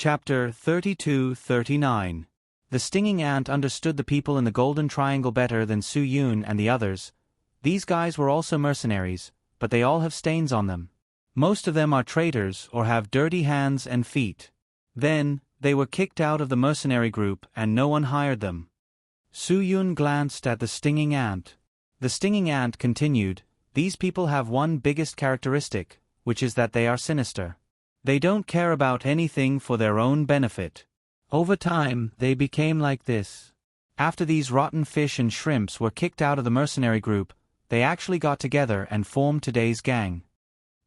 Chapter 32-39. The stinging ant understood the people in the Golden Triangle better than Su Yun and the others. These guys were also mercenaries, but they all have stains on them. Most of them are traitors or have dirty hands and feet. Then, they were kicked out of the mercenary group and no one hired them. Su Yun glanced at the stinging ant. The stinging ant continued, "These people have one biggest characteristic, which is that they are sinister. They don't care about anything for their own benefit. Over time, they became like this. After these rotten fish and shrimps were kicked out of the mercenary group, they actually got together and formed today's gang."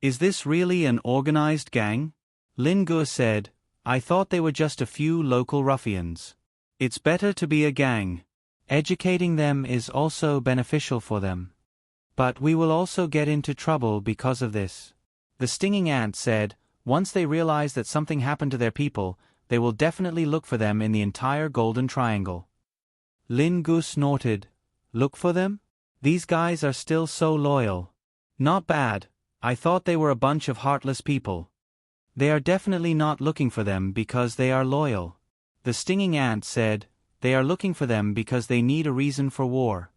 "Is this really an organized gang?" Lin Gu said. "I thought they were just a few local ruffians." "It's better to be a gang. Educating them is also beneficial for them. But we will also get into trouble because of this." The stinging ant said, "Once they realize that something happened to their people, they will definitely look for them in the entire Golden Triangle." Lin Gu snorted. "Look for them? These guys are still so loyal. Not bad. I thought they were a bunch of heartless people." "They are definitely not looking for them because they are loyal." The stinging ant said, "They are looking for them because they need a reason for war."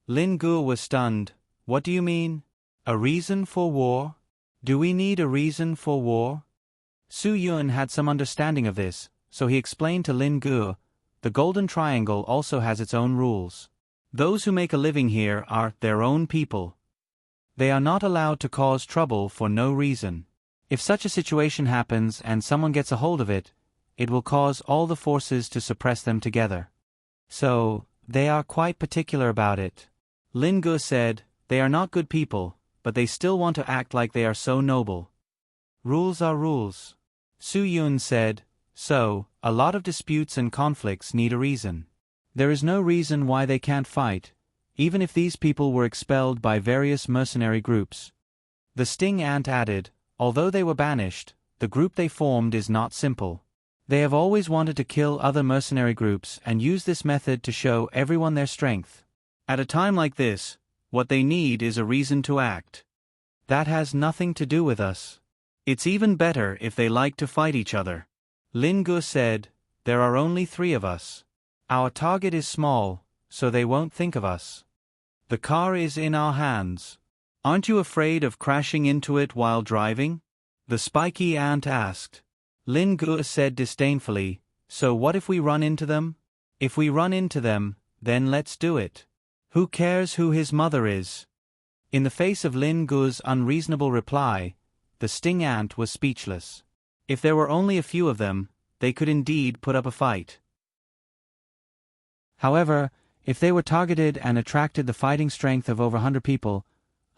Lin Gu was stunned. "What do you mean? A reason for war? Do we need a reason for war?" Su Yun had some understanding of this, so he explained to Lin Gu, "The Golden Triangle also has its own rules. Those who make a living here are their own people. They are not allowed to cause trouble for no reason. If such a situation happens and someone gets a hold of it, it will cause all the forces to suppress them together. So, they are quite particular about it." Lin Gu said, "They are not good people, but they still want to act like they are so noble. Rules are rules." Su Yun said, "So, a lot of disputes and conflicts need a reason. There is no reason why they can't fight, even if these people were expelled by various mercenary groups." The sting ant added, "Although they were banished, the group they formed is not simple. They have always wanted to kill other mercenary groups and use this method to show everyone their strength. At a time like this, what they need is a reason to act. That has nothing to do with us. It's even better if they like to fight each other." Lin Gu said, "There are only 3 of us. Our target is small, so they won't think of us. The car is in our hands. Aren't you afraid of crashing into it while driving?" the spiky ant asked. Lin Gu said disdainfully, "So what if we run into them? If we run into them, then let's do it. Who cares who his mother is?" In the face of Lin Gu's unreasonable reply, the sting ant was speechless. If there were only a few of them, they could indeed put up a fight. However, if they were targeted and attracted the fighting strength of over 100 people,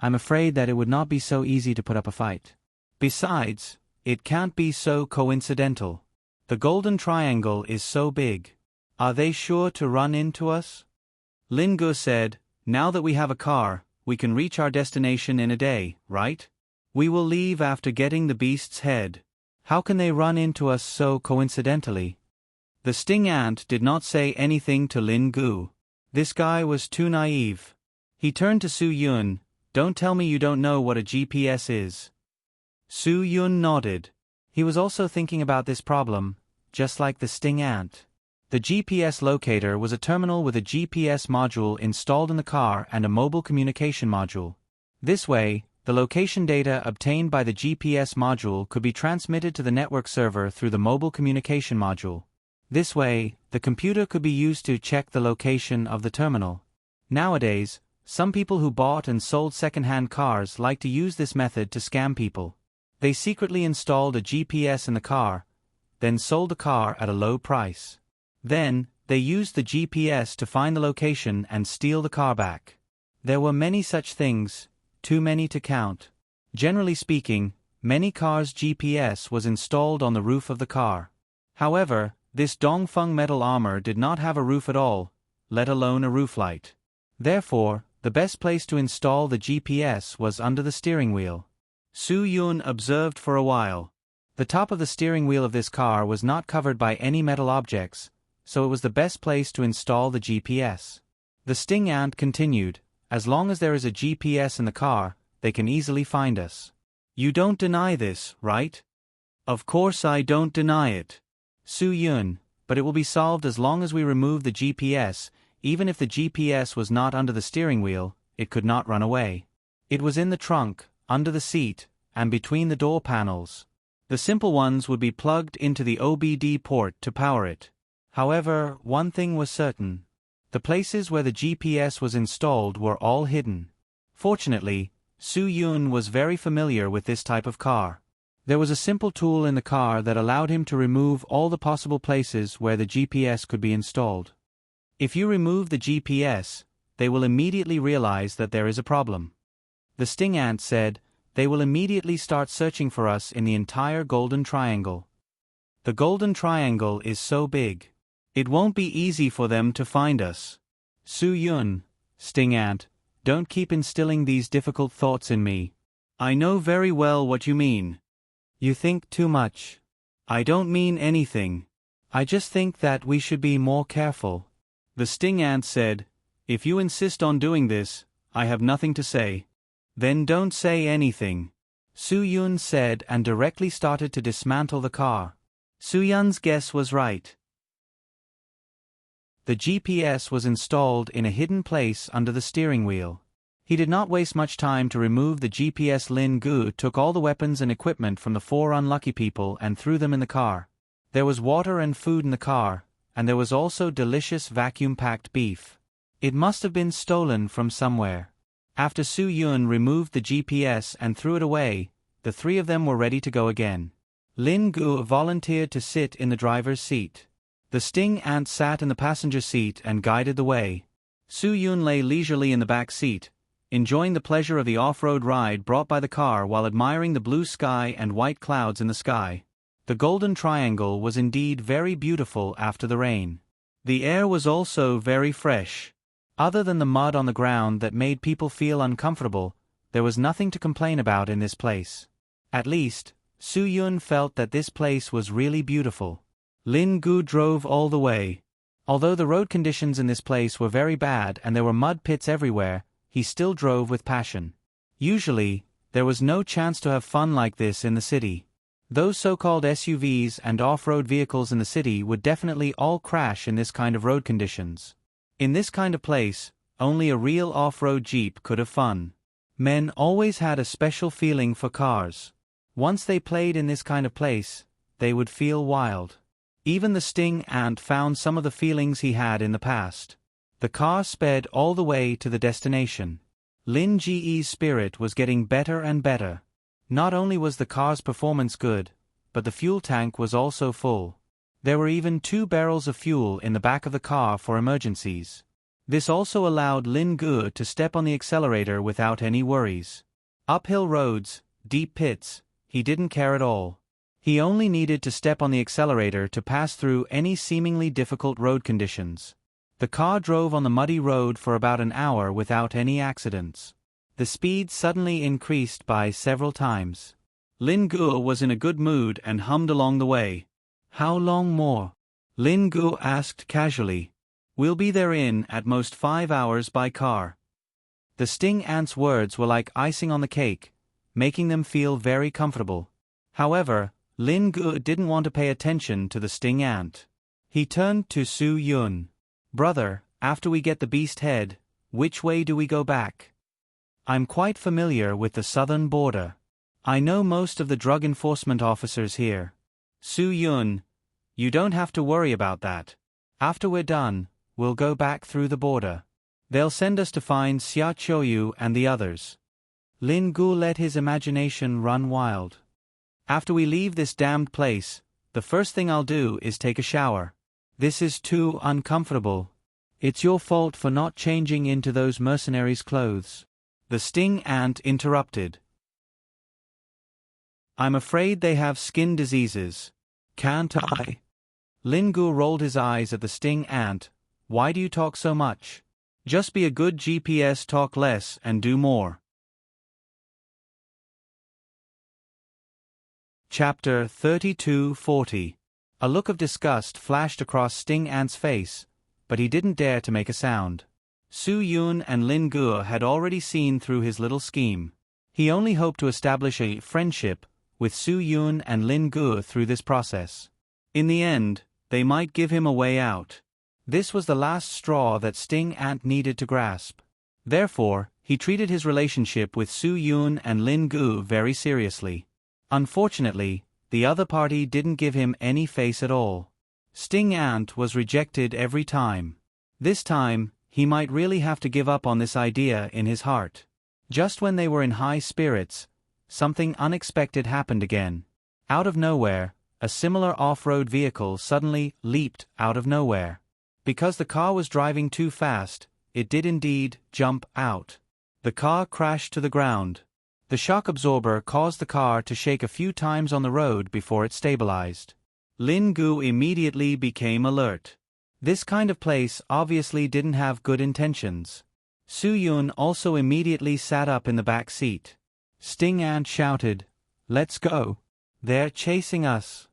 I'm afraid that it would not be so easy to put up a fight. Besides, it can't be so coincidental. The Golden Triangle is so big. Are they sure to run into us? Lin Gu said, "Now that we have a car, we can reach our destination in a day, right? We will leave after getting the beast's head. How can they run into us so coincidentally?" The sting ant did not say anything to Lin Gu. This guy was too naive. He turned to Su Yun. "Don't tell me you don't know what a GPS is." Su Yun nodded. He was also thinking about this problem, just like the sting ant. The GPS locator was a terminal with a GPS module installed in the car and a mobile communication module. This way, the location data obtained by the GPS module could be transmitted to the network server through the mobile communication module. This way, the computer could be used to check the location of the terminal. Nowadays, some people who bought and sold second-hand cars like to use this method to scam people. They secretly installed a GPS in the car, then sold the car at a low price. Then, they used the GPS to find the location and steal the car back. There were many such things, too many to count. Generally speaking, many cars' GPS was installed on the roof of the car. However, this Dongfeng metal armor did not have a roof at all, let alone a roof light. Therefore, the best place to install the GPS was under the steering wheel. Su Yun observed for a while. The top of the steering wheel of this car was not covered by any metal objects, so it was the best place to install the GPS. The sting ant continued, "As long as there is a GPS in the car, they can easily find us. You don't deny this, right?" Of course I don't deny it, Su Yun, but it will be solved as long as we remove the GPS. Even if the GPS was not under the steering wheel, it could not run away. It was in the trunk, under the seat, and between the door panels. The simple ones would be plugged into the OBD port to power it. However, one thing was certain. The places where the GPS was installed were all hidden. Fortunately, Su Yun was very familiar with this type of car. There was a simple tool in the car that allowed him to remove all the possible places where the GPS could be installed. If you remove the GPS, they will immediately realize that there is a problem. The sting ant said, "They will immediately start searching for us in the entire Golden Triangle. The Golden Triangle is so big. It won't be easy for them to find us." Su Yun, sting ant, don't keep instilling these difficult thoughts in me. I know very well what you mean. You think too much. I don't mean anything. I just think that we should be more careful. The sting ant said, "If you insist on doing this, I have nothing to say." Then don't say anything, Su Yun said, and directly started to dismantle the car. Su Yun's guess was right. The GPS was installed in a hidden place under the steering wheel. He did not waste much time to remove the GPS. Lin Gu took all the weapons and equipment from the 4 unlucky people and threw them in the car. There was water and food in the car, and there was also delicious vacuum-packed beef. It must have been stolen from somewhere. After Su Yun removed the GPS and threw it away, the 3 of them were ready to go again. Lin Gu volunteered to sit in the driver's seat. The sting ant sat in the passenger seat and guided the way. Su Yun lay leisurely in the back seat, enjoying the pleasure of the off-road ride brought by the car while admiring the blue sky and white clouds in the sky. The Golden Triangle was indeed very beautiful after the rain. The air was also very fresh. Other than the mud on the ground that made people feel uncomfortable, there was nothing to complain about in this place. At least, Su Yun felt that this place was really beautiful. Lin Gu drove all the way. Although the road conditions in this place were very bad and there were mud pits everywhere, he still drove with passion. Usually, there was no chance to have fun like this in the city. Those so-called SUVs and off-road vehicles in the city would definitely all crash in this kind of road conditions. In this kind of place, only a real off-road Jeep could have fun. Men always had a special feeling for cars. Once they played in this kind of place, they would feel wild. Even the sting ant found some of the feelings he had in the past. The car sped all the way to the destination. Lin Ge's spirit was getting better and better. Not only was the car's performance good, but the fuel tank was also full. There were even 2 barrels of fuel in the back of the car for emergencies. This also allowed Lin Gu to step on the accelerator without any worries. Uphill roads, deep pits, he didn't care at all. He only needed to step on the accelerator to pass through any seemingly difficult road conditions. The car drove on the muddy road for about an hour without any accidents. The speed suddenly increased by several times. Lin Gu was in a good mood and hummed along the way. "How long more?" Lin Gu asked casually. "We'll be there in, at most, 5 hours by car." The sting ant's words were like icing on the cake, making them feel very comfortable. However, Lin Gu didn't want to pay attention to the sting ant. He turned to Su Yun. "Brother, after we get the beast head, which way do we go back? I'm quite familiar with the southern border. I know most of the drug enforcement officers here." "Su Yun, you don't have to worry about that. After we're done, we'll go back through the border. They'll send us to find Xia Qiuyu and the others." Lin Gu let his imagination run wild. "After we leave this damned place, the first thing I'll do is take a shower. This is too uncomfortable. It's your fault for not changing into those mercenaries' clothes." The sting ant interrupted. "I'm afraid they have skin diseases. Can't I?" Lin Gu rolled his eyes at the sting ant. "Why do you talk so much? Just be a good GPS, talk less and do more." Chapter 32:40. A look of disgust flashed across Sting Ant's face, but he didn't dare to make a sound. Su Yun and Lin Gu had already seen through his little scheme. He only hoped to establish a friendship with Su Yun and Lin Gu through this process. In the end, they might give him a way out. This was the last straw that Sting Ant needed to grasp. Therefore, he treated his relationship with Su Yun and Lin Gu very seriously. Unfortunately, the other party didn't give him any face at all. Sting Ant was rejected every time. This time, he might really have to give up on this idea in his heart. Just when they were in high spirits, something unexpected happened again. Out of nowhere, a similar off-road vehicle suddenly leaped out of nowhere. Because the car was driving too fast, it did indeed jump out. The car crashed to the ground. The shock absorber caused the car to shake a few times on the road before it stabilized. Lin Gu immediately became alert. This kind of place obviously didn't have good intentions. Su Yun also immediately sat up in the back seat. Sting Ant shouted, "Let's go. They're chasing us.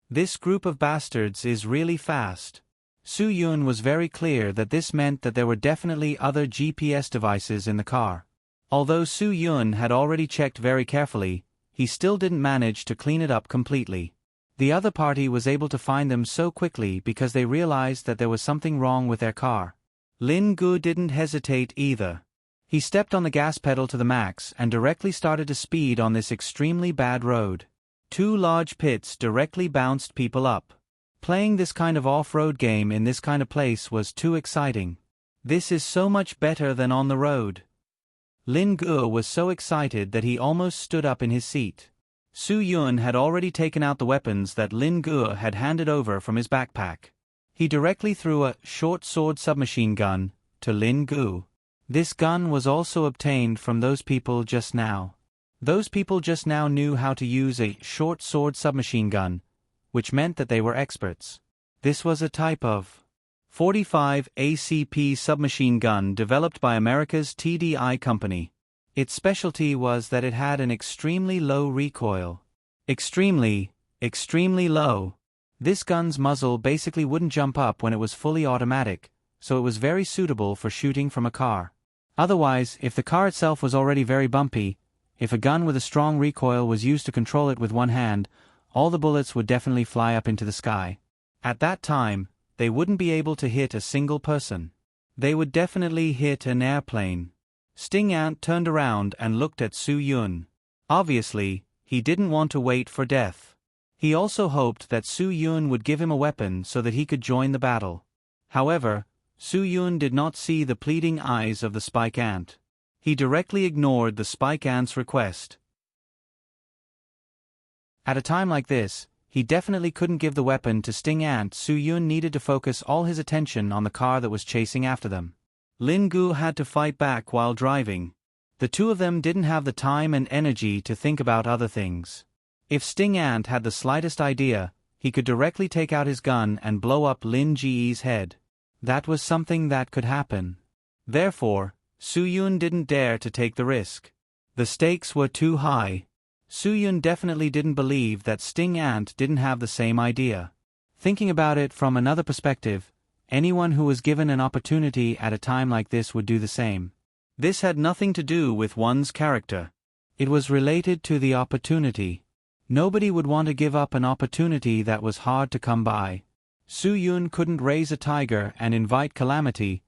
This group of bastards is really fast." Su Yun was very clear that this meant that there were definitely other GPS devices in the car. Although Su Yun had already checked very carefully, he still didn't manage to clean it up completely. The other party was able to find them so quickly because they realized that there was something wrong with their car. Lin Gu didn't hesitate either. He stepped on the gas pedal to the max and directly started to speed on this extremely bad road. Two large pits directly bounced people up. Playing this kind of off-road game in this kind of place was too exciting. This is so much better than on the road. Lin Gu was so excited that he almost stood up in his seat. Su Yun had already taken out the weapons that Lin Gu had handed over from his backpack. He directly threw a short sword submachine gun to Lin Gu. This gun was also obtained from those people just now. Those people just now knew how to use a short sword submachine gun, which meant that they were experts. This was a type of .45 ACP submachine gun developed by America's TDI company. Its specialty was that it had an extremely low recoil. Extremely low. This gun's muzzle basically wouldn't jump up when it was fully automatic, so it was very suitable for shooting from a car. Otherwise, if the car itself was already very bumpy, if a gun with a strong recoil was used to control it with one hand, all the bullets would definitely fly up into the sky. At that time, they wouldn't be able to hit a single person. They would definitely hit an airplane. Sting Ant turned around and looked at Su Yun. Obviously, he didn't want to wait for death. He also hoped that Su Yun would give him a weapon so that he could join the battle. However, Su Yun did not see the pleading eyes of the Spike Ant. He directly ignored the Spike Ant's request. At a time like this, he definitely couldn't give the weapon to Sting Ant. Su Yun needed to focus all his attention on the car that was chasing after them. Lin Gu had to fight back while driving. The two of them didn't have the time and energy to think about other things. If Sting Ant had the slightest idea, he could directly take out his gun and blow up Lin Ji's head. That was something that could happen. Therefore, Su Yun didn't dare to take the risk. The stakes were too high. Su Yun definitely didn't believe that Sting Ant didn't have the same idea. Thinking about it from another perspective, anyone who was given an opportunity at a time like this would do the same. This had nothing to do with one's character. It was related to the opportunity. Nobody would want to give up an opportunity that was hard to come by. Su Yun couldn't raise a tiger and invite calamity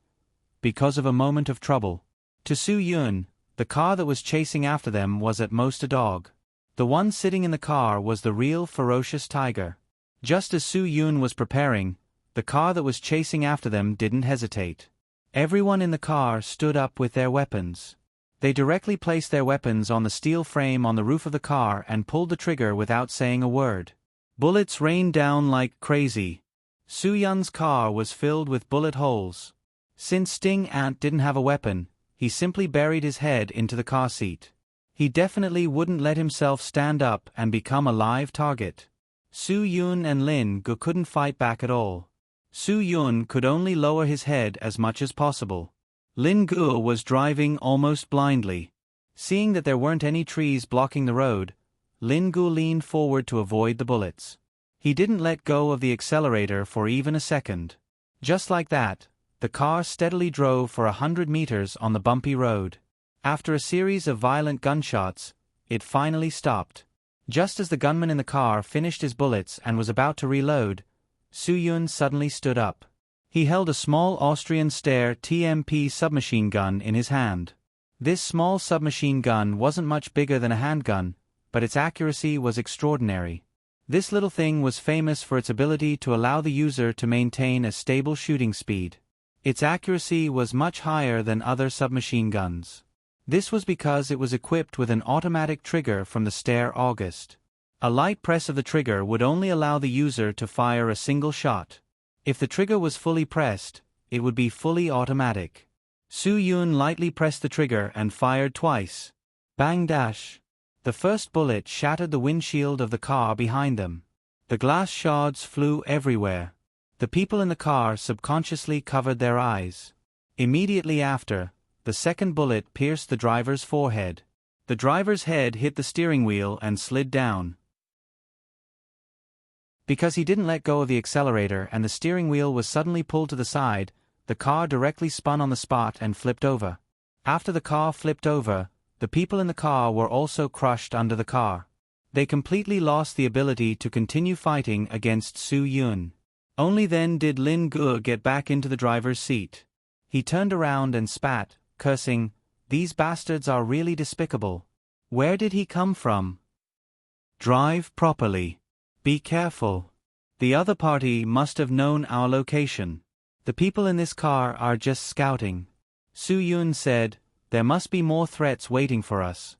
because of a moment of trouble. To Su Yun, the car that was chasing after them was at most a dog. The one sitting in the car was the real ferocious tiger. Just as Su Yun was preparing, the car that was chasing after them didn't hesitate. Everyone in the car stood up with their weapons. They directly placed their weapons on the steel frame on the roof of the car and pulled the trigger without saying a word. Bullets rained down like crazy. Su Yun's car was filled with bullet holes. Since Sting Ant didn't have a weapon, he simply buried his head into the car seat. He definitely wouldn't let himself stand up and become a live target. Su Yun and Lin Gu couldn't fight back at all. Su Yun could only lower his head as much as possible. Lin Gu was driving almost blindly. Seeing that there weren't any trees blocking the road, Lin Gu leaned forward to avoid the bullets. He didn't let go of the accelerator for even a second. Just like that, the car steadily drove for 100 meters on the bumpy road. After a series of violent gunshots, it finally stopped. Just as the gunman in the car finished his bullets and was about to reload, Su-yun suddenly stood up. He held a small Austrian Steyr TMP submachine gun in his hand. This small submachine gun wasn't much bigger than a handgun, but its accuracy was extraordinary. This little thing was famous for its ability to allow the user to maintain a stable shooting speed. Its accuracy was much higher than other submachine guns. This was because it was equipped with an automatic trigger from the Steyr August. A light press of the trigger would only allow the user to fire a single shot. If the trigger was fully pressed, it would be fully automatic. Su-yun lightly pressed the trigger and fired twice. Bang dash! The first bullet shattered the windshield of the car behind them. The glass shards flew everywhere. The people in the car subconsciously covered their eyes. Immediately after, the second bullet pierced the driver's forehead. The driver's head hit the steering wheel and slid down. Because he didn't let go of the accelerator and the steering wheel was suddenly pulled to the side, the car directly spun on the spot and flipped over. After the car flipped over, the people in the car were also crushed under the car. They completely lost the ability to continue fighting against Su-yun. Only then did Lin Gu get back into the driver's seat. He turned around and spat, cursing, "These bastards are really despicable. Where did he come from? Drive properly. Be careful. The other party must have known our location. The people in this car are just scouting." Su-yun said, "There must be more threats waiting for us.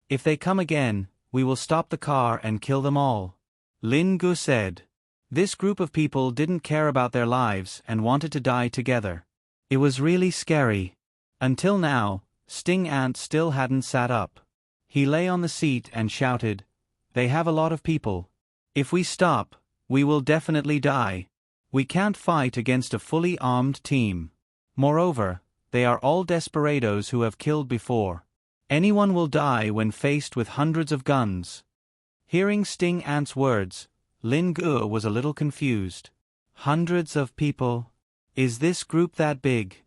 If they come again, we will stop the car and kill them all." Lin Gu said. This group of people didn't care about their lives and wanted to die together. It was really scary. Until now, Sting Ant still hadn't sat up. He lay on the seat and shouted, "They have a lot of people. If we stop, we will definitely die. We can't fight against a fully armed team. Moreover, they are all desperados who have killed before. Anyone will die when faced with hundreds of guns." Hearing Sting Ant's words, Lin Gu was a little confused. Hundreds of people? Is this group that big?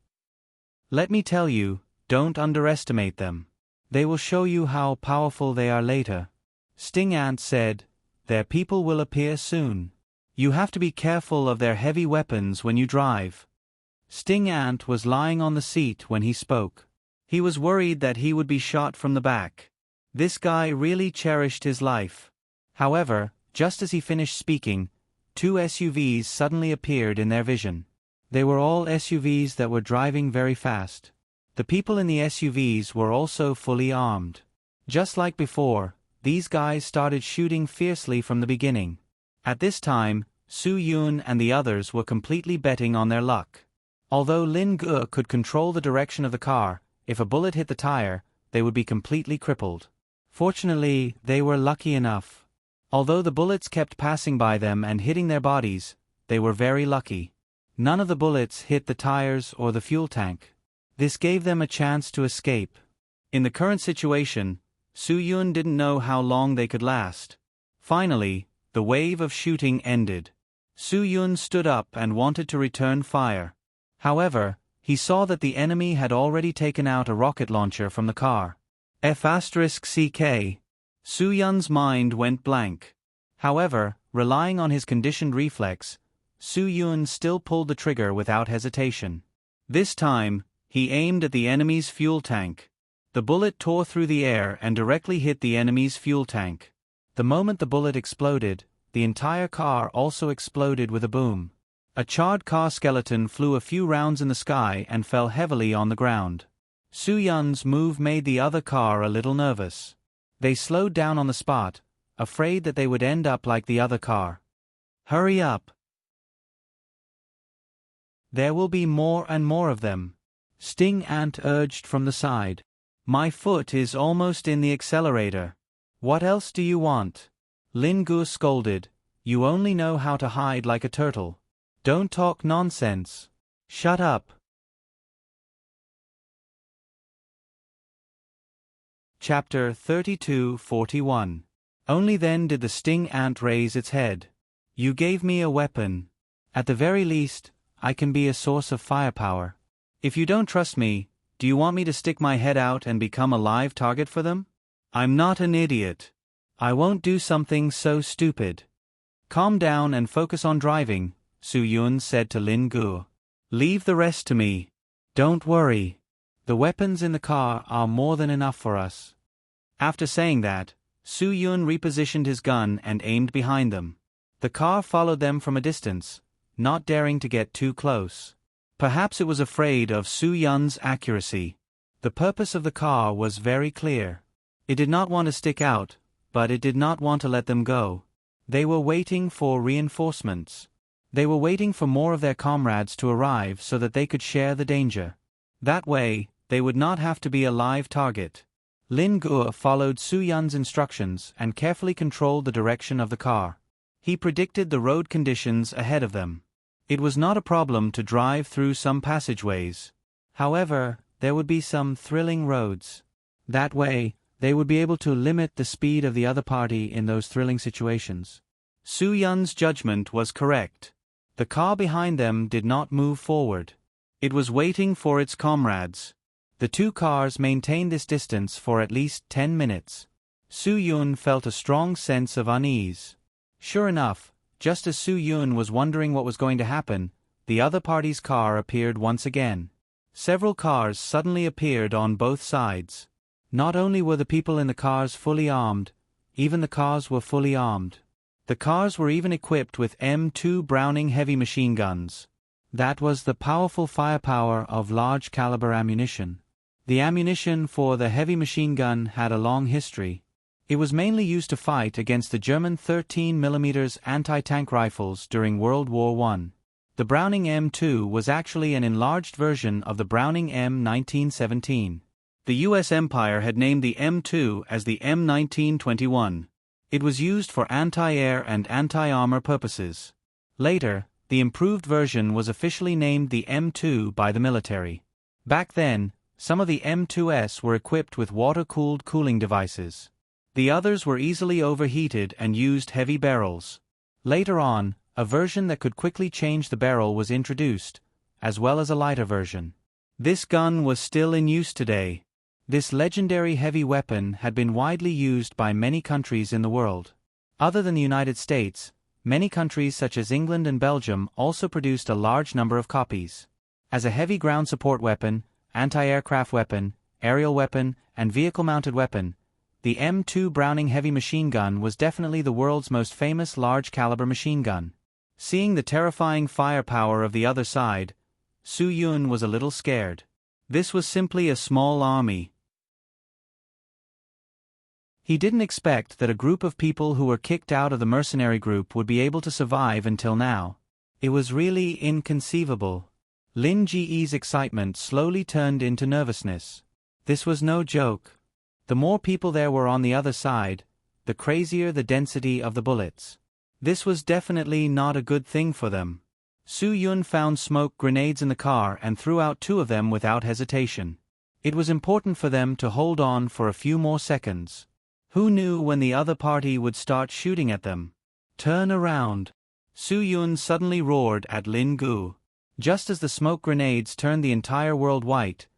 Let me tell you, don't underestimate them. They will show you how powerful they are later. Sting Ant said, "Their people will appear soon. You have to be careful of their heavy weapons when you drive." Sting Ant was lying on the seat when he spoke. He was worried that he would be shot from the back. This guy really cherished his life. However, just as he finished speaking, two SUVs suddenly appeared in their vision. They were all SUVs that were driving very fast. The people in the SUVs were also fully armed. Just like before, these guys started shooting fiercely from the beginning. At this time, Su-yun and the others were completely betting on their luck. Although Lin Gu could control the direction of the car, if a bullet hit the tire, they would be completely crippled. Fortunately, they were lucky enough. Although the bullets kept passing by them and hitting their bodies, they were very lucky. None of the bullets hit the tires or the fuel tank. This gave them a chance to escape. In the current situation, Su-yun didn't know how long they could last. Finally, the wave of shooting ended. Su-yun stood up and wanted to return fire. However, he saw that the enemy had already taken out a rocket launcher from the car. F***CK. Su-yun's mind went blank. However, relying on his conditioned reflex, Su-yun still pulled the trigger without hesitation. This time, he aimed at the enemy's fuel tank. The bullet tore through the air and directly hit the enemy's fuel tank. The moment the bullet exploded, the entire car also exploded with a boom. A charred car skeleton flew a few rounds in the sky and fell heavily on the ground. Su-yun's move made the other car a little nervous. They slowed down on the spot, afraid that they would end up like the other car. "Hurry up. There will be more and more of them," Sting Ant urged from the side. "My foot is almost in the accelerator. What else do you want?" Lin Gu scolded, "You only know how to hide like a turtle. Don't talk nonsense. Shut up." Chapter 32:41. Only then did the Sting Ant raise its head. "You gave me a weapon. At the very least, I can be a source of firepower. If you don't trust me, do you want me to stick my head out and become a live target for them? I'm not an idiot. I won't do something so stupid. Calm down and focus on driving, Su Yun said to Lin Gu. Leave the rest to me. Don't worry. The weapons in the car are more than enough for us. After saying that, Su Yun repositioned his gun and aimed behind them. The car followed them from a distance, not daring to get too close. Perhaps it was afraid of Su Yun's accuracy. The purpose of the car was very clear. It did not want to stick out, but it did not want to let them go. They were waiting for reinforcements. They were waiting for more of their comrades to arrive so that they could share the danger. That way, they would not have to be a live target. Lin Gu followed Su Yun's instructions and carefully controlled the direction of the car. He predicted the road conditions ahead of them. It was not a problem to drive through some passageways. However, there would be some thrilling roads. That way, they would be able to limit the speed of the other party in those thrilling situations. Su Yun's judgment was correct. The car behind them did not move forward. It was waiting for its comrades. The two cars maintained this distance for at least 10 minutes. Su Yun felt a strong sense of unease. Sure enough, just as Su Yun was wondering what was going to happen, the other party's car appeared once again. Several cars suddenly appeared on both sides. Not only were the people in the cars fully armed, even the cars were fully armed. The cars were even equipped with M2 Browning heavy machine guns. That was the powerful firepower of large-caliber ammunition. The ammunition for the heavy machine gun had a long history. It was mainly used to fight against the German 13mm anti-tank rifles during World War I. The Browning M2 was actually an enlarged version of the Browning M1917. The U.S. Empire had named the M2 as the M1921. It was used for anti-air and anti-armor purposes. Later, the improved version was officially named the M2 by the military. Back then, some of the M2s were equipped with water-cooled cooling devices. The others were easily overheated and used heavy barrels. Later on, a version that could quickly change the barrel was introduced, as well as a lighter version. This gun was still in use today. This legendary heavy weapon had been widely used by many countries in the world. Other than the United States, many countries such as England and Belgium also produced a large number of copies. As a heavy ground support weapon, anti-aircraft weapon, aerial weapon, and vehicle-mounted weapon, the M2 Browning heavy machine gun was definitely the world's most famous large-caliber machine gun. Seeing the terrifying firepower of the other side, Su Yun was a little scared. This was simply a small army. He didn't expect that a group of people who were kicked out of the mercenary group would be able to survive until now. It was really inconceivable. Lin Ji's excitement slowly turned into nervousness. This was no joke. The more people there were on the other side, the crazier the density of the bullets. This was definitely not a good thing for them. Su Yun found smoke grenades in the car and threw out 2 of them without hesitation. It was important for them to hold on for a few more seconds. Who knew when the other party would start shooting at them? Turn around. Su Yun suddenly roared at Lin Gu. Just as the smoke grenades turned the entire world white,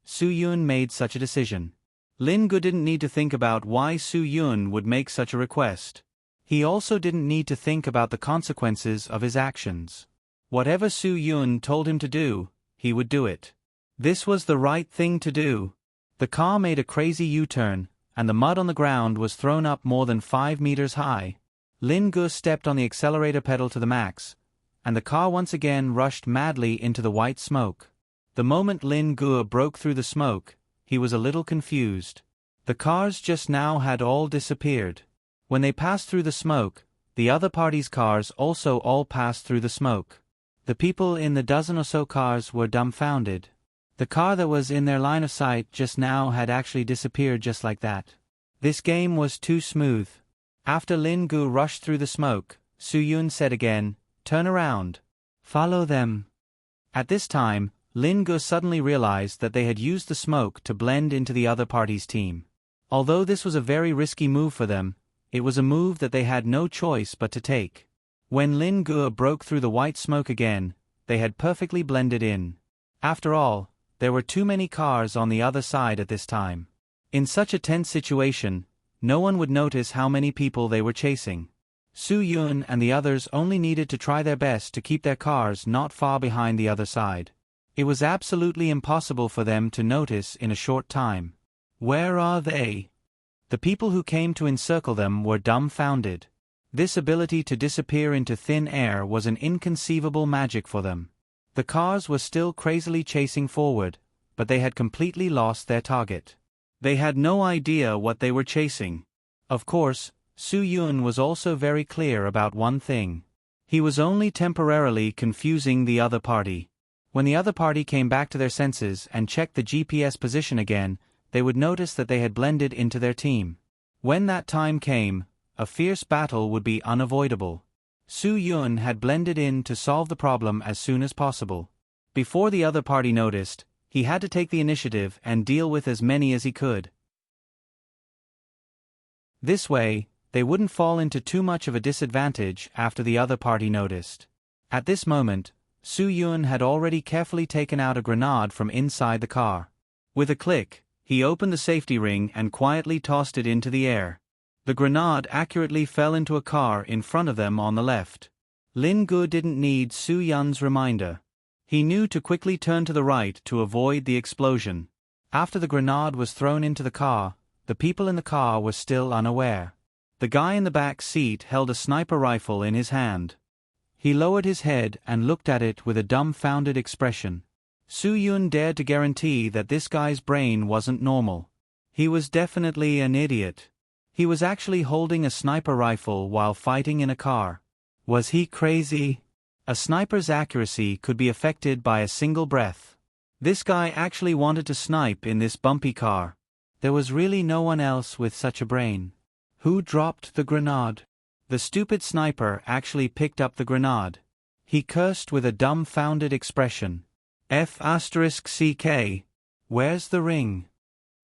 Su Yun made such a decision. Lin Gu didn't need to think about why Su Yun would make such a request. He also didn't need to think about the consequences of his actions. Whatever Su Yun told him to do, he would do it. This was the right thing to do. The car made a crazy U-turn, and the mud on the ground was thrown up more than 5 meters high. Lin Gu stepped on the accelerator pedal to the max, and the car once again rushed madly into the white smoke. The moment Lin Gu broke through the smoke, he was a little confused. The cars just now had all disappeared. When they passed through the smoke, the other party's cars also all passed through the smoke. The people in the dozen or so cars were dumbfounded. The car that was in their line of sight just now had actually disappeared just like that. This game was too smooth. After Lin Gu rushed through the smoke, Su Yun said again, "Turn around. Follow them." At this time, Lin Gu suddenly realized that they had used the smoke to blend into the other party's team. Although this was a very risky move for them, it was a move that they had no choice but to take. When Lin Gu broke through the white smoke again, they had perfectly blended in. After all, there were too many cars on the other side at this time. In such a tense situation, no one would notice how many people they were chasing. Su Yun and the others only needed to try their best to keep their cars not far behind the other side. It was absolutely impossible for them to notice in a short time. Where are they? The people who came to encircle them were dumbfounded. This ability to disappear into thin air was an inconceivable magic for them. The cars were still crazily chasing forward, but they had completely lost their target. They had no idea what they were chasing. Of course, Su Yun was also very clear about one thing. He was only temporarily confusing the other party. When the other party came back to their senses and checked the GPS position again, they would notice that they had blended into their team. When that time came, a fierce battle would be unavoidable. Su Yun had blended in to solve the problem as soon as possible. Before the other party noticed, he had to take the initiative and deal with as many as he could. This way, they wouldn't fall into too much of a disadvantage after the other party noticed. At this moment, Su Yun had already carefully taken out a grenade from inside the car. With a click, he opened the safety ring and quietly tossed it into the air. The grenade accurately fell into a car in front of them on the left. Lin Gu didn't need Su Yun's reminder. He knew to quickly turn to the right to avoid the explosion. After the grenade was thrown into the car, the people in the car were still unaware. The guy in the back seat held a sniper rifle in his hand. He lowered his head and looked at it with a dumbfounded expression. Su Yun dared to guarantee that this guy's brain wasn't normal. He was definitely an idiot. He was actually holding a sniper rifle while fighting in a car. Was he crazy? A sniper's accuracy could be affected by a single breath. This guy actually wanted to snipe in this bumpy car. There was really no one else with such a brain. Who dropped the grenade? The stupid sniper actually picked up the grenade. He cursed with a dumbfounded expression. F***CK. Where's the ring?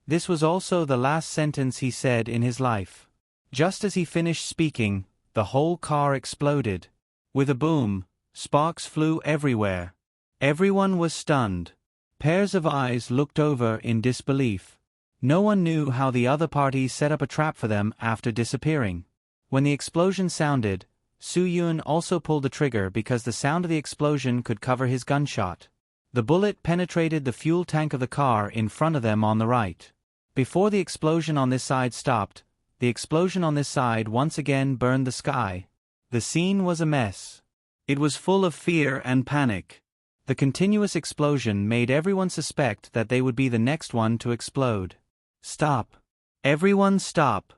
This was also the last sentence he said in his life. Just as he finished speaking, the whole car exploded. With a boom, sparks flew everywhere. Everyone was stunned. Pairs of eyes looked over in disbelief. No one knew how the other party set up a trap for them after disappearing. When the explosion sounded, Su Yun also pulled the trigger because the sound of the explosion could cover his gunshot. The bullet penetrated the fuel tank of the car in front of them on the right. Before the explosion on this side stopped, the explosion on this side once again burned the sky. The scene was a mess. It was full of fear and panic. The continuous explosion made everyone suspect that they would be the next one to explode. Stop. Everyone stop.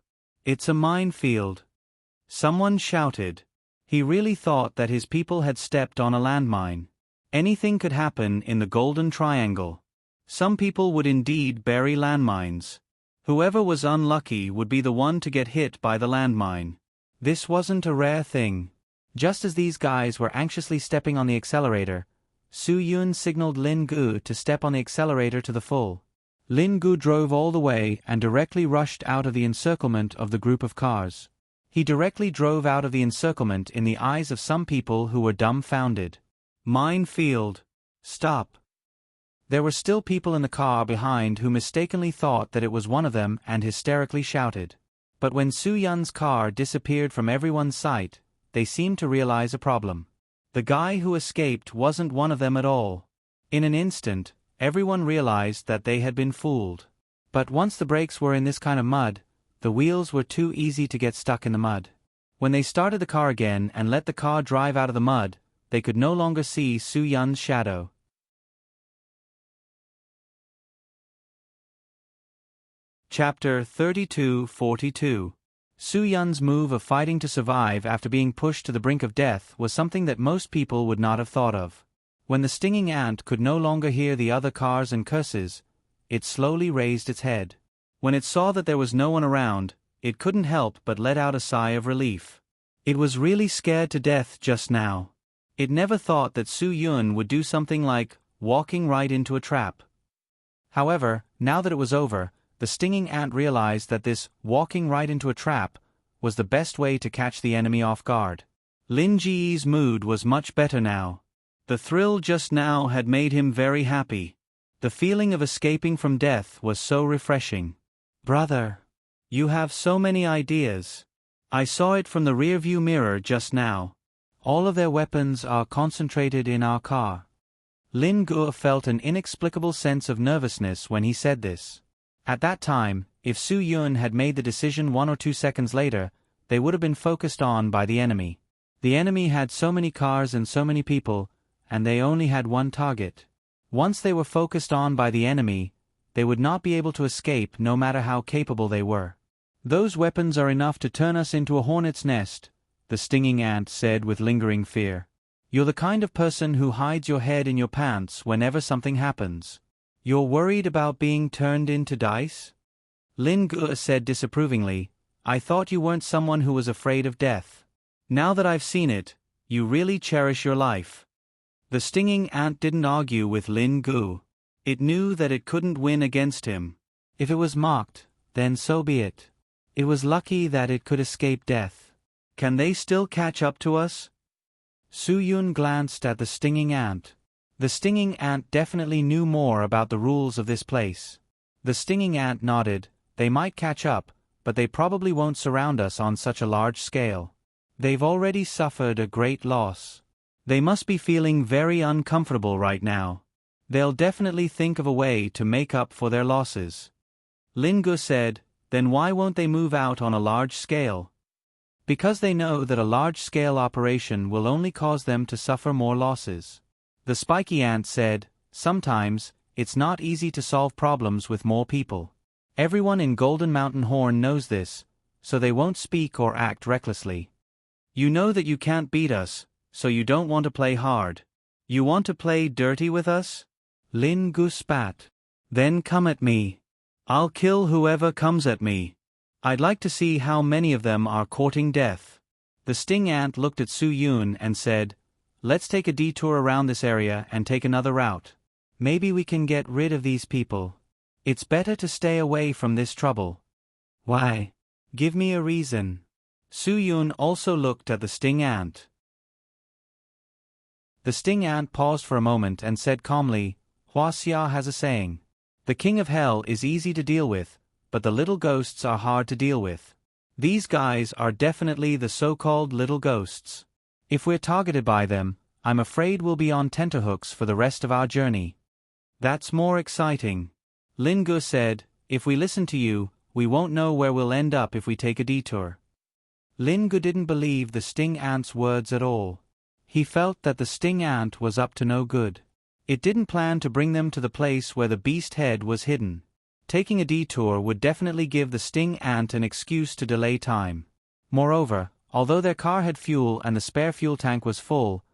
It's a minefield. Someone shouted. He really thought that his people had stepped on a landmine. Anything could happen in the Golden Triangle. Some people would indeed bury landmines. Whoever was unlucky would be the one to get hit by the landmine. This wasn't a rare thing. Just as these guys were anxiously stepping on the accelerator, Su Yun signaled Lin Gu to step on the accelerator to the full. Lin Gu drove all the way and directly rushed out of the encirclement of the group of cars. He directly drove out of the encirclement in the eyes of some people who were dumbfounded. Minefield. Stop. There were still people in the car behind who mistakenly thought that it was one of them and hysterically shouted. But when Su Yun's car disappeared from everyone's sight, they seemed to realize a problem. The guy who escaped wasn't one of them at all. In an instant, everyone realized that they had been fooled. But once the brakes were in this kind of mud, the wheels were too easy to get stuck in the mud. When they started the car again and let the car drive out of the mud, they could no longer see Su Yun's shadow. Chapter 32-42. Su Yun's move of fighting to survive after being pushed to the brink of death was something that most people would not have thought of. When the stinging ant could no longer hear the other cars and curses, it slowly raised its head. When it saw that there was no one around, it couldn't help but let out a sigh of relief. It was really scared to death just now. It never thought that Su Yun would do something like walking right into a trap. However, now that it was over, the stinging ant realized that this walking right into a trap was the best way to catch the enemy off guard. Lin Ji's mood was much better now. The thrill just now had made him very happy. The feeling of escaping from death was so refreshing. Brother. You have so many ideas. I saw it from the rearview mirror just now. All of their weapons are concentrated in our car. Lin Gu felt an inexplicable sense of nervousness when he said this. At that time, if Su Yun had made the decision 1 or 2 seconds later, they would have been focused on by the enemy. The enemy had so many cars and so many people, and they only had one target. Once they were focused on by the enemy, they would not be able to escape no matter how capable they were. Those weapons are enough to turn us into a hornet's nest, the stinging ant said with lingering fear. You're the kind of person who hides your head in your pants whenever something happens. You're worried about being turned into dice? Lin Gu said disapprovingly, I thought you weren't someone who was afraid of death. Now that I've seen it, you really cherish your life. The stinging ant didn't argue with Lin Gu. It knew that it couldn't win against him. If it was mocked, then so be it. It was lucky that it could escape death. Can they still catch up to us? Su Yun glanced at the stinging ant. The stinging ant definitely knew more about the rules of this place. The stinging ant nodded. They might catch up, but they probably won't surround us on such a large scale. They've already suffered a great loss. They must be feeling very uncomfortable right now. They'll definitely think of a way to make up for their losses. Lin Gu said, then why won't they move out on a large scale? Because they know that a large-scale operation will only cause them to suffer more losses. The spiky ant said, sometimes, it's not easy to solve problems with more people. Everyone in Golden Mountain Horn knows this, so they won't speak or act recklessly. You know that you can't beat us, so you don't want to play hard. You want to play dirty with us? Lin Gu spat. Then come at me. I'll kill whoever comes at me. I'd like to see how many of them are courting death. The sting ant looked at Su Yun and said, let's take a detour around this area and take another route. Maybe we can get rid of these people. It's better to stay away from this trouble. Why? Give me a reason. Su Yun also looked at the sting ant. The sting ant paused for a moment and said calmly, Hua Xia has a saying. The king of hell is easy to deal with, but the little ghosts are hard to deal with. These guys are definitely the so-called little ghosts. If we're targeted by them, I'm afraid we'll be on tenterhooks for the rest of our journey. That's more exciting. Lin Gu said, if we listen to you, we won't know where we'll end up if we take a detour. Lin Gu didn't believe the sting ant's words at all. He felt that the sting ant was up to no good. It didn't plan to bring them to the place where the beast head was hidden. Taking a detour would definitely give the sting ant an excuse to delay time. Moreover, although their car had fuel and the spare fuel tank was full,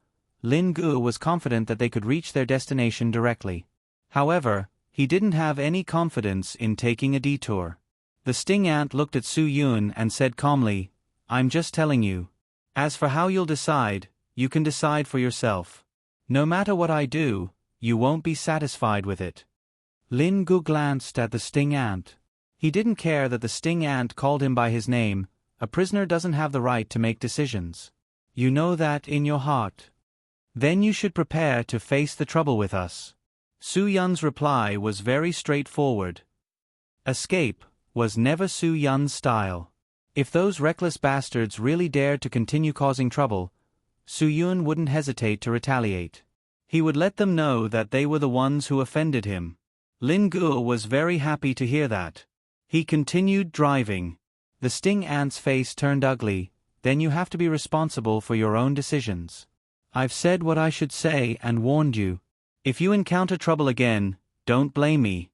Lin Gu was confident that they could reach their destination directly. However, he didn't have any confidence in taking a detour. The sting ant looked at Su Yun and said calmly, I'm just telling you. As for how you'll decide, you can decide for yourself. No matter what I do, you won't be satisfied with it. Lin Gu glanced at the sting ant. He didn't care that the sting ant called him by his name. A prisoner doesn't have the right to make decisions. You know that in your heart. Then you should prepare to face the trouble with us. Su Yun's reply was very straightforward. Escape was never Su Yun's style. If those reckless bastards really dared to continue causing trouble, Su Yun wouldn't hesitate to retaliate. He would let them know that they were the ones who offended him. Lin Gu was very happy to hear that. He continued driving. The sting ant's face turned ugly. Then you have to be responsible for your own decisions. I've said what I should say and warned you. If you encounter trouble again, don't blame me.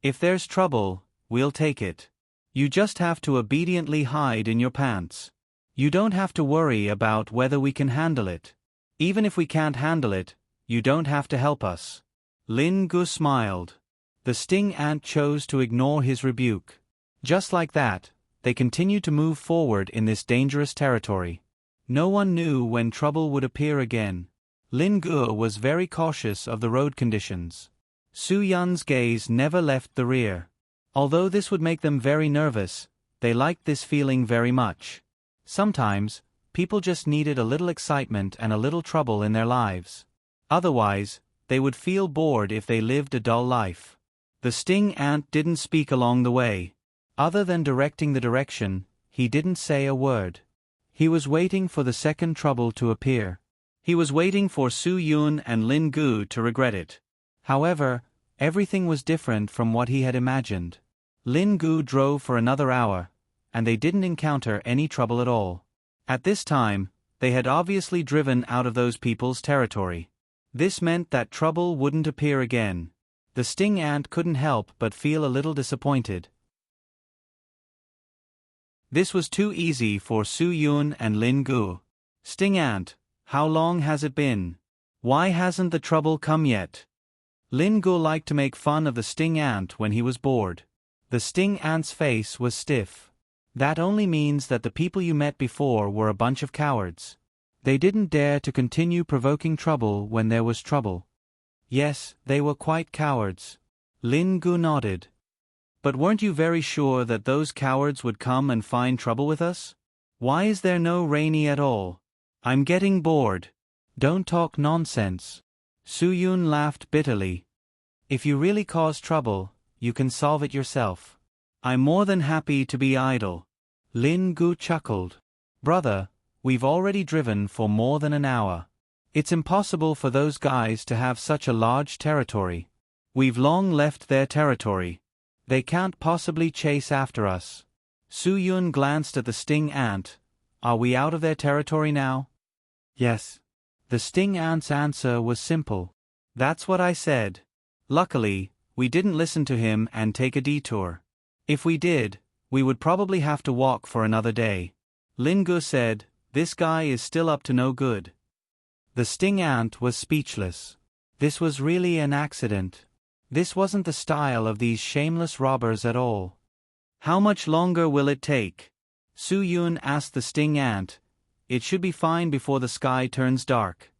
If there's trouble, we'll take it. You just have to obediently hide in your pants. You don't have to worry about whether we can handle it. Even if we can't handle it, you don't have to help us. Lin Gu smiled. The sting ant chose to ignore his rebuke. Just like that, they continued to move forward in this dangerous territory. No one knew when trouble would appear again. Lin Gu was very cautious of the road conditions. Su Yun's gaze never left the rear. Although this would make them very nervous, they liked this feeling very much. Sometimes, people just needed a little excitement and a little trouble in their lives. Otherwise, they would feel bored if they lived a dull life. The sting ant didn't speak along the way. Other than directing the direction, he didn't say a word. He was waiting for the second trouble to appear. He was waiting for Su Yun and Lin Gu to regret it. However, everything was different from what he had imagined. Lin Gu drove for another hour, and they didn't encounter any trouble at all. At this time, they had obviously driven out of those people's territory. This meant that trouble wouldn't appear again. The sting ant couldn't help but feel a little disappointed. This was too easy for Su Yun and Lin Gu. Sting ant, how long has it been? Why hasn't the trouble come yet? Lin Gu liked to make fun of the sting ant when he was bored. The sting ant's face was stiff. That only means that the people you met before were a bunch of cowards. They didn't dare to continue provoking trouble when there was trouble. Yes, they were quite cowards. Lin Gu nodded. But weren't you very sure that those cowards would come and find trouble with us? Why is there no rainy at all? I'm getting bored. Don't talk nonsense. Su Yun laughed bitterly. If you really cause trouble, you can solve it yourself. I'm more than happy to be idle. Lin Gu chuckled. Brother, we've already driven for more than an hour. It's impossible for those guys to have such a large territory. We've long left their territory. They can't possibly chase after us. Su Yun glanced at the sting ant. Are we out of their territory now? Yes. The sting ant's answer was simple. That's what I said. Luckily, we didn't listen to him and take a detour. If we did, we would probably have to walk for another day. Lin Gu said, this guy is still up to no good. The sting ant was speechless. This was really an accident. This wasn't the style of these shameless robbers at all. How much longer will it take? Su Yun asked the sting ant. It should be fine before the sky turns dark.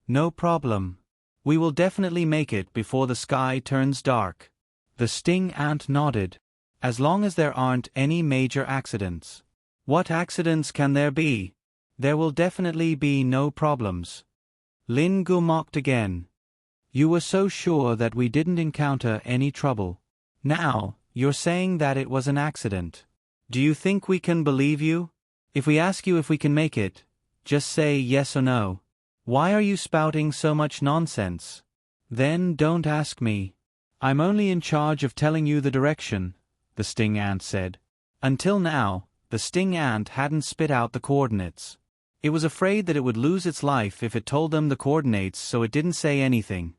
No problem. We will definitely make it before the sky turns dark. The sting ant nodded. As long as there aren't any major accidents. What accidents can there be? There will definitely be no problems. Lin Gu mocked again. You were so sure that we didn't encounter any trouble. Now, you're saying that it was an accident. Do you think we can believe you? If we ask you if we can make it, just say yes or no. Why are you spouting so much nonsense? Then don't ask me. I'm only in charge of telling you the direction, the sting ant said. Until now, the sting ant hadn't spit out the coordinates. It was afraid that it would lose its life if it told them the coordinates, so it didn't say anything.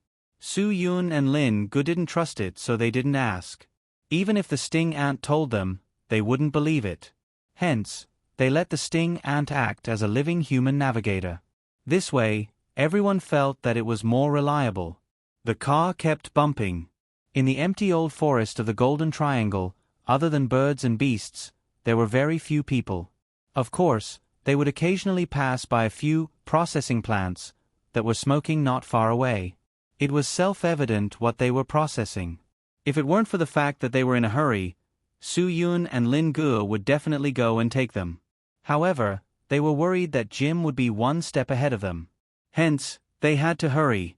Su Yun and Lin Gu didn't trust it, so they didn't ask. Even if the sting ant told them, they wouldn't believe it. Hence, they let the sting ant act as a living human navigator. This way, everyone felt that it was more reliable. The car kept bumping. In the empty old forest of the Golden Triangle, other than birds and beasts, there were very few people. Of course, they would occasionally pass by a few processing plants that were smoking not far away. It was self-evident what they were processing. If it weren't for the fact that they were in a hurry, Su Yun and Lin Gu would definitely go and take them. However, they were worried that Jim would be one step ahead of them. Hence, they had to hurry.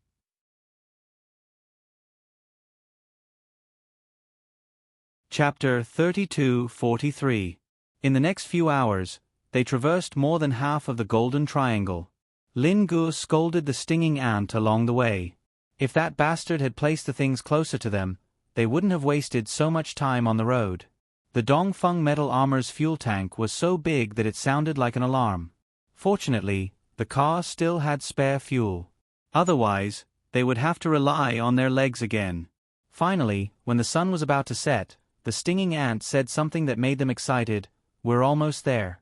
Chapter 32-43. In the next few hours, they traversed more than half of the Golden Triangle. Lin Gu scolded the stinging ant along the way. If that bastard had placed the things closer to them, they wouldn't have wasted so much time on the road. The Dongfeng Metal Armor's fuel tank was so big that it sounded like an alarm. Fortunately, the car still had spare fuel. Otherwise, they would have to rely on their legs again. Finally, when the sun was about to set, the stinging ant said something that made them excited. We're almost there.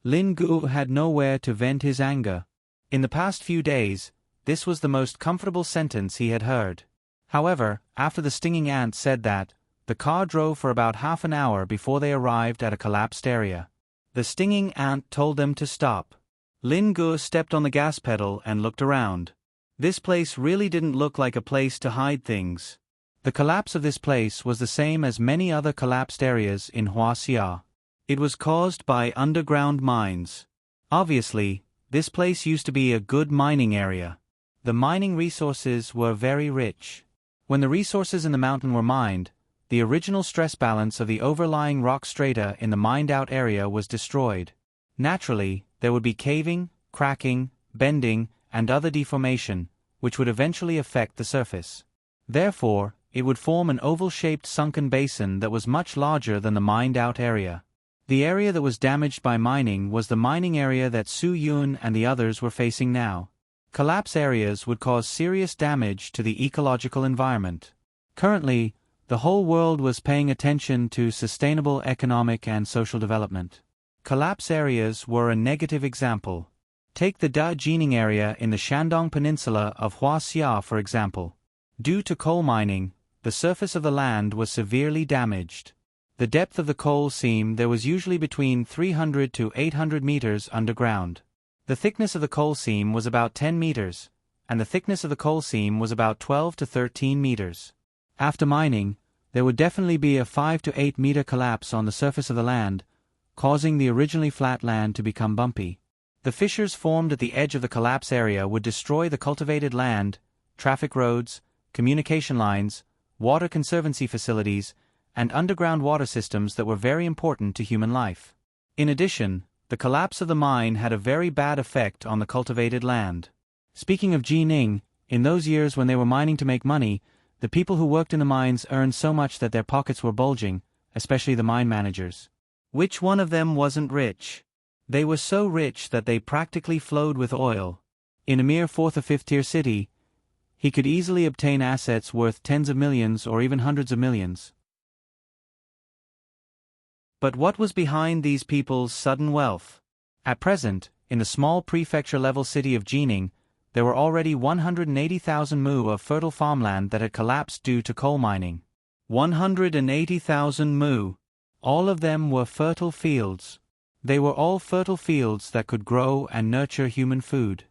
Lin Gu had nowhere to vent his anger. In the past few days, this was the most comfortable sentence he had heard. However, after the stinging ant said that, the car drove for about half an hour before they arrived at a collapsed area. The stinging ant told them to stop. Lin Gu stepped on the gas pedal and looked around. This place really didn't look like a place to hide things. The collapse of this place was the same as many other collapsed areas in Huaxia. It was caused by underground mines. Obviously, this place used to be a good mining area. The mining resources were very rich. When the resources in the mountain were mined, the original stress balance of the overlying rock strata in the mined-out area was destroyed. Naturally, there would be caving, cracking, bending, and other deformation, which would eventually affect the surface. Therefore, it would form an oval-shaped sunken basin that was much larger than the mined-out area. The area that was damaged by mining was the mining area that Su Yun and the others were facing now. Collapse areas would cause serious damage to the ecological environment. Currently, the whole world was paying attention to sustainable economic and social development. Collapse areas were a negative example. Take the Jining area in the Shandong Peninsula of Huaxia for example. Due to coal mining, the surface of the land was severely damaged. The depth of the coal seam there was usually between 300 to 800 meters underground. The thickness of the coal seam was about 10 meters, and the thickness of the coal seam was about 12 to 13 meters. After mining, there would definitely be a 5 to 8 meter collapse on the surface of the land, causing the originally flat land to become bumpy. The fissures formed at the edge of the collapse area would destroy the cultivated land, traffic roads, communication lines, water conservancy facilities, and underground water systems that were very important to human life. In addition, the collapse of the mine had a very bad effect on the cultivated land. Speaking of Jining, in those years when they were mining to make money, the people who worked in the mines earned so much that their pockets were bulging, especially the mine managers. Which one of them wasn't rich? They were so rich that they practically flowed with oil. In a mere 4th or 5th tier city, he could easily obtain assets worth tens of millions or even hundreds of millions. But what was behind these people's sudden wealth? At present, in the small prefecture-level city of Jining, there were already 180,000 mu of fertile farmland that had collapsed due to coal mining. 180,000 mu. All of them were fertile fields. They were all fertile fields that could grow and nurture human food.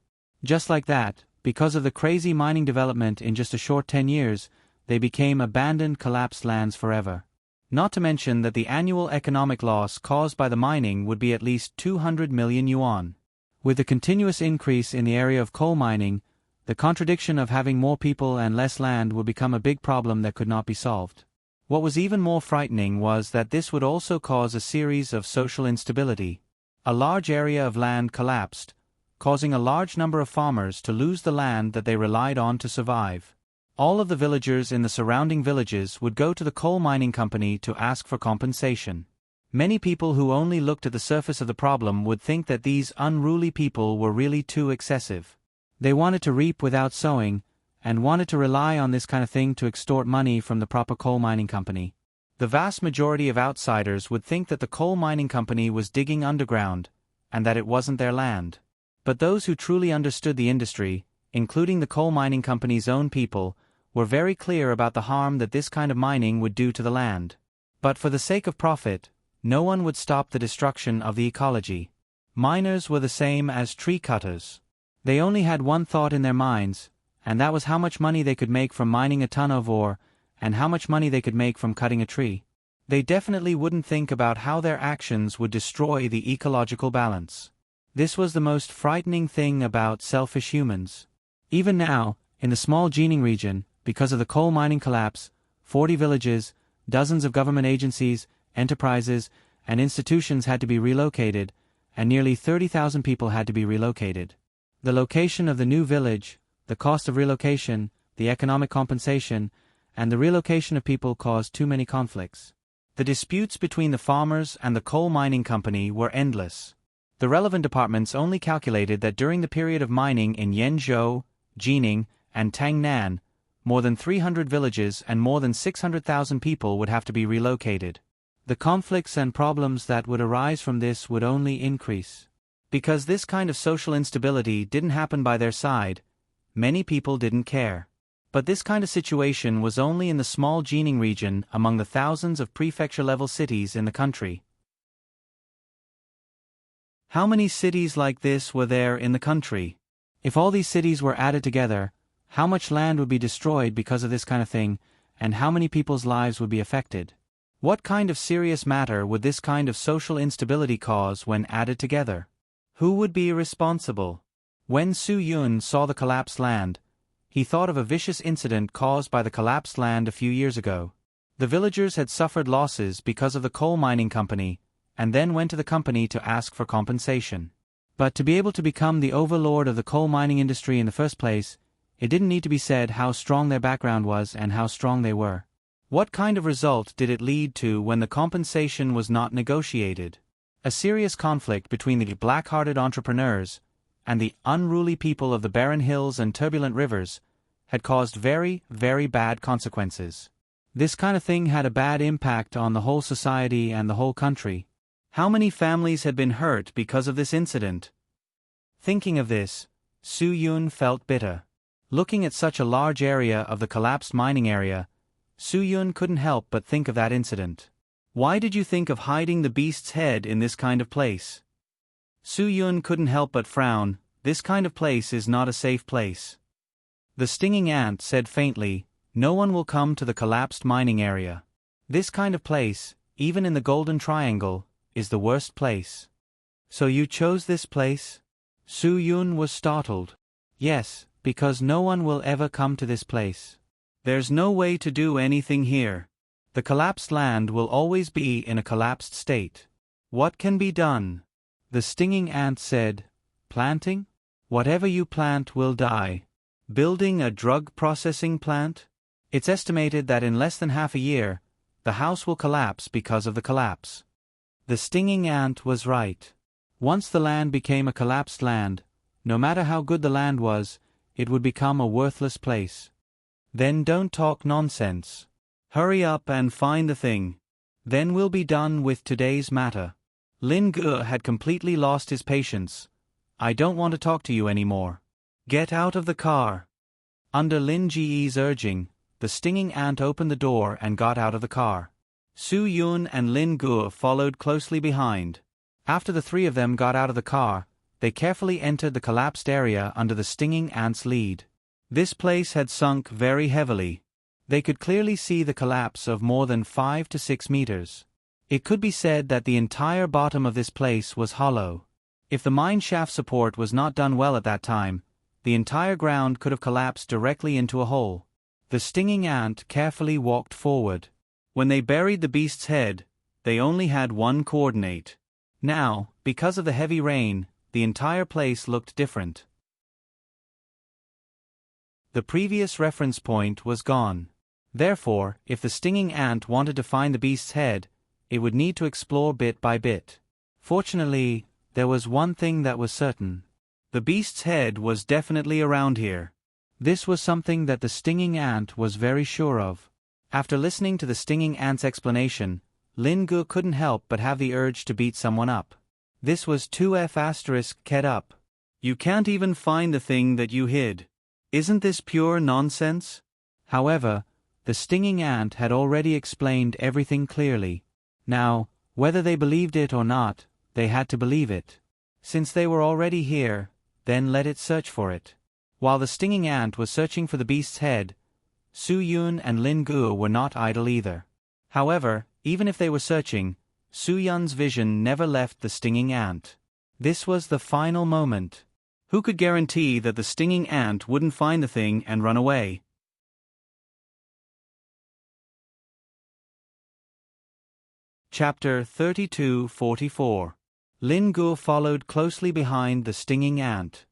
Just like that, because of the crazy mining development in just a short 10 years, they became abandoned collapsed lands forever. Not to mention that the annual economic loss caused by the mining would be at least 200 million yuan. With the continuous increase in the area of coal mining, the contradiction of having more people and less land would become a big problem that could not be solved. What was even more frightening was that this would also cause a series of social instability. A large area of land collapsed, causing a large number of farmers to lose the land that they relied on to survive. All of the villagers in the surrounding villages would go to the coal mining company to ask for compensation. Many people who only looked at the surface of the problem would think that these unruly people were really too excessive. They wanted to reap without sowing, and wanted to rely on this kind of thing to extort money from the proper coal mining company. The vast majority of outsiders would think that the coal mining company was digging underground, and that it wasn't their land. But those who truly understood the industry, including the coal mining company's own people, were very clear about the harm that this kind of mining would do to the land. But for the sake of profit, no one would stop the destruction of the ecology. Miners were the same as tree cutters. They only had one thought in their minds, and that was how much money they could make from mining a ton of ore, and how much money they could make from cutting a tree. They definitely wouldn't think about how their actions would destroy the ecological balance. This was the most frightening thing about selfish humans. Even now, in the small Jining region, because of the coal mining collapse, 40 villages, dozens of government agencies, enterprises, and institutions had to be relocated, and nearly 30,000 people had to be relocated. The location of the new village, the cost of relocation, the economic compensation, and the relocation of people caused too many conflicts. The disputes between the farmers and the coal mining company were endless. The relevant departments only calculated that during the period of mining in Yenzhou, Jining, and Tangnan, more than 300 villages and more than 600,000 people would have to be relocated. The conflicts and problems that would arise from this would only increase. Because this kind of social instability didn't happen by their side, many people didn't care. But this kind of situation was only in the small Jining region among the thousands of prefecture-level cities in the country. How many cities like this were there in the country? If all these cities were added together, how much land would be destroyed because of this kind of thing, and how many people's lives would be affected? What kind of serious matter would this kind of social instability cause when added together? Who would be responsible? When Su Yun saw the collapsed land, he thought of a vicious incident caused by the collapsed land a few years ago. The villagers had suffered losses because of the coal mining company, and then went to the company to ask for compensation. But to be able to become the overlord of the coal mining industry in the first place, it didn't need to be said how strong their background was and how strong they were. What kind of result did it lead to when the compensation was not negotiated? A serious conflict between the black-hearted entrepreneurs and the unruly people of the barren hills and turbulent rivers had caused very, very bad consequences. This kind of thing had a bad impact on the whole society and the whole country. How many families had been hurt because of this incident? Thinking of this, Su-yun felt bitter. Looking at such a large area of the collapsed mining area, Su-yun couldn't help but think of that incident. Why did you think of hiding the beast's head in this kind of place? Su-yun couldn't help but frown. This kind of place is not a safe place. The stinging ant said faintly, "No one will come to the collapsed mining area. This kind of place, even in the Golden Triangle, is the worst place." "So you chose this place?" Su-yun was startled. "Yes, because no one will ever come to this place. There's no way to do anything here. The collapsed land will always be in a collapsed state. What can be done?" The stinging ant said, "Planting? Whatever you plant will die. Building a drug processing plant? It's estimated that in less than half a year, the house will collapse because of the collapse." The stinging ant was right. Once the land became a collapsed land, no matter how good the land was, it would become a worthless place. "Then don't talk nonsense. Hurry up and find the thing. Then we'll be done with today's matter." Lin Ge had completely lost his patience. "I don't want to talk to you anymore. Get out of the car." Under Lin Ge's urging, the stinging ant opened the door and got out of the car. Su-yun and Lin Ge followed closely behind. After the three of them got out of the car, they carefully entered the collapsed area under the stinging ant's lead. This place had sunk very heavily. They could clearly see the collapse of more than 5 to 6 meters. It could be said that the entire bottom of this place was hollow. If the mine shaft support was not done well at that time, the entire ground could have collapsed directly into a hole. The stinging ant carefully walked forward. When they buried the beast's head, they only had one coordinate. Now, because of the heavy rain, the entire place looked different. The previous reference point was gone. Therefore, if the stinging ant wanted to find the beast's head, it would need to explore bit by bit. Fortunately, there was one thing that was certain. The beast's head was definitely around here. This was something that the stinging ant was very sure of. After listening to the stinging ant's explanation, Lin Ge couldn't help but have the urge to beat someone up. This was 2F** Ket up. "You can't even find the thing that you hid. Isn't this pure nonsense?" However, the stinging ant had already explained everything clearly. Now, whether they believed it or not, they had to believe it. Since they were already here, then let it search for it. While the stinging ant was searching for the beast's head, Su-yun and Lin Ge were not idle either. However, even if they were searching, Su-yun's vision never left the stinging ant. This was the final moment. Who could guarantee that the stinging ant wouldn't find the thing and run away? Chapter 32:44. Lin Ge followed closely behind the stinging ant.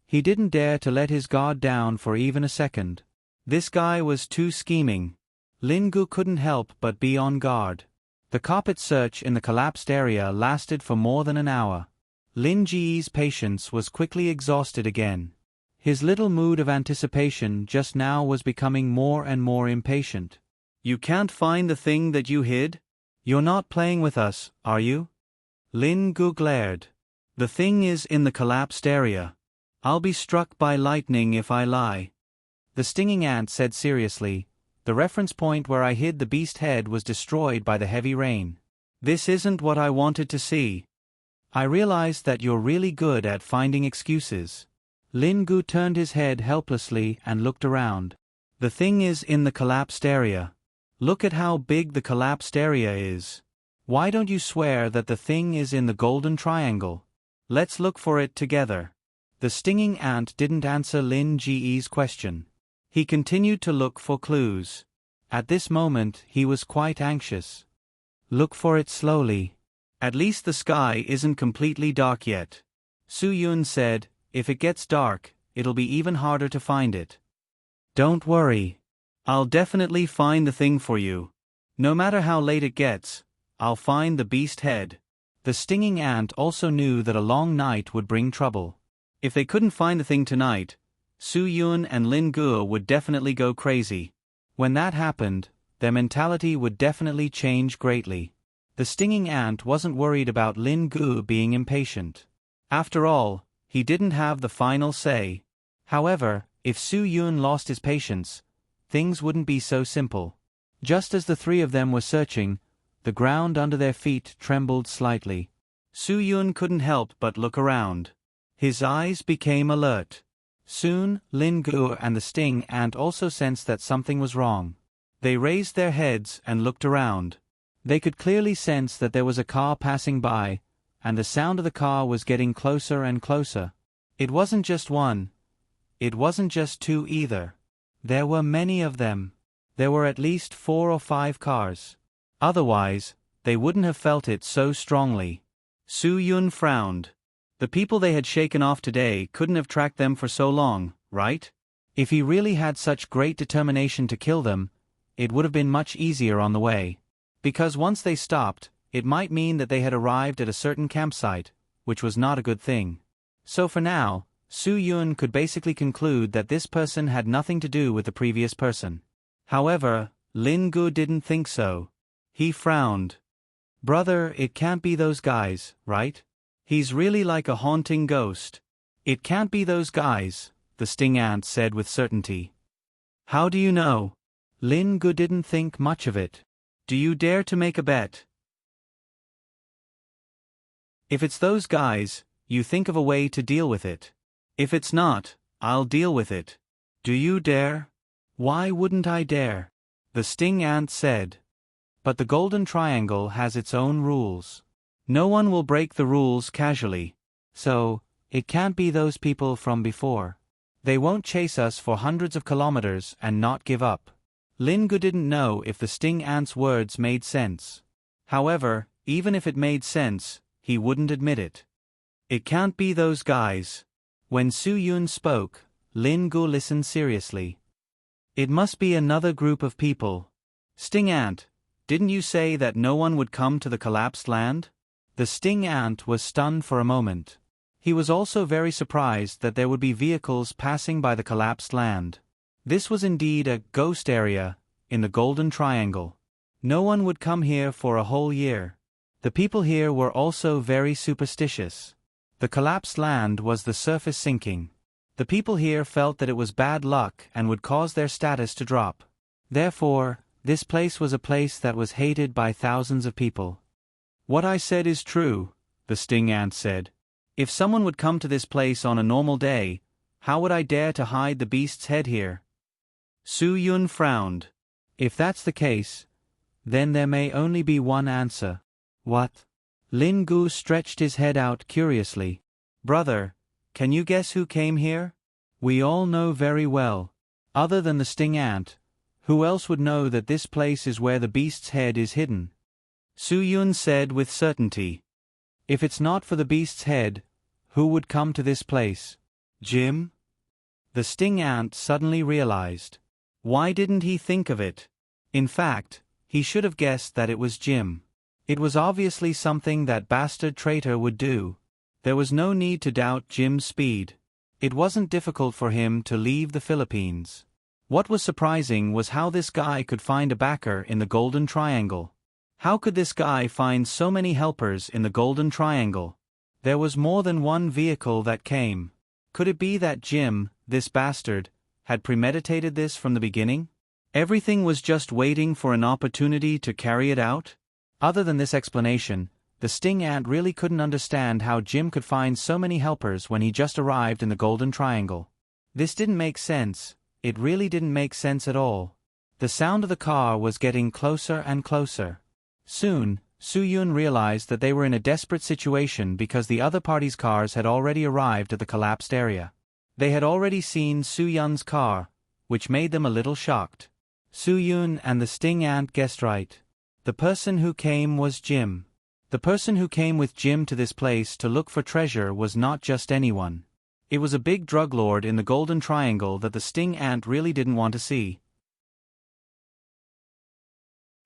He didn't dare to let his guard down for even a second. This guy was too scheming. Lin Ge couldn't help but be on guard. The carpet search in the collapsed area lasted for more than an hour. Lin Ge's patience was quickly exhausted again. His little mood of anticipation just now was becoming more and more impatient. "You can't find the thing that you hid? You're not playing with us, are you?" Lin Ge glared. "The thing is in the collapsed area. I'll be struck by lightning if I lie." The stinging ant said seriously, "The reference point where I hid the beast head was destroyed by the heavy rain. This isn't what I wanted to see." "I realize that you're really good at finding excuses." Lin Ge turned his head helplessly and looked around. "The thing is in the collapsed area. Look at how big the collapsed area is. Why don't you swear that the thing is in the Golden Triangle? Let's look for it together." The stinging ant didn't answer Lin Ge's question. He continued to look for clues. At this moment, he was quite anxious. Look for it slowly. At least the sky isn't completely dark yet. Su-yun said, if it gets dark, it'll be even harder to find it. Don't worry. I'll definitely find the thing for you. No matter how late it gets, I'll find the beast head. The stinging ant also knew that a long night would bring trouble. If they couldn't find the thing tonight, Su-yun and Lin-gu would definitely go crazy. When that happened, their mentality would definitely change greatly. The stinging ant wasn't worried about Lin-gu being impatient. After all, he didn't have the final say. However, if Su-yun lost his patience, things wouldn't be so simple. Just as the three of them were searching, the ground under their feet trembled slightly. Su-yun couldn't help but look around. His eyes became alert. Soon, Lin-gu and the sting ant also sensed that something was wrong. They raised their heads and looked around. They could clearly sense that there was a car passing by, and the sound of the car was getting closer and closer. It wasn't just one. It wasn't just two either. There were many of them. There were at least 4 or 5 cars. Otherwise, they wouldn't have felt it so strongly. Su-yun frowned. The people they had shaken off today couldn't have tracked them for so long, right? If he really had such great determination to kill them, it would have been much easier on the way. Because once they stopped, it might mean that they had arrived at a certain campsite, which was not a good thing. So for now, Su-yun could basically conclude that this person had nothing to do with the previous person. However, Lin-gu didn't think so. He frowned. Brother, it can't be those guys, right? He's really like a haunting ghost. It can't be those guys, the sting ant said with certainty. How do you know? Lin-gu didn't think much of it. Do you dare to make a bet? If it's those guys, you think of a way to deal with it. If it's not, I'll deal with it. Do you dare? Why wouldn't I dare? The sting ant said. But the Golden Triangle has its own rules. No one will break the rules casually. So, it can't be those people from before. They won't chase us for hundreds of kilometers and not give up. Lin-gu didn't know if the sting ant's words made sense. However, even if it made sense, he wouldn't admit it. It can't be those guys. When Su-yun spoke, Lin-gu listened seriously. It must be another group of people. Sting ant, didn't you say that no one would come to the collapsed land? The sting ant was stunned for a moment. He was also very surprised that there would be vehicles passing by the collapsed land. This was indeed a ghost area in the Golden Triangle. No one would come here for a whole year. The people here were also very superstitious. The collapsed land was the surface sinking. The people here felt that it was bad luck and would cause their status to drop. Therefore, this place was a place that was hated by thousands of people. What I said is true, the sting ant said. If someone would come to this place on a normal day, how would I dare to hide the beast's head here? Su-yun frowned. If that's the case, then there may only be one answer. What? Lin-gu stretched his head out curiously. Brother, can you guess who came here? We all know very well. Other than the sting ant, who else would know that this place is where the beast's head is hidden? Su-yun said with certainty. If it's not for the beast's head, who would come to this place? Jim? The sting ant suddenly realized. Why didn't he think of it? In fact, he should have guessed that it was Jim. It was obviously something that bastard traitor would do. There was no need to doubt Jim's speed. It wasn't difficult for him to leave the Philippines. What was surprising was how this guy could find a backer in the Golden Triangle. How could this guy find so many helpers in the Golden Triangle? There was more than one vehicle that came. Could it be that Jim, this bastard, had premeditated this from the beginning? Everything was just waiting for an opportunity to carry it out? Other than this explanation, the sting ant really couldn't understand how Jim could find so many helpers when he just arrived in the Golden Triangle. This didn't make sense. It really didn't make sense at all. The sound of the car was getting closer and closer. Soon, Su-yun realized that they were in a desperate situation because the other party's cars had already arrived at the collapsed area. They had already seen Su-yun's car, which made them a little shocked. Su-Yun and the sting ant guessed right. The person who came was Jim. The person who came with Jim to this place to look for treasure was not just anyone. It was a big drug lord in the Golden Triangle that the sting ant really didn't want to see.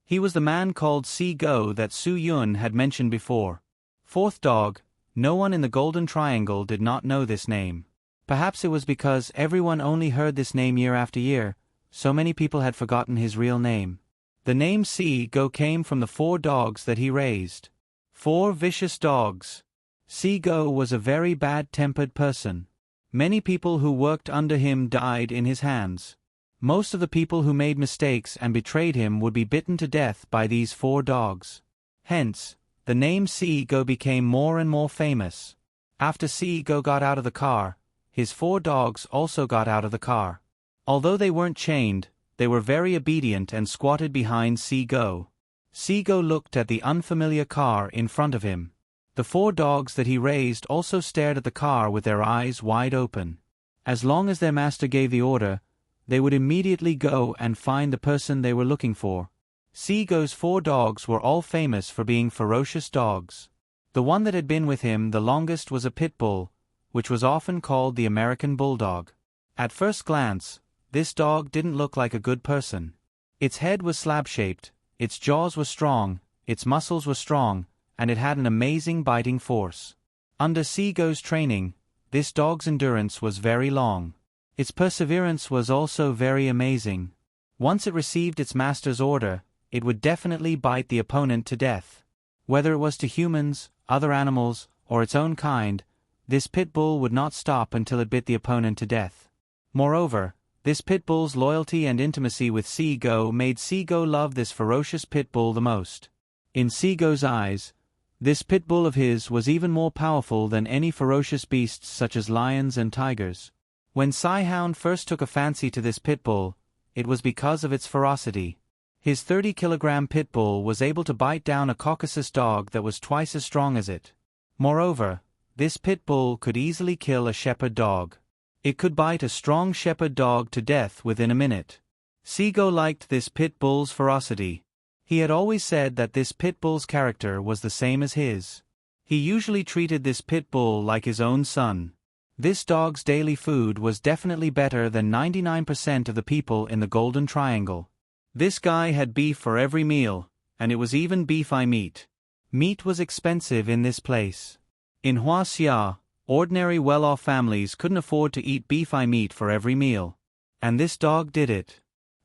He was the man called Si-Go that Su-Yun had mentioned before. Fourth dog. No one in the Golden Triangle did not know this name. Perhaps it was because everyone only heard this name year after year, so many people had forgotten his real name. The name Si-Go came from the 4 dogs that he raised. 4 vicious dogs. Si-Go was a very bad-tempered person. Many people who worked under him died in his hands. Most of the people who made mistakes and betrayed him would be bitten to death by these 4 dogs. Hence, the name Si-Go became more and more famous. After Si-Go got out of the car, his 4 dogs also got out of the car. Although they weren't chained, they were very obedient and squatted behind Si-Go. Si-Go looked at the unfamiliar car in front of him. The 4 dogs that he raised also stared at the car with their eyes wide open. As long as their master gave the order, they would immediately go and find the person they were looking for. Si-Go's 4 dogs were all famous for being ferocious dogs. The one that had been with him the longest was a pit bull, which was often called the American bulldog. At first glance, this dog didn't look like a good person. Its head was slab-shaped, its jaws were strong, its muscles were strong, and it had an amazing biting force. Under Si-Go's training, this dog's endurance was very long. Its perseverance was also very amazing. Once it received its master's order, it would definitely bite the opponent to death. Whether it was to humans, other animals, or its own kind, this pit bull would not stop until it bit the opponent to death. Moreover, this pit bull's loyalty and intimacy with Si-Go made Si-Go love this ferocious pit bull the most. In Si-Go's eyes, this pit bull of his was even more powerful than any ferocious beasts such as lions and tigers. When Si-Hound first took a fancy to this pit bull, it was because of its ferocity. His 30-kilogram pit bull was able to bite down a Caucasus dog that was twice as strong as it. Moreover, this pit bull could easily kill a shepherd dog. It could bite a strong shepherd dog to death within a minute. Si-Go liked this pit bull's ferocity. He had always said that this pit bull's character was the same as his. He usually treated this pit bull like his own son. This dog's daily food was definitely better than 99% of the people in the Golden Triangle. This guy had beef for every meal, and it was even beef-eye meat. Meat was expensive in this place. In Huaxia, ordinary well-off families couldn't afford to eat beef-eye meat for every meal. And this dog did it.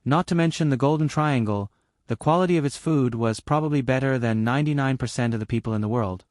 Not to mention the Golden Triangle, the quality of its food was probably better than 99% of the people in the world.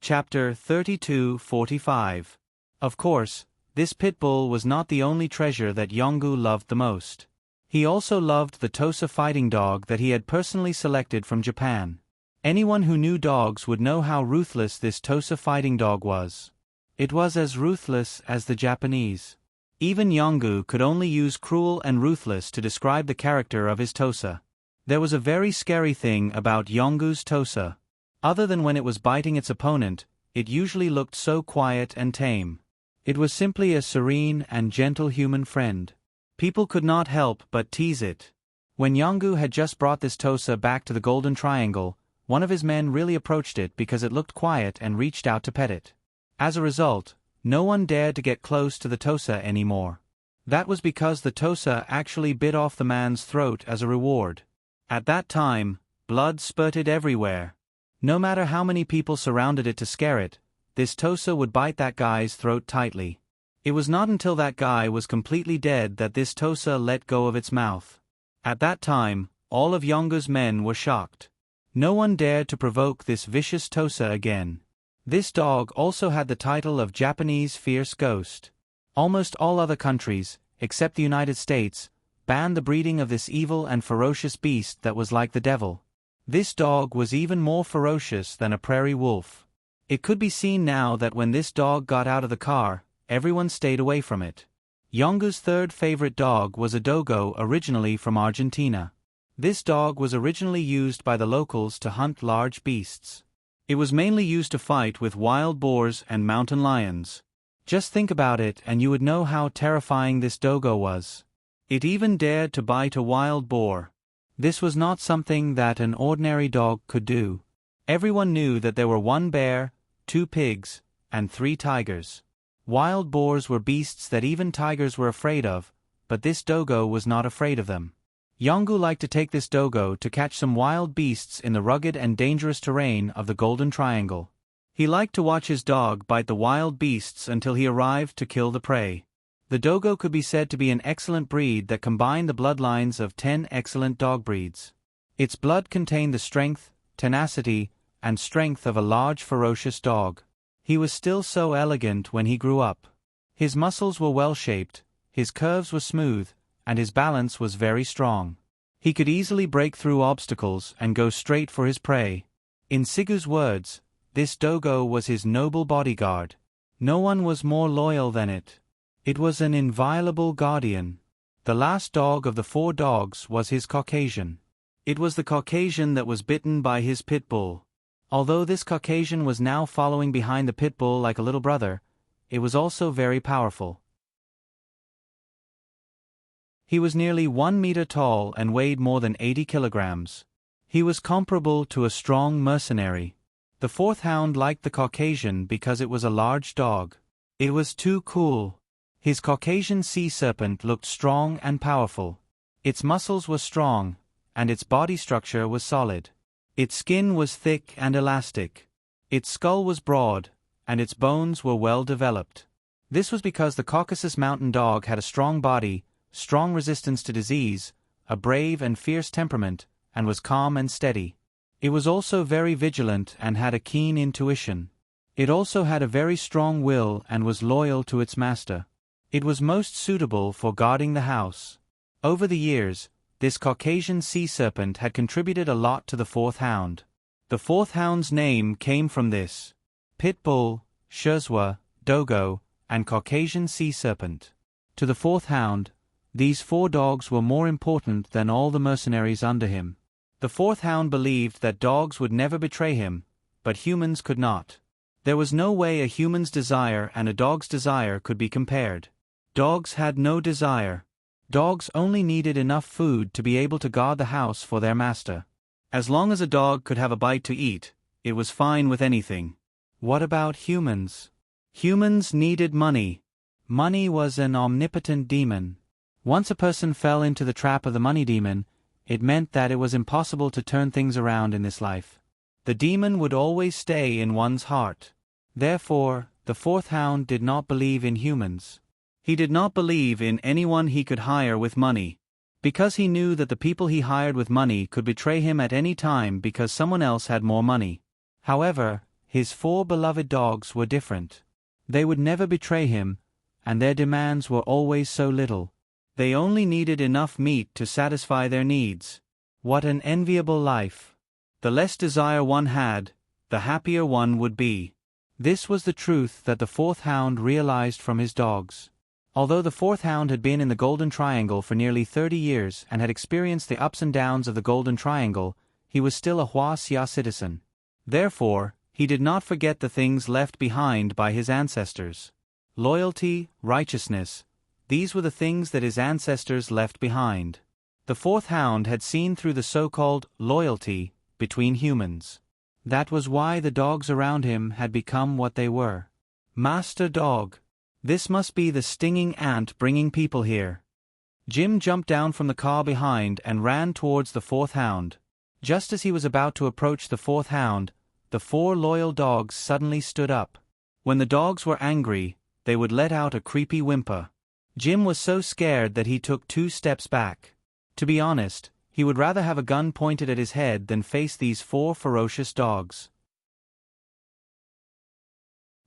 Chapter 32:45. Of course, this pit bull was not the only treasure that Yongu loved the most. He also loved the Tosa fighting dog that he had personally selected from Japan. Anyone who knew dogs would know how ruthless this Tosa fighting dog was. It was as ruthless as the Japanese. Even Yongu could only use cruel and ruthless to describe the character of his Tosa. There was a very scary thing about Yongu's Tosa. Other than when it was biting its opponent, it usually looked so quiet and tame. It was simply a serene and gentle human friend. People could not help but tease it. When Yongu had just brought this Tosa back to the Golden Triangle, one of his men really approached it because it looked quiet and reached out to pet it. As a result, no one dared to get close to the Tosa anymore. That was because the Tosa actually bit off the man's throat as a reward. At that time, blood spurted everywhere. No matter how many people surrounded it to scare it, this Tosa would bite that guy's throat tightly. It was not until that guy was completely dead that this Tosa let go of its mouth. At that time, all of Yongu's men were shocked. No one dared to provoke this vicious Tosa again. This dog also had the title of Japanese Fierce Ghost. Almost all other countries, except the United States, banned the breeding of this evil and ferocious beast that was like the devil. This dog was even more ferocious than a prairie wolf. It could be seen now that when this dog got out of the car, everyone stayed away from it. Yongu's third favorite dog was a dogo originally from Argentina. This dog was originally used by the locals to hunt large beasts. It was mainly used to fight with wild boars and mountain lions. Just think about it and you would know how terrifying this dogo was. It even dared to bite a wild boar. This was not something that an ordinary dog could do. Everyone knew that there were 1 bear, 2 pigs, and 3 tigers. Wild boars were beasts that even tigers were afraid of, but this dogo was not afraid of them. Yongu liked to take this dogo to catch some wild beasts in the rugged and dangerous terrain of the Golden Triangle. He liked to watch his dog bite the wild beasts until he arrived to kill the prey. The dogo could be said to be an excellent breed that combined the bloodlines of 10 excellent dog breeds. Its blood contained the strength, tenacity, and strength of a large ferocious dog. He was still so elegant when he grew up. His muscles were well-shaped, his curves were smooth, and his balance was very strong. He could easily break through obstacles and go straight for his prey. In Sigu's words, this dogo was his noble bodyguard. No one was more loyal than it. It was an inviolable guardian. The last dog of the 4 dogs was his Caucasian. It was the Caucasian that was bitten by his pit bull. Although this Caucasian was now following behind the pit bull like a little brother, it was also very powerful. He was nearly 1 meter tall and weighed more than 80 kilograms. He was comparable to a strong mercenary. The 4th hound liked the Caucasian because it was a large dog. It was too cool. His Caucasian sea serpent looked strong and powerful. Its muscles were strong, and its body structure was solid. Its skin was thick and elastic. Its skull was broad, and its bones were well developed. This was because the Caucasus Mountain Dog had a strong body, strong resistance to disease, a brave and fierce temperament, and was calm and steady. It was also very vigilant and had a keen intuition. It also had a very strong will and was loyal to its master. It was most suitable for guarding the house. Over the years, this Caucasian sea serpent had contributed a lot to the 4th hound. The 4th hound's name came from this: pit bull, Shuzwa, dogo, and Caucasian sea serpent. To the 4th hound, these 4 dogs were more important than all the mercenaries under him. The 4th hound believed that dogs would never betray him, but humans could not. There was no way a human's desire and a dog's desire could be compared. Dogs had no desire. Dogs only needed enough food to be able to guard the house for their master. As long as a dog could have a bite to eat, it was fine with anything. What about humans? Humans needed money. Money was an omnipotent demon. Once a person fell into the trap of the money demon, it meant that it was impossible to turn things around in this life. The demon would always stay in one's heart. Therefore, the 4th hound did not believe in humans. He did not believe in anyone he could hire with money, because he knew that the people he hired with money could betray him at any time because someone else had more money. However, his 4 beloved dogs were different. They would never betray him, and their demands were always so little. They only needed enough meat to satisfy their needs. What an enviable life! The less desire one had, the happier one would be. This was the truth that the 4th hound realized from his dogs. Although the 4th hound had been in the Golden Triangle for nearly 30 years and had experienced the ups and downs of the Golden Triangle, he was still a Hua-Xia citizen. Therefore, he did not forget the things left behind by his ancestors. Loyalty, righteousness, these were the things that his ancestors left behind. The 4th hound had seen through the so-called loyalty between humans. That was why the dogs around him had become what they were. Master Dog. This must be the stinging ant bringing people here. Jim jumped down from the car behind and ran towards the 4th hound. Just as he was about to approach the 4th hound, the 4 loyal dogs suddenly stood up. When the dogs were angry, they would let out a creepy whimper. Jim was so scared that he took 2 steps back. To be honest, he would rather have a gun pointed at his head than face these 4 ferocious dogs.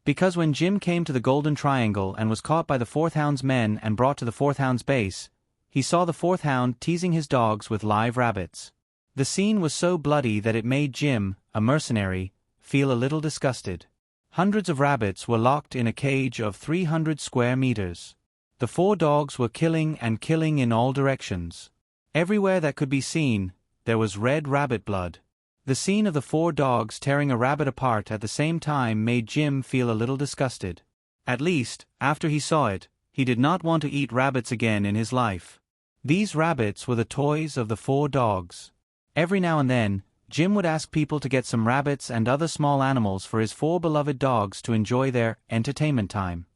Because when Jim came to the Golden Triangle and was caught by the 4th hound's men and brought to the 4th hound's base, he saw the 4th hound teasing his dogs with live rabbits. The scene was so bloody that it made Jim, a mercenary, feel a little disgusted. Hundreds of rabbits were locked in a cage of 300 square meters. The 4 dogs were killing and killing in all directions. Everywhere that could be seen, there was red rabbit blood. The scene of the 4 dogs tearing a rabbit apart at the same time made Jim feel a little disgusted. At least, after he saw it, he did not want to eat rabbits again in his life. These rabbits were the toys of the 4 dogs. Every now and then, Jim would ask people to get some rabbits and other small animals for his 4 beloved dogs to enjoy their entertainment time.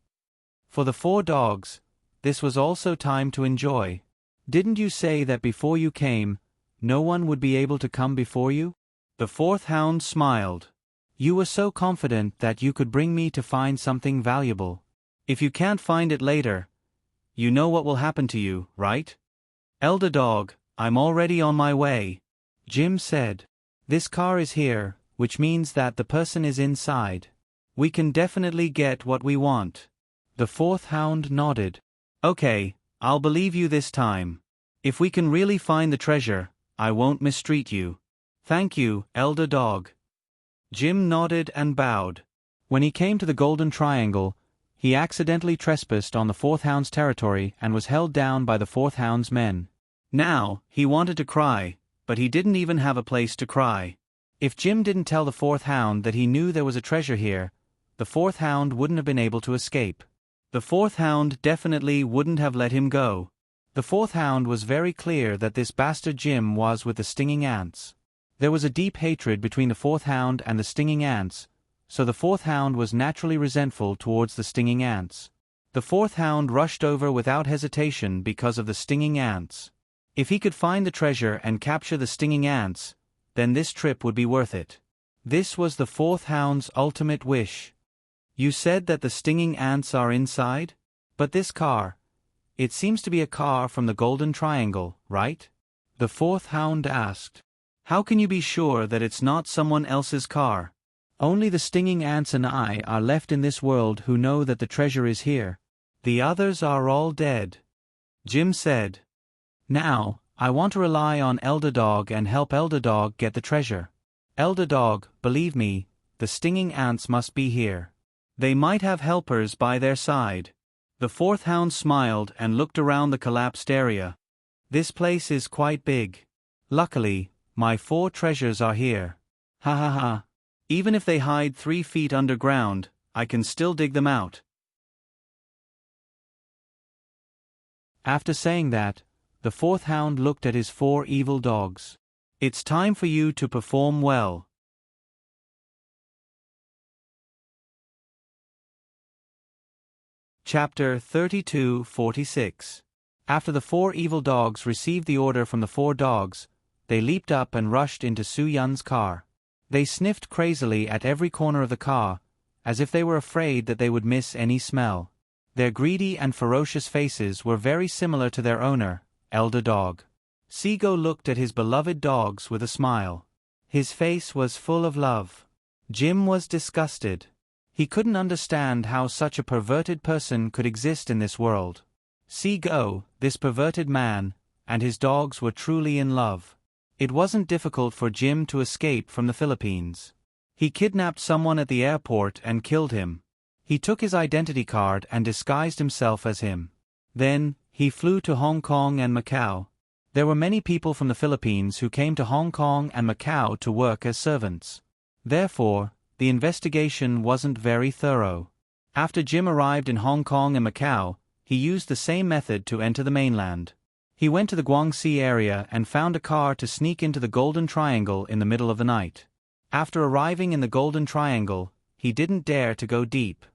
For the 4 dogs, this was also time to enjoy. Didn't you say that before you came, no one would be able to come before you? The 4th hound smiled. You were so confident that you could bring me to find something valuable. If you can't find it later, you know what will happen to you, right? Elder dog, I'm already on my way, Jim said. This car is here, which means that the person is inside. We can definitely get what we want. The 4th hound nodded. Okay, I'll believe you this time. If we can really find the treasure, I won't mistreat you. Thank you, elder dog. Jim nodded and bowed. When he came to the Golden Triangle, he accidentally trespassed on the 4th hound's territory and was held down by the 4th hound's men. Now, he wanted to cry, but he didn't even have a place to cry. If Jim didn't tell the 4th hound that he knew there was a treasure here, the 4th hound wouldn't have been able to escape. The 4th hound definitely wouldn't have let him go. The 4th hound was very clear that this bastard Jim was with the stinging ants. There was a deep hatred between the 4th hound and the stinging ants, so the 4th hound was naturally resentful towards the stinging ants. The 4th hound rushed over without hesitation because of the stinging ants. If he could find the treasure and capture the stinging ants, then this trip would be worth it. This was the 4th hound's ultimate wish. You said that the stinging ants are inside? But this car, it seems to be a car from the Golden Triangle, right? The 4th hound asked. How can you be sure that it's not someone else's car? Only the stinging ants and I are left in this world who know that the treasure is here. The others are all dead. Jim said. Now, I want to rely on Elder Dog and help Elder Dog get the treasure. Elder Dog, believe me, the stinging ants must be here. They might have helpers by their side. The 4th hound smiled and looked around the collapsed area. This place is quite big. Luckily, my 4 treasures are here. Ha ha ha. Even if they hide 3 feet underground, I can still dig them out. After saying that, the 4th hound looked at his 4 evil dogs. It's time for you to perform well. Chapter 32:46. After the 4 evil dogs received the order from the 4 dogs, they leaped up and rushed into Su Yun's car. They sniffed crazily at every corner of the car, as if they were afraid that they would miss any smell. Their greedy and ferocious faces were very similar to their owner, Elder Dog. Seago looked at his beloved dogs with a smile. His face was full of love. Jim was disgusted. He couldn't understand how such a perverted person could exist in this world. Seago, this perverted man, and his dogs were truly in love. It wasn't difficult for Jim to escape from the Philippines. He kidnapped someone at the airport and killed him. He took his identity card and disguised himself as him. Then, he flew to Hong Kong and Macau. There were many people from the Philippines who came to Hong Kong and Macau to work as servants. Therefore, the investigation wasn't very thorough. After Jim arrived in Hong Kong and Macau, he used the same method to enter the mainland. He went to the Guangxi area and found a car to sneak into the Golden Triangle in the middle of the night. After arriving in the Golden Triangle, he didn't dare to go deep.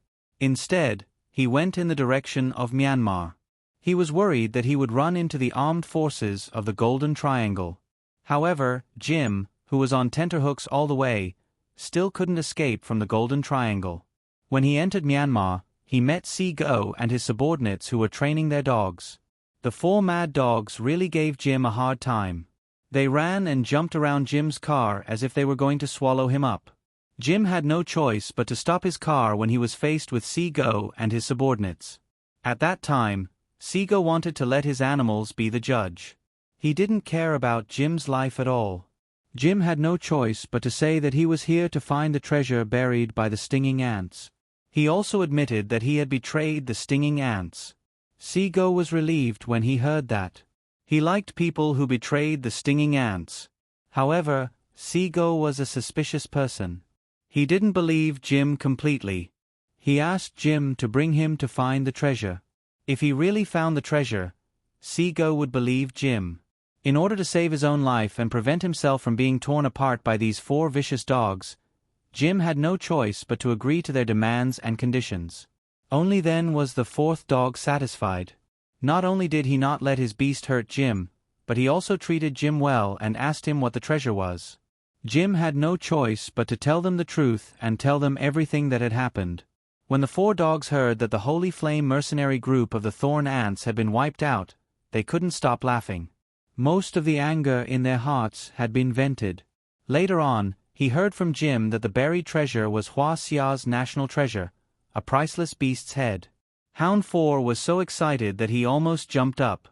Instead, he went in the direction of Myanmar. He was worried that he would run into the armed forces of the Golden Triangle. However, Jim, who was on tenterhooks all the way, still couldn't escape from the Golden Triangle. When he entered Myanmar, he met Seago and his subordinates who were training their dogs. The 4 mad dogs really gave Jim a hard time. They ran and jumped around Jim's car as if they were going to swallow him up. Jim had no choice but to stop his car when he was faced with Seago and his subordinates. At that time, Seago wanted to let his animals be the judge. He didn't care about Jim's life at all. Jim had no choice but to say that he was here to find the treasure buried by the stinging ants. He also admitted that he had betrayed the stinging ants. Seago was relieved when he heard that. He liked people who betrayed the stinging ants. However, Seago was a suspicious person. He didn't believe Jim completely. He asked Jim to bring him to find the treasure. If he really found the treasure, Seago would believe Jim. In order to save his own life and prevent himself from being torn apart by these 4 vicious dogs, Jim had no choice but to agree to their demands and conditions. Only then was the 4th dog satisfied. Not only did he not let his beast hurt Jim, but he also treated Jim well and asked him what the treasure was. Jim had no choice but to tell them the truth and tell them everything that had happened. When the 4 dogs heard that the Holy Flame mercenary group of the Thorn Ants had been wiped out, they couldn't stop laughing. Most of the anger in their hearts had been vented. Later on, he heard from Jim that the buried treasure was Hua Xia's national treasure, a priceless beast's head. Hound 4 was so excited that he almost jumped up.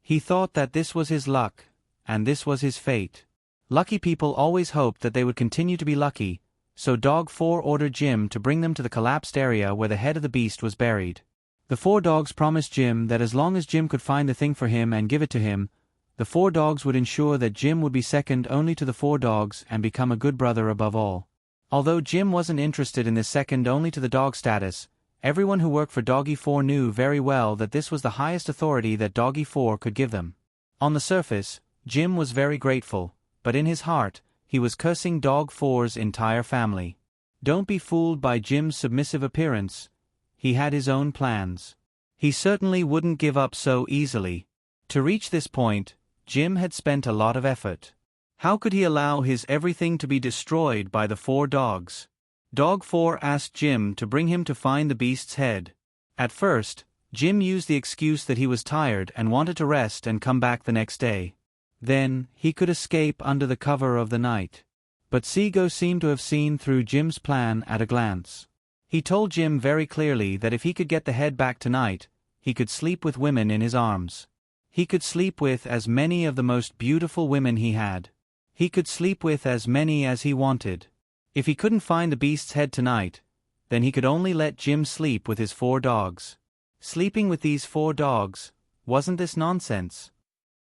He thought that this was his luck, and this was his fate. Lucky people always hoped that they would continue to be lucky, so Dog 4 ordered Jim to bring them to the collapsed area where the head of the beast was buried. The 4 dogs promised Jim that as long as Jim could find the thing for him and give it to him, the 4 dogs would ensure that Jim would be second only to the 4 dogs and become a good brother above all. Although Jim wasn't interested in this second only to the dog status, everyone who worked for Doggy 4 knew very well that this was the highest authority that Doggy 4 could give them. On the surface, Jim was very grateful, but in his heart, he was cursing Dog 4's entire family. Don't be fooled by Jim's submissive appearance. He had his own plans. He certainly wouldn't give up so easily. To reach this point, Jim had spent a lot of effort. How could he allow his everything to be destroyed by the 4 dogs? Dog 4 asked Jim to bring him to find the beast's head. At first, Jim used the excuse that he was tired and wanted to rest and come back the next day. Then, he could escape under the cover of the night. But Seago seemed to have seen through Jim's plan at a glance. He told Jim very clearly that if he could get the head back tonight, he could sleep with women in his arms. He could sleep with as many of the most beautiful women he had. He could sleep with as many as he wanted. If he couldn't find the beast's head tonight, then he could only let Jim sleep with his 4 dogs. Sleeping with these 4 dogs, wasn't this nonsense?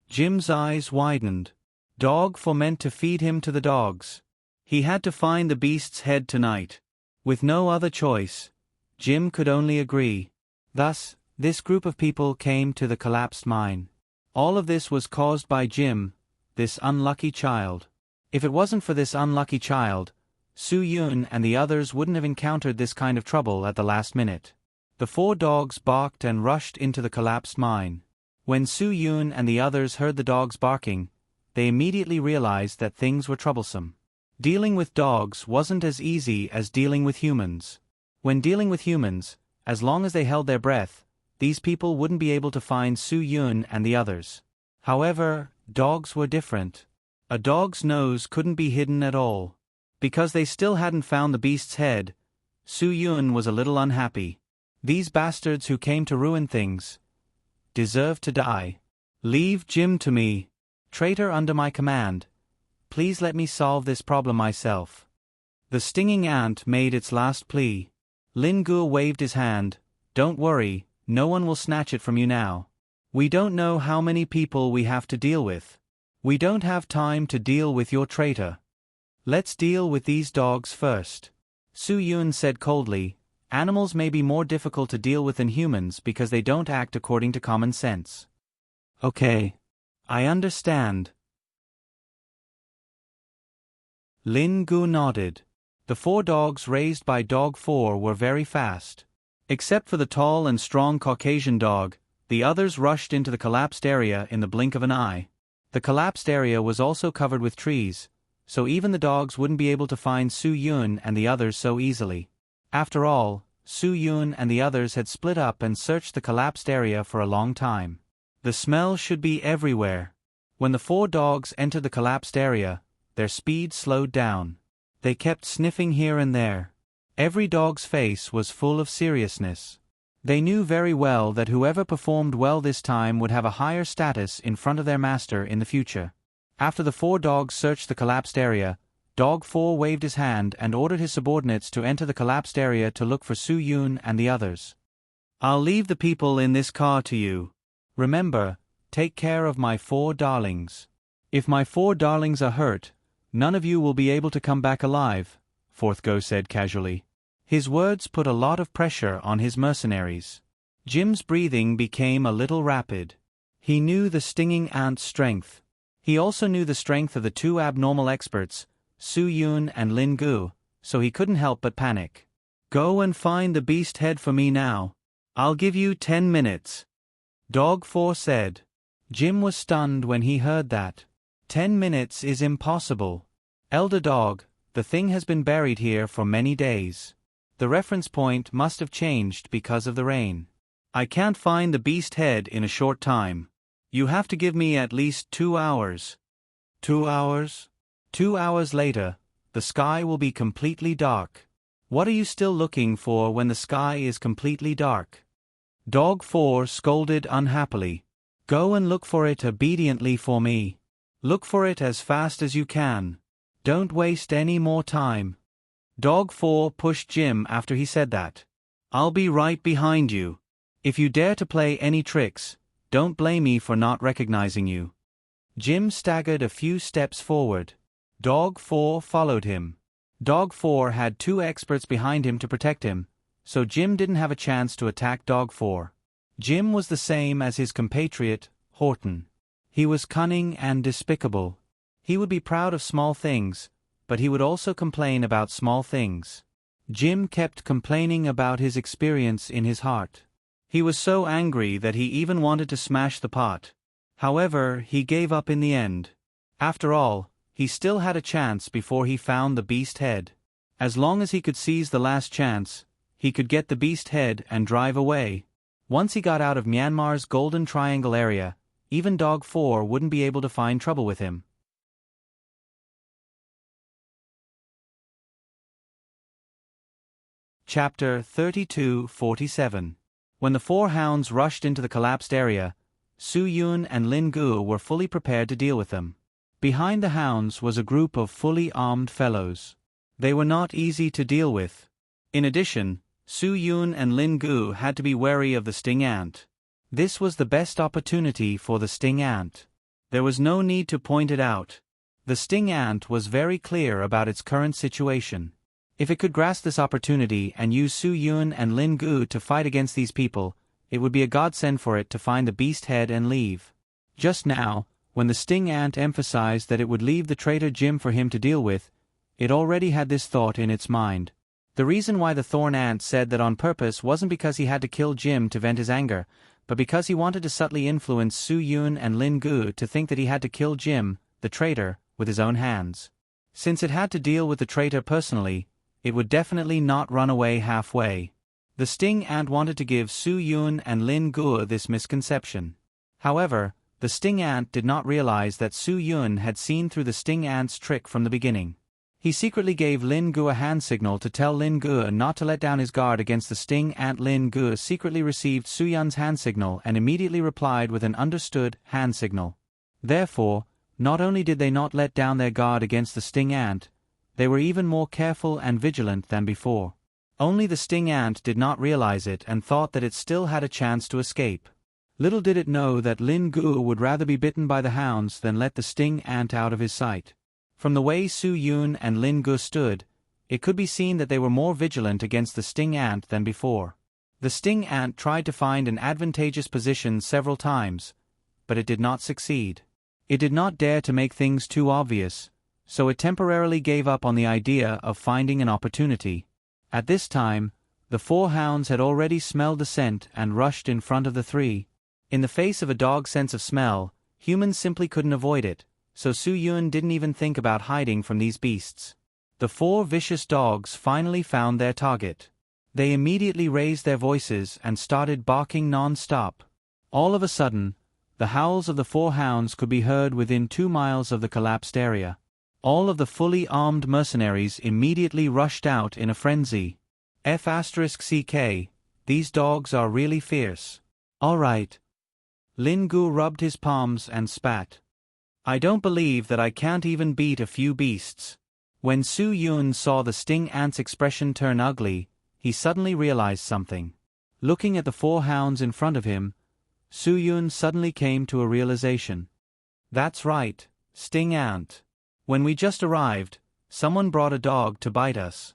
Jim's eyes widened. Dog 4 meant to feed him to the dogs. He had to find the beast's head tonight. With no other choice, Jim could only agree. Thus, this group of people came to the collapsed mine. All of this was caused by Jim, this unlucky child. If it wasn't for this unlucky child, Su Yun and the others wouldn't have encountered this kind of trouble at the last minute. The 4 dogs barked and rushed into the collapsed mine. When Su Yun and the others heard the dogs barking, they immediately realized that things were troublesome. Dealing with dogs wasn't as easy as dealing with humans. When dealing with humans, as long as they held their breath, these people wouldn't be able to find Su Yun and the others. However, dogs were different. A dog's nose couldn't be hidden at all. Because they still hadn't found the beast's head, Su Yun was a little unhappy. These bastards who came to ruin things deserve to die. Leave Jim to me. Traitor under my command. Please let me solve this problem myself. The stinging ant made its last plea. Lin Gu waved his hand. Don't worry, no one will snatch it from you now. We don't know how many people we have to deal with. We don't have time to deal with your traitor. Let's deal with these dogs first. Su Yun said coldly, animals may be more difficult to deal with than humans because they don't act according to common sense. Okay. I understand. Lin Gu nodded. The 4 dogs raised by Dog 4 were very fast. Except for the tall and strong Caucasian dog, the others rushed into the collapsed area in the blink of an eye. The collapsed area was also covered with trees, so even the dogs wouldn't be able to find Su Yun and the others so easily. After all, Su Yun and the others had split up and searched the collapsed area for a long time. The smell should be everywhere. When the 4 dogs entered the collapsed area, their speed slowed down. They kept sniffing here and there. Every dog's face was full of seriousness. They knew very well that whoever performed well this time would have a higher status in front of their master in the future. After the 4 dogs searched the collapsed area, Dog 4 waved his hand and ordered his subordinates to enter the collapsed area to look for Su Yun and the others. I'll leave the people in this car to you. Remember, take care of my 4 darlings. If my 4 darlings are hurt, none of you will be able to come back alive. Fourth Go said casually. His words put a lot of pressure on his mercenaries. Jim's breathing became a little rapid. He knew the stinging ant's strength. He also knew the strength of the two abnormal experts, Su Yun and Lin Gu, so he couldn't help but panic. Go and find the beast head for me now. I'll give you 10 minutes. Dog 4 said. Jim was stunned when he heard that. 10 minutes is impossible. Elder Dog, the thing has been buried here for many days. The reference point must have changed because of the rain. I can't find the beast head in a short time. You have to give me at least 2 hours. 2 hours? 2 hours later, the sky will be completely dark. What are you still looking for when the sky is completely dark? Dog 4 scolded unhappily. Go and look for it obediently for me. Look for it as fast as you can. Don't waste any more time. Dog 4 pushed Jim after he said that. I'll be right behind you. If you dare to play any tricks, don't blame me for not recognizing you. Jim staggered a few steps forward. Dog 4 followed him. Dog 4 had 2 experts behind him to protect him, so Jim didn't have a chance to attack Dog 4. Jim was the same as his compatriot, Horton. He was cunning and despicable. He would be proud of small things, but he would also complain about small things. Jim kept complaining about his experience in his heart. He was so angry that he even wanted to smash the pot. However, he gave up in the end. After all, he still had a chance before he found the beast head. As long as he could seize the last chance, he could get the beast head and drive away. Once he got out of Myanmar's Golden Triangle area, even Dog 4 wouldn't be able to find trouble with him. Chapter 32:47. When the 4 hounds rushed into the collapsed area, Su Yun and Lin Gu were fully prepared to deal with them. Behind the hounds was a group of fully armed fellows. They were not easy to deal with. In addition, Su Yun and Lin Gu had to be wary of the sting ant. This was the best opportunity for the sting ant. There was no need to point it out. The sting ant was very clear about its current situation. If it could grasp this opportunity and use Su Yun and Lin Gu to fight against these people, it would be a godsend for it to find the beast head and leave. Just now, when the sting ant emphasized that it would leave the traitor Jim for him to deal with, it already had this thought in its mind. The reason why the thorn ant said that on purpose wasn't because he had to kill Jim to vent his anger, but because he wanted to subtly influence Su Yun and Lin Gu to think that he had to kill Jim, the traitor, with his own hands. Since it had to deal with the traitor personally, it would definitely not run away halfway. The sting ant wanted to give Su Yun and Lin Gu this misconception. However, the sting ant did not realize that Su Yun had seen through the sting ant's trick from the beginning. He secretly gave Lin Gu a hand signal to tell Lin Gu not to let down his guard against the sting ant. Lin Gu secretly received Su Yun's hand signal and immediately replied with an understood hand signal. Therefore, not only did they not let down their guard against the sting ant, they were even more careful and vigilant than before. Only the sting ant did not realize it and thought that it still had a chance to escape. Little did it know that Lin Gu would rather be bitten by the hounds than let the sting ant out of his sight. From the way Su Yun and Lin Gu stood, it could be seen that they were more vigilant against the sting ant than before. The sting ant tried to find an advantageous position several times, but it did not succeed. It did not dare to make things too obvious, so it temporarily gave up on the idea of finding an opportunity. At this time, the 4 hounds had already smelled the scent and rushed in front of the 3. In the face of a dog's sense of smell, humans simply couldn't avoid it, so Su Yun didn't even think about hiding from these beasts. The 4 vicious dogs finally found their target. They immediately raised their voices and started barking non-stop. All of a sudden, the howls of the 4 hounds could be heard within 2 miles of the collapsed area. All of the fully armed mercenaries immediately rushed out in a frenzy. F***CK, these dogs are really fierce. All right. Lin Gu rubbed his palms and spat. I don't believe that I can't even beat a few beasts. When Su Yun saw the sting ant's expression turn ugly, he suddenly realized something. Looking at the 4 hounds in front of him, Su Yun suddenly came to a realization. That's right, sting ant. When we just arrived, Someone brought a dog to bite us.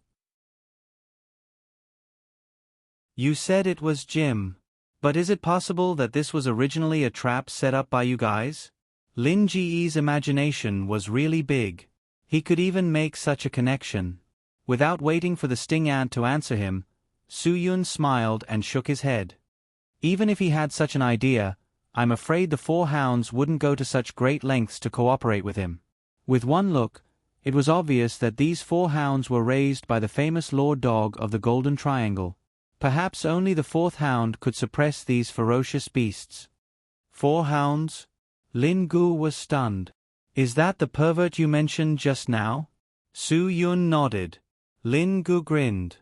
You said it was Jim. But is it possible that this was originally a trap set up by you guys? Lin Ji's imagination was really big. He could even make such a connection. Without waiting for the sting ant to answer him, Su Yun smiled and shook his head. Even if he had such an idea, I'm afraid the 4 hounds wouldn't go to such great lengths to cooperate with him. With one look, it was obvious that these 4 hounds were raised by the famous Lord Dog of the Golden Triangle. Perhaps only the 4th hound could suppress these ferocious beasts. 4 hounds? Lin Gu was stunned. Is that the pervert you mentioned just now? Su Yun nodded. Lin Gu grinned.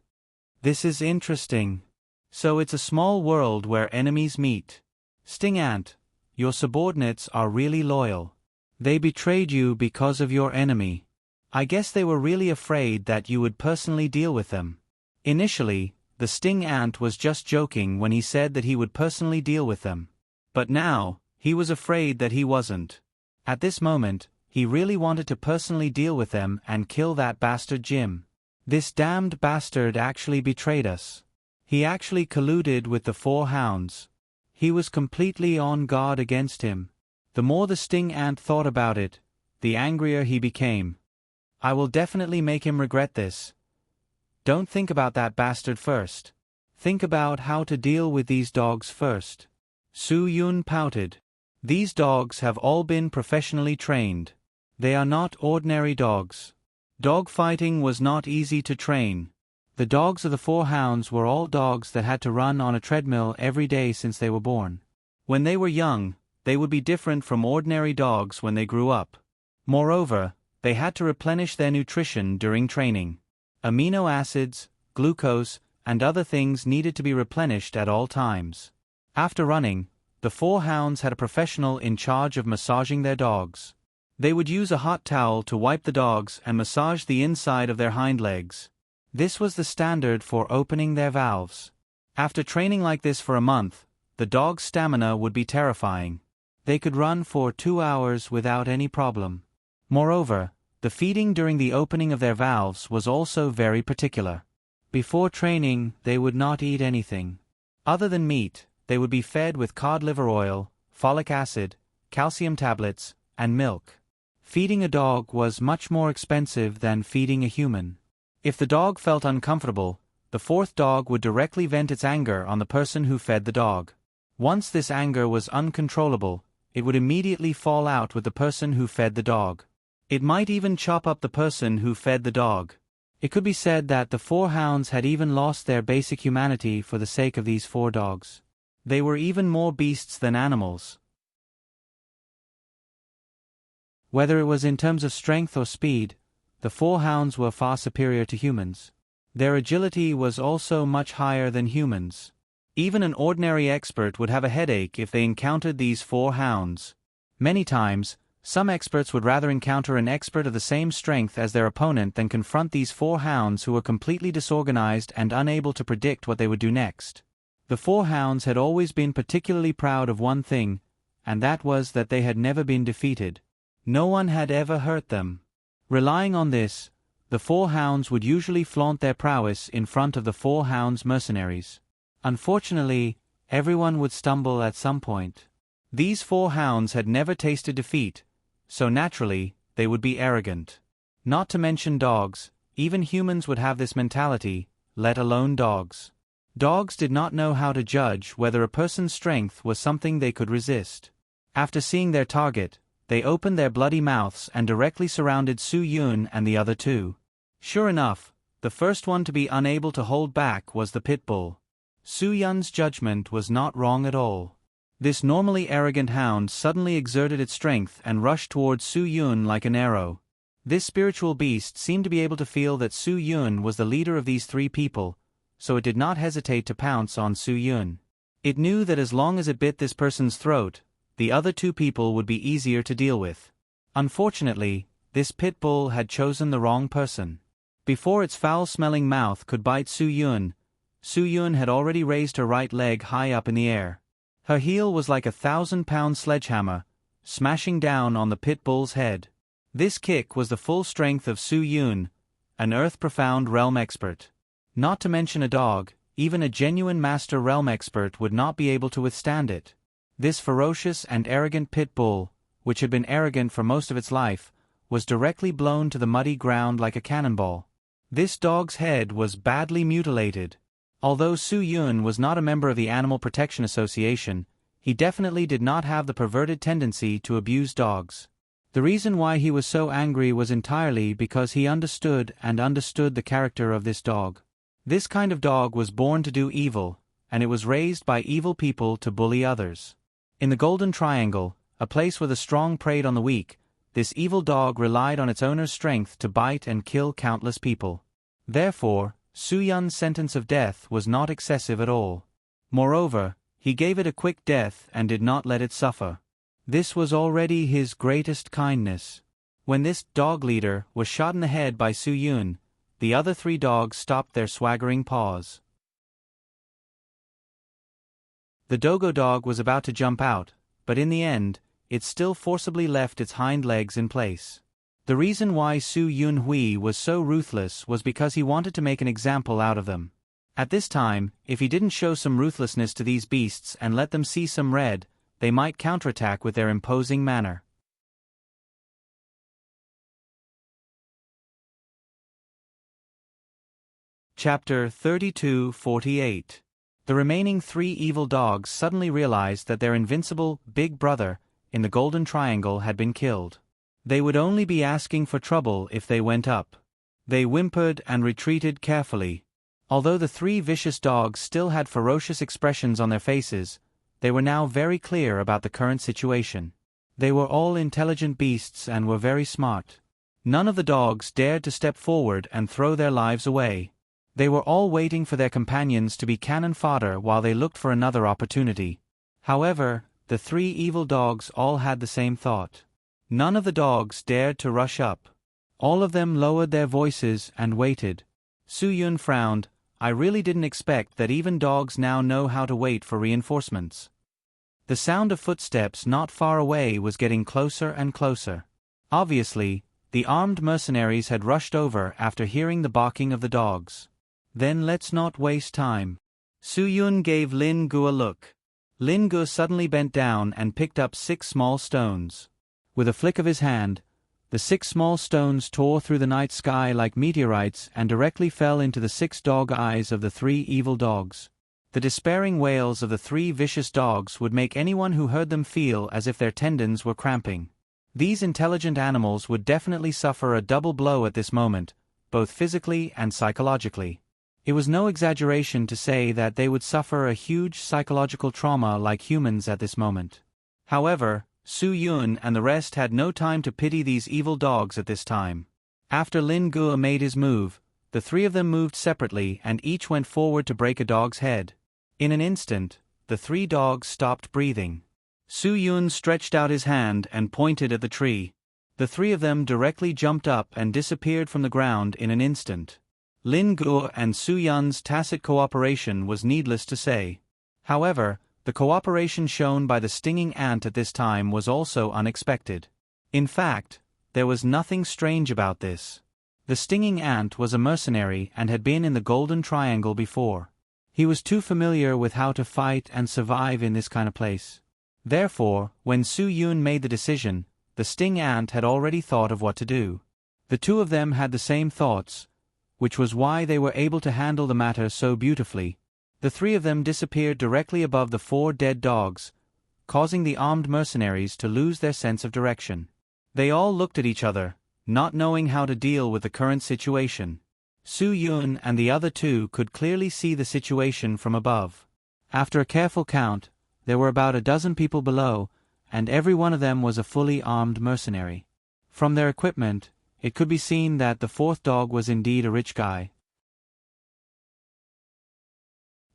This is interesting. So it's a small world where enemies meet. Sting Ant, your subordinates are really loyal. They betrayed you because of your enemy. I guess they were really afraid that you would personally deal with them. Initially, the Sting Ant was just joking when he said that he would personally deal with them. But now, he was afraid that he wasn't. At this moment, he really wanted to personally deal with them and kill that bastard Jim. This damned bastard actually betrayed us. He actually colluded with the 4 hounds. He was completely on guard against him. The more the Sting Ant thought about it, the angrier he became. I will definitely make him regret this. Don't think about that bastard first. Think about how to deal with these dogs first. Su Yun pouted. These dogs have all been professionally trained. They are not ordinary dogs. Dog fighting was not easy to train. The dogs of the 4 hounds were all dogs that had to run on a treadmill every day since they were born. When they were young, they would be different from ordinary dogs when they grew up. Moreover, they had to replenish their nutrition during training. Amino acids, glucose, and other things needed to be replenished at all times. After running, the 4 hounds had a professional in charge of massaging their dogs. They would use a hot towel to wipe the dogs and massage the inside of their hind legs. This was the standard for opening their valves. After training like this for a month, the dog's stamina would be terrifying. They could run for 2 hours without any problem. Moreover, the feeding during the opening of their valves was also very particular. Before training, they would not eat anything. Other than meat, they would be fed with cod liver oil, folic acid, calcium tablets, and milk. Feeding a dog was much more expensive than feeding a human. If the dog felt uncomfortable, the 4th dog would directly vent its anger on the person who fed the dog. Once this anger was uncontrollable, it would immediately fall out with the person who fed the dog. It might even chop up the person who fed the dog. It could be said that the 4 hounds had even lost their basic humanity for the sake of these 4 dogs. They were even more beasts than animals. Whether it was in terms of strength or speed, the 4 hounds were far superior to humans. Their agility was also much higher than humans. Even an ordinary expert would have a headache if they encountered these 4 hounds. Many times, some experts would rather encounter an expert of the same strength as their opponent than confront these 4 hounds who were completely disorganized and unable to predict what they would do next. The 4 hounds had always been particularly proud of one thing, and that was that they had never been defeated. No one had ever hurt them. Relying on this, the 4 hounds would usually flaunt their prowess in front of the 4 hounds' mercenaries. Unfortunately, everyone would stumble at some point. These 4 hounds had never tasted defeat, so naturally, they would be arrogant. Not to mention dogs, even humans would have this mentality, let alone dogs. Dogs did not know how to judge whether a person's strength was something they could resist. After seeing their target, they opened their bloody mouths and directly surrounded Su Yun and the other 2. Sure enough, the first one to be unable to hold back was the pit bull. Su Yun's judgment was not wrong at all. This normally arrogant hound suddenly exerted its strength and rushed towards Su Yun like an arrow. This spiritual beast seemed to be able to feel that Su Yun was the leader of these 3 people, so it did not hesitate to pounce on Su Yun. It knew that as long as it bit this person's throat, the other 2 people would be easier to deal with. Unfortunately, this pit bull had chosen the wrong person. Before its foul-smelling mouth could bite Su Yun had already raised her right leg high up in the air. Her heel was like a 1,000-pound sledgehammer, smashing down on the pit bull's head. This kick was the full strength of Su Yun, an Earth-profound realm expert. Not to mention a dog, even a genuine master realm expert would not be able to withstand it. This ferocious and arrogant pit bull, which had been arrogant for most of its life, was directly blown to the muddy ground like a cannonball. This dog's head was badly mutilated. Although Su Yun was not a member of the Animal Protection Association, he definitely did not have the perverted tendency to abuse dogs. The reason why he was so angry was entirely because he understood the character of this dog. This kind of dog was born to do evil, and it was raised by evil people to bully others. In the Golden Triangle, a place where the strong preyed on the weak, this evil dog relied on its owner's strength to bite and kill countless people. Therefore, Su Yun's sentence of death was not excessive at all. Moreover, he gave it a quick death and did not let it suffer. This was already his greatest kindness. When this dog leader was shot in the head by Su Yun, the other 3 dogs stopped their swaggering paws. The Dogo dog was about to jump out, but in the end, it still forcibly left its hind legs in place. The reason why Su Yun Hui was so ruthless was because he wanted to make an example out of them. At this time, if he didn't show some ruthlessness to these beasts and let them see some red, they might counterattack with their imposing manner. Chapter 32:48. The remaining 3 evil dogs suddenly realized that their invincible big brother in the Golden Triangle had been killed. They would only be asking for trouble if they went up. They whimpered and retreated carefully. Although the 3 vicious dogs still had ferocious expressions on their faces, they were now very clear about the current situation. They were all intelligent beasts and were very smart. None of the dogs dared to step forward and throw their lives away. They were all waiting for their companions to be cannon fodder while they looked for another opportunity. However, the 3 evil dogs all had the same thought. None of the dogs dared to rush up. All of them lowered their voices and waited. Su Yun frowned. I really didn't expect that even dogs now know how to wait for reinforcements. The sound of footsteps not far away was getting closer and closer. Obviously, the armed mercenaries had rushed over after hearing the barking of the dogs. Then let's not waste time. Su Yun gave Lin Gu a look. Lin Gu suddenly bent down and picked up 6 small stones. With a flick of his hand, the 6 small stones tore through the night sky like meteorites and directly fell into the 6 dog eyes of the 3 evil dogs. The despairing wails of the 3 vicious dogs would make anyone who heard them feel as if their tendons were cramping. These intelligent animals would definitely suffer a double blow at this moment, both physically and psychologically. It was no exaggeration to say that they would suffer a huge psychological trauma like humans at this moment. However, Su Yun and the rest had no time to pity these evil dogs at this time. After Lin Gu made his move, the 3 of them moved separately and each went forward to break a dog's head. In an instant, the 3 dogs stopped breathing. Su Yun stretched out his hand and pointed at the tree. The 3 of them directly jumped up and disappeared from the ground in an instant. Lin Gu and Su Yun's tacit cooperation was needless to say. However, the cooperation shown by the stinging ant at this time was also unexpected. In fact, there was nothing strange about this. The stinging ant was a mercenary and had been in the Golden Triangle before. He was too familiar with how to fight and survive in this kind of place. Therefore, when Su Yun made the decision, the sting ant had already thought of what to do. The 2 of them had the same thoughts, which was why they were able to handle the matter so beautifully. The 3 of them disappeared directly above the 4 dead dogs, causing the armed mercenaries to lose their sense of direction. They all looked at each other, not knowing how to deal with the current situation. Su Yun and the other 2 could clearly see the situation from above. After a careful count, there were about a dozen people below, and every one of them was a fully armed mercenary. From their equipment, it could be seen that the 4th dog was indeed a rich guy.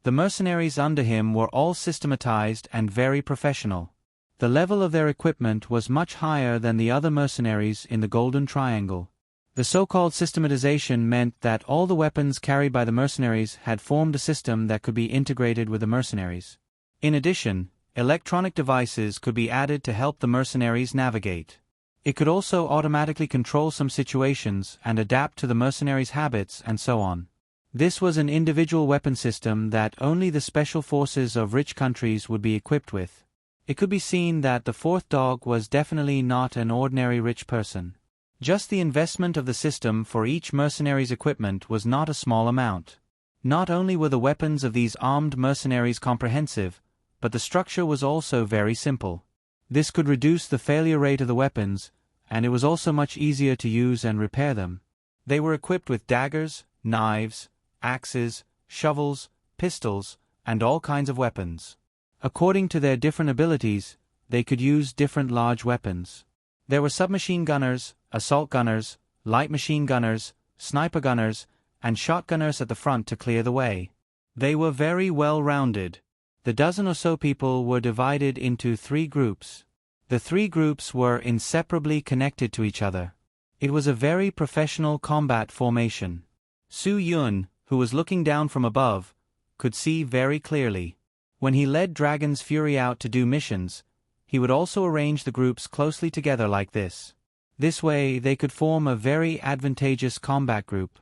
The mercenaries under him were all systematized and very professional. The level of their equipment was much higher than the other mercenaries in the Golden Triangle. The so-called systematization meant that all the weapons carried by the mercenaries had formed a system that could be integrated with the mercenaries. In addition, electronic devices could be added to help the mercenaries navigate. It could also automatically control some situations and adapt to the mercenaries' habits and so on. This was an individual weapon system that only the special forces of rich countries would be equipped with. It could be seen that the fourth dog was definitely not an ordinary rich person. Just the investment of the system for each mercenary's equipment was not a small amount. Not only were the weapons of these armed mercenaries comprehensive, but the structure was also very simple. This could reduce the failure rate of the weapons, and it was also much easier to use and repair them. They were equipped with daggers, knives, axes, shovels, pistols, and all kinds of weapons. According to their different abilities, they could use different large weapons. There were submachine gunners, assault gunners, light machine gunners, sniper gunners, and shotgunners at the front to clear the way. They were very well-rounded. The dozen or so people were divided into 3 groups. The 3 groups were inseparably connected to each other. It was a very professional combat formation. Su Yun, who was looking down from above, could see very clearly. When he led Dragon's Fury out to do missions, he would also arrange the groups closely together like this. This way they could form a very advantageous combat group.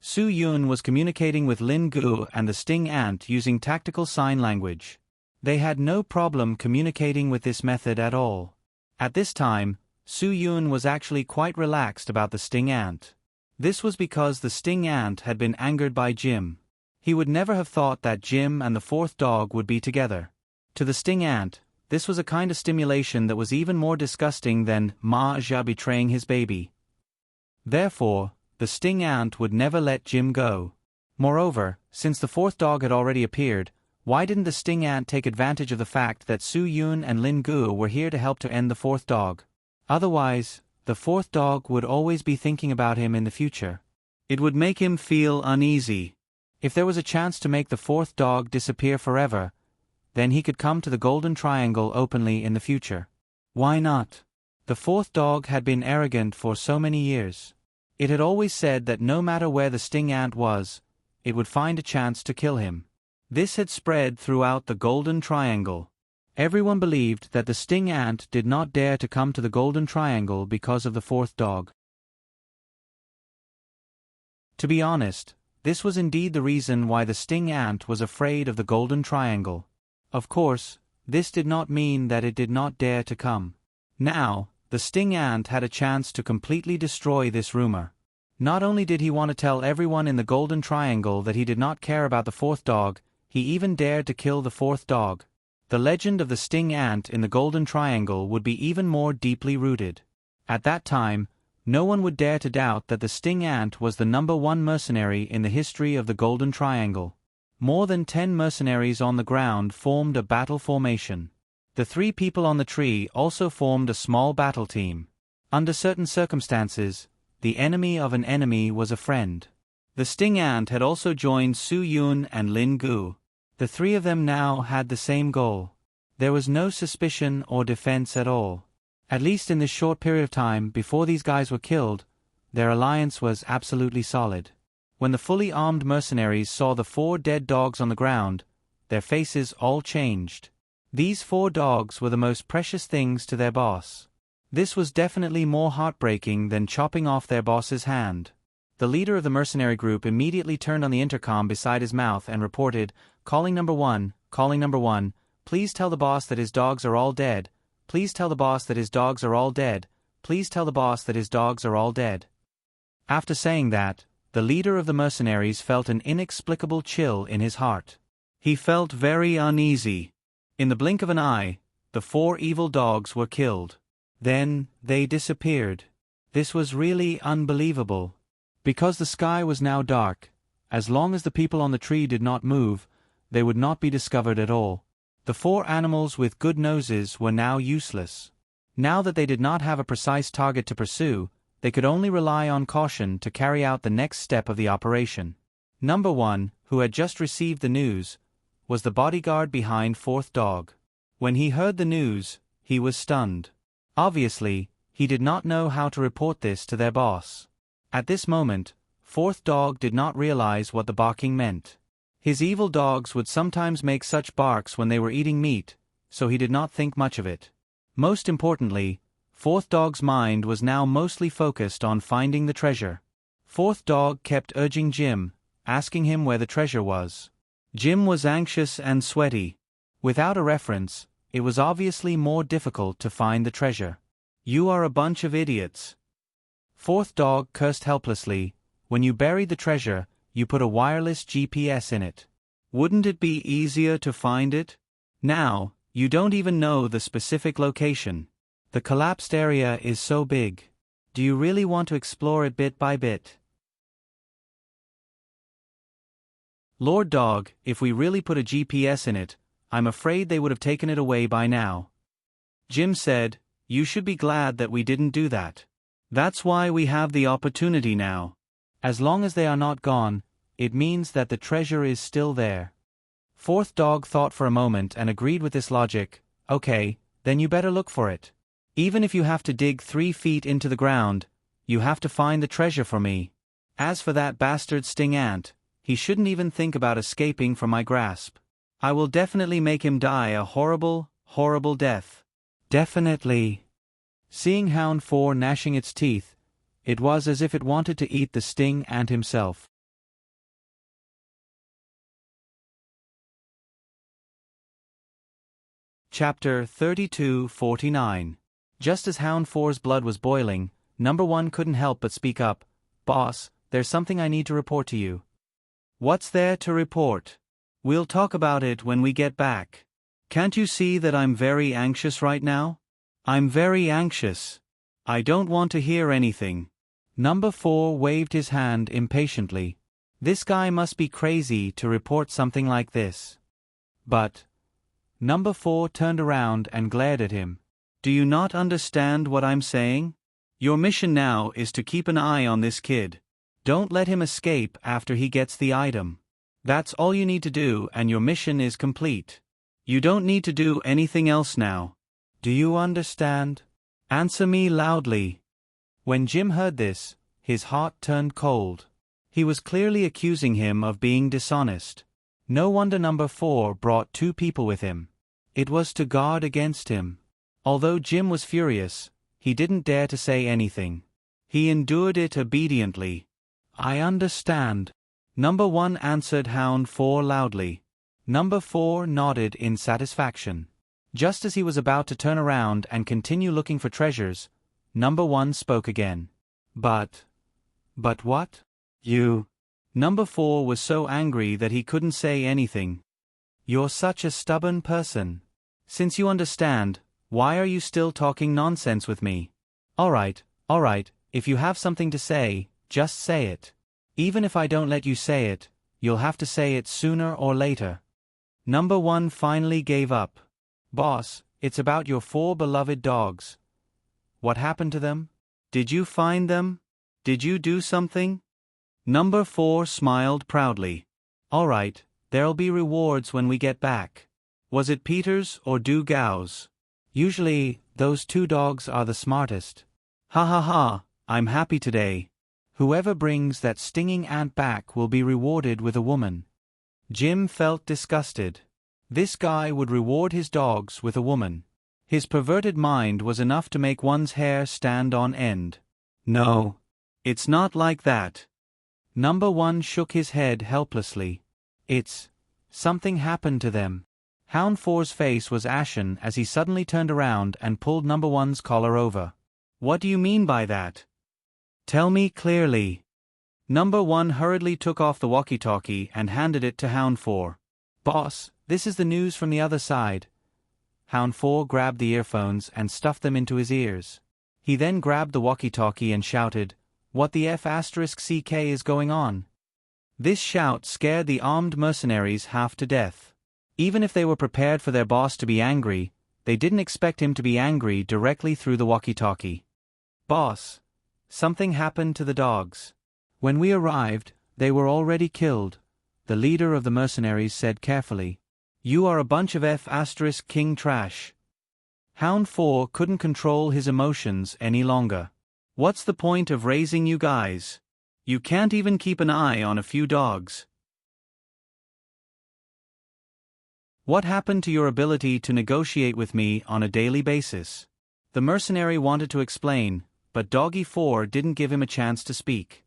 Su Yun was communicating with Lin Gu and the Sting Ant using tactical sign language. They had no problem communicating with this method at all. At this time, Su Yun was actually quite relaxed about the Sting Ant. This was because the Sting Ant had been angered by Jim. He would never have thought that Jim and the fourth dog would be together. To the Sting Ant, this was a kind of stimulation that was even more disgusting than Ma Jia betraying his baby. Therefore, the Sting Ant would never let Jim go. Moreover, since the fourth dog had already appeared, why didn't the Sting Ant take advantage of the fact that Su Yun and Lin Gu were here to help to end the fourth dog? Otherwise, the fourth dog would always be thinking about him in the future. It would make him feel uneasy. If there was a chance to make the fourth dog disappear forever, then he could come to the Golden Triangle openly in the future. Why not? The fourth dog had been arrogant for so many years. It had always said that no matter where the Sting Ant was, it would find a chance to kill him. This had spread throughout the Golden Triangle. Everyone believed that the Sting Ant did not dare to come to the Golden Triangle because of the fourth dog. To be honest, this was indeed the reason why the Sting Ant was afraid of the Golden Triangle. Of course, this did not mean that it did not dare to come. Now, the Sting Ant had a chance to completely destroy this rumor. Not only did he want to tell everyone in the Golden Triangle that he did not care about the fourth dog, he even dared to kill the fourth dog. The legend of the Sting Ant in the Golden Triangle would be even more deeply rooted. At that time, no one would dare to doubt that the Sting Ant was the #1 mercenary in the history of the Golden Triangle. More than 10 mercenaries on the ground formed a battle formation. The 3 people on the tree also formed a small battle team. Under certain circumstances, the enemy of an enemy was a friend. The Sting Ant had also joined Su Yun and Lin Gu. The 3 of them now had the same goal. There was no suspicion or defense at all. At least in this short period of time before these guys were killed, their alliance was absolutely solid. When the fully armed mercenaries saw the 4 dead dogs on the ground, their faces all changed. These 4 dogs were the most precious things to their boss. This was definitely more heartbreaking than chopping off their boss's hand. The leader of the mercenary group immediately turned on the intercom beside his mouth and reported, calling number 1, please tell the boss that his dogs are all dead. Please tell the boss that his dogs are all dead. Please tell the boss that his dogs are all dead. After saying that, the leader of the mercenaries felt an inexplicable chill in his heart. He felt very uneasy. In the blink of an eye, the 4 evil dogs were killed. Then, they disappeared. This was really unbelievable. Because the sky was now dark, as long as the people on the tree did not move, they would not be discovered at all. The 4 animals with good noses were now useless. Now that they did not have a precise target to pursue, they could only rely on caution to carry out the next step of the operation. Number 1, who had just received the news, was the bodyguard behind fourth dog. When he heard the news, he was stunned. Obviously, he did not know how to report this to their boss. At this moment, fourth dog did not realize what the barking meant. His evil dogs would sometimes make such barks when they were eating meat, so he did not think much of it. Most importantly, Fourth Dog's mind was now mostly focused on finding the treasure. Fourth Dog kept urging Jim, asking him where the treasure was. Jim was anxious and sweaty. Without a reference, it was obviously more difficult to find the treasure. You are a bunch of idiots. Fourth Dog cursed helplessly. When you buried the treasure, you put a wireless GPS in it. Wouldn't it be easier to find it? Now, you don't even know the specific location. The collapsed area is so big. Do you really want to explore it bit by bit? Lord Dog, if we really put a GPS in it, I'm afraid they would have taken it away by now. Jim said, you should be glad that we didn't do that. That's why we have the opportunity now. As long as they are not gone, it means that the treasure is still there. Fourth Dog thought for a moment and agreed with this logic. Okay, then you better look for it. Even if you have to dig 3 feet into the ground, you have to find the treasure for me. As for that bastard sting ant, he shouldn't even think about escaping from my grasp. I will definitely make him die a horrible, horrible death. Definitely. Seeing Hound 4 gnashing its teeth, it was as if it wanted to eat the sting ant himself. Chapter 32:49. Just as Hound 4's blood was boiling, Number 1 couldn't help but speak up. Boss, there's something I need to report to you. What's there to report? We'll talk about it when we get back. Can't you see that I'm very anxious right now? I'm very anxious. I don't want to hear anything. Number 4 waved his hand impatiently. This guy must be crazy to report something like this. But Number 4 turned around and glared at him. Do you not understand what I'm saying? Your mission now is to keep an eye on this kid. Don't let him escape after he gets the item. That's all you need to do and your mission is complete. You don't need to do anything else now. Do you understand? Answer me loudly. When Jim heard this, his heart turned cold. He was clearly accusing him of being dishonest. No wonder Number 4 brought 2 people with him. It was to guard against him. Although Jim was furious, he didn't dare to say anything. He endured it obediently. I understand. Number 1 answered Hound 4 loudly. Number 4 nodded in satisfaction. Just as he was about to turn around and continue looking for treasures, Number 1 spoke again. But what? You. Number 4 was so angry that he couldn't say anything. You're such a stubborn person. Since you understand, why are you still talking nonsense with me? All right, if you have something to say, just say it. Even if I don't let you say it, you'll have to say it sooner or later. Number 1 finally gave up. Boss, it's about your 4 beloved dogs. What happened to them? Did you find them? Did you do something? Number 4 smiled proudly. All right, there'll be rewards when we get back. Was it Peter's or Du Gao's? Usually, those 2 dogs are the smartest. Ha ha ha, I'm happy today. Whoever brings that stinging ant back will be rewarded with a woman. Jim felt disgusted. This guy would reward his dogs with a woman. His perverted mind was enough to make one's hair stand on end. No, it's not like that. Number 1 shook his head helplessly. Something happened to them. Hound 4's face was ashen as he suddenly turned around and pulled Number 1's collar over. What do you mean by that? Tell me clearly. Number 1 hurriedly took off the walkie-talkie and handed it to Hound 4. Boss, this is the news from the other side. Hound 4 grabbed the earphones and stuffed them into his ears. He then grabbed the walkie-talkie and shouted, What the F***ck is going on? This shout scared the armed mercenaries half to death. Even if they were prepared for their boss to be angry, they didn't expect him to be angry directly through the walkie-talkie. Boss, something happened to the dogs. When we arrived, they were already killed, the leader of the mercenaries said carefully. You are a bunch of F***king trash. Hound 4 couldn't control his emotions any longer. What's the point of raising you guys? You can't even keep an eye on a few dogs. What happened to your ability to negotiate with me on a daily basis? The mercenary wanted to explain, but Doggy 4 didn't give him a chance to speak.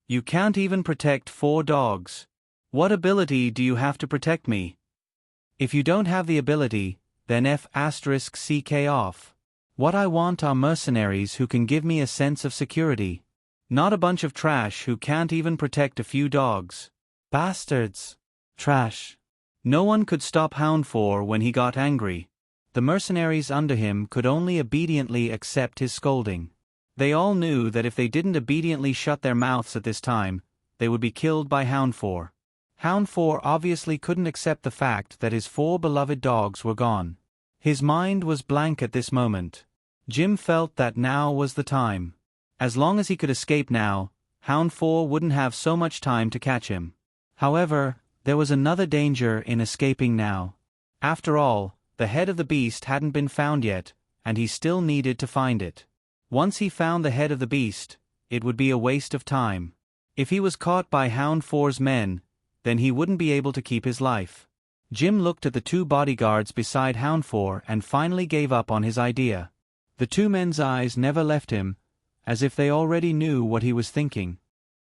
You can't even protect 4 dogs. What ability do you have to protect me? If you don't have the ability, then F***ck off. What I want are mercenaries who can give me a sense of security. Not a bunch of trash who can't even protect a few dogs. Bastards. Trash. No one could stop Hound 4 when he got angry. The mercenaries under him could only obediently accept his scolding. They all knew that if they didn't obediently shut their mouths at this time, they would be killed by Hound 4. Hound 4 obviously couldn't accept the fact that his 4 beloved dogs were gone. His mind was blank at this moment. Jim felt that now was the time. As long as he could escape now, Hound 4 wouldn't have so much time to catch him. However, there was another danger in escaping now. After all, the head of the beast hadn't been found yet, and he still needed to find it. Once he found the head of the beast, it would be a waste of time. If he was caught by Hound 4's men, then he wouldn't be able to keep his life. Jim looked at the 2 bodyguards beside Hound 4 and finally gave up on his idea. The 2 men's eyes never left him, as if they already knew what he was thinking.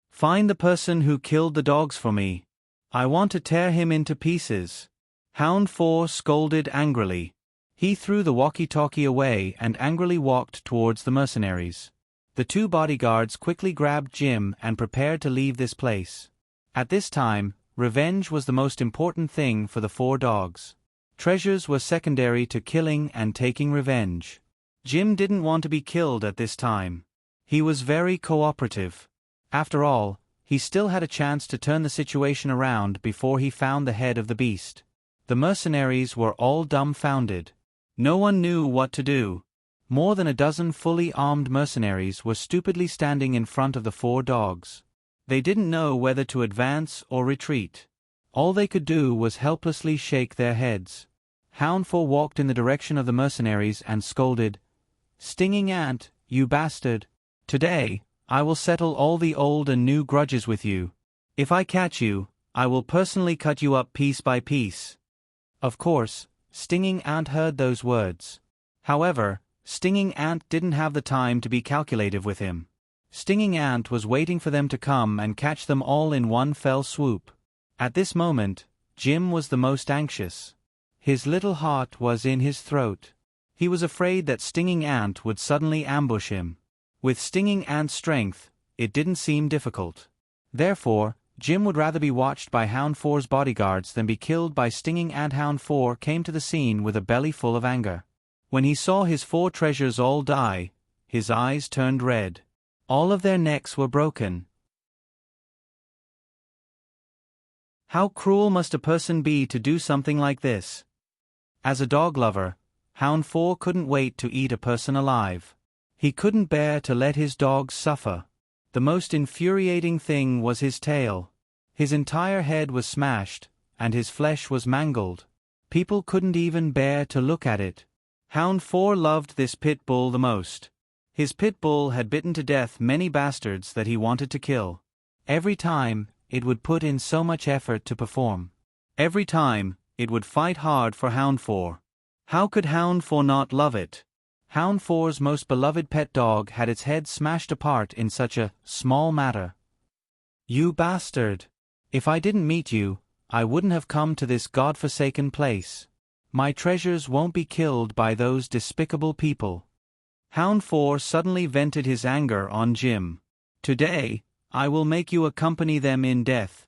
Find the person who killed the dogs for me. I want to tear him into pieces. Hound 4 scolded angrily. He threw the walkie-talkie away and angrily walked towards the mercenaries. The 2 bodyguards quickly grabbed Jim and prepared to leave this place. At this time, revenge was the most important thing for the 4 dogs. Treasures were secondary to killing and taking revenge. Jim didn't want to be killed at this time. He was very cooperative. After all, he still had a chance to turn the situation around before he found the head of the beast. The mercenaries were all dumbfounded. No one knew what to do. More than a dozen fully armed mercenaries were stupidly standing in front of the 4 dogs. They didn't know whether to advance or retreat. All they could do was helplessly shake their heads. Hound 4 walked in the direction of the mercenaries and scolded, "Stinging ant, you bastard! Today, I will settle all the old and new grudges with you. If I catch you, I will personally cut you up piece by piece." Of course, Stinging Ant heard those words. However, Stinging Ant didn't have the time to be calculative with him. Stinging Ant was waiting for them to come and catch them all in one fell swoop. At this moment, Jim was the most anxious. His little heart was in his throat. He was afraid that Stinging Ant would suddenly ambush him. With Stinging Ant's strength, it didn't seem difficult. Therefore, Jim would rather be watched by Hound 4's bodyguards than be killed by Stinging Ant. Hound 4 came to the scene with a belly full of anger. When he saw his 4 treasures all die, his eyes turned red. All of their necks were broken. How cruel must a person be to do something like this? As a dog lover, Hound 4 couldn't wait to eat a person alive. He couldn't bear to let his dogs suffer. The most infuriating thing was his tail. His entire head was smashed, and his flesh was mangled. People couldn't even bear to look at it. Hound 4 loved this pit bull the most. His pit bull had bitten to death many bastards that he wanted to kill. Every time, it would put in so much effort to perform. Every time, it would fight hard for Hound 4. How could Hound 4 not love it? Hound 4's most beloved pet dog had its head smashed apart in such a small matter. "You bastard! If I didn't meet you, I wouldn't have come to this godforsaken place. My treasures won't be killed by those despicable people." Hound 4 suddenly vented his anger on Jim. "Today, I will make you accompany them in death.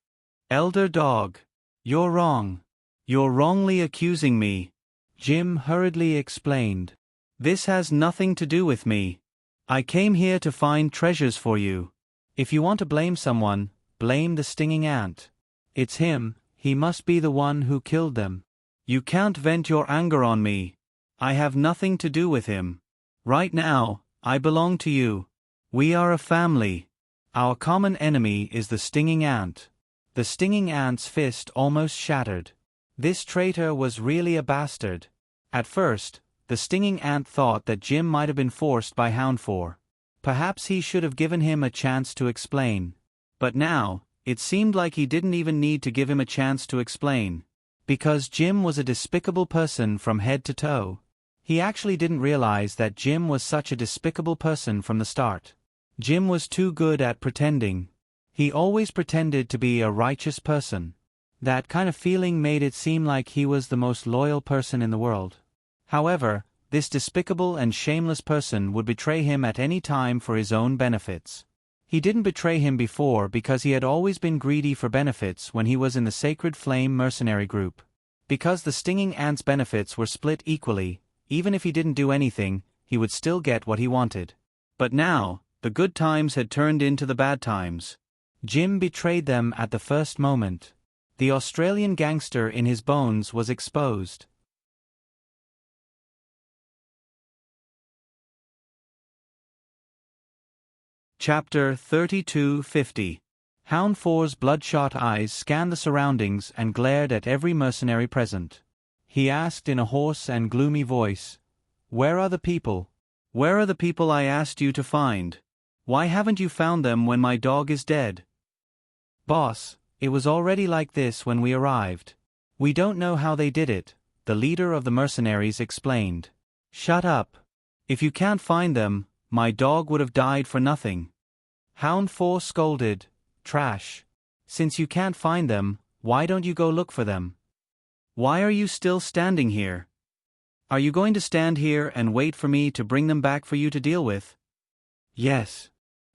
Elder dog, you're wrong. You're wrongly accusing me," Jim hurriedly explained. "This has nothing to do with me. I came here to find treasures for you. If you want to blame someone, blame the Stinging Ant. It's him, he must be the one who killed them. You can't vent your anger on me. I have nothing to do with him. Right now, I belong to you. We are a family. Our common enemy is the Stinging Ant." The Stinging Ant's fist almost shattered. This traitor was really a bastard. At first, the Stinging Ant thought that Jim might have been forced by Hound 4. Perhaps he should have given him a chance to explain. But now, it seemed like he didn't even need to give him a chance to explain. Because Jim was a despicable person from head to toe. He actually didn't realize that Jim was such a despicable person from the start. Jim was too good at pretending. He always pretended to be a righteous person. That kind of feeling made it seem like he was the most loyal person in the world. However, this despicable and shameless person would betray him at any time for his own benefits. He didn't betray him before because he had always been greedy for benefits when he was in the Sacred Flame mercenary group. Because the stinging ant's benefits were split equally, even if he didn't do anything, he would still get what he wanted. But now, the good times had turned into the bad times. Jim betrayed them at the first moment. The Australian gangster in his bones was exposed. Chapter 3250. Hound 4's bloodshot eyes scanned the surroundings and glared at every mercenary present. He asked in a hoarse and gloomy voice, "Where are the people? Where are the people I asked you to find? Why haven't you found them when my dog is dead?" "Boss, it was already like this when we arrived. We don't know how they did it," the leader of the mercenaries explained. "Shut up. If you can't find them, my dog would have died for nothing." Hound 4 scolded, "Trash. Since you can't find them, why don't you go look for them? Why are you still standing here? Are you going to stand here and wait for me to bring them back for you to deal with?" "Yes."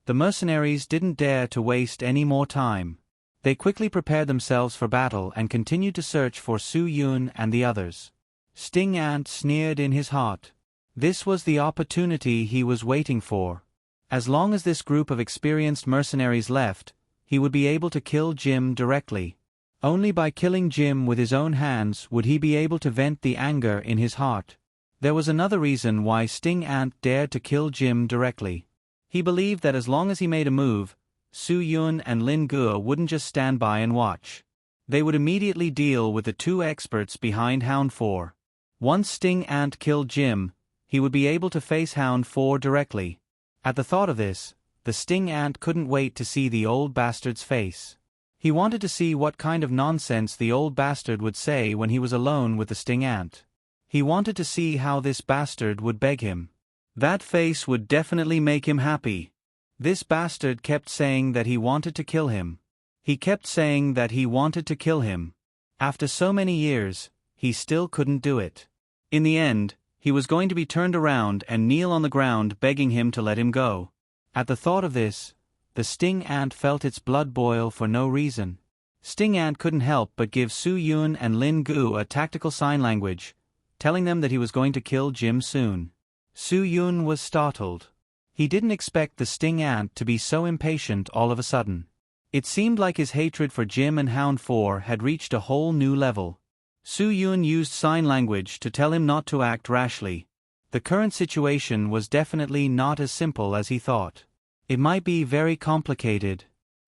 The mercenaries didn't dare to waste any more time. They quickly prepared themselves for battle and continued to search for Su Yun and the others. Sting Ant sneered in his heart. This was the opportunity he was waiting for. As long as this group of experienced mercenaries left, he would be able to kill Jim directly. Only by killing Jim with his own hands would he be able to vent the anger in his heart. There was another reason why Sting Ant dared to kill Jim directly. He believed that as long as he made a move, Su Yun and Lin Guo wouldn't just stand by and watch. They would immediately deal with the two experts behind Hound 4. Once Sting Ant killed Jim, he would be able to face Hound 4 directly. At the thought of this, the Sting Ant couldn't wait to see the old bastard's face. He wanted to see what kind of nonsense the old bastard would say when he was alone with the Sting Ant. He wanted to see how this bastard would beg him. That face would definitely make him happy. This bastard kept saying that he wanted to kill him. He kept saying that he wanted to kill him. After so many years, he still couldn't do it. In the end, he was going to be turned around and kneel on the ground begging him to let him go. At the thought of this, the Sting Ant felt its blood boil for no reason. Sting Ant couldn't help but give Su Yun and Lin Gu a tactical sign language, telling them that he was going to kill Jim soon. Su Yun was startled. He didn't expect the Sting Ant to be so impatient all of a sudden. It seemed like his hatred for Jim and Hound 4 had reached a whole new level. Su Yun used sign language to tell him not to act rashly. The current situation was definitely not as simple as he thought. It might be very complicated.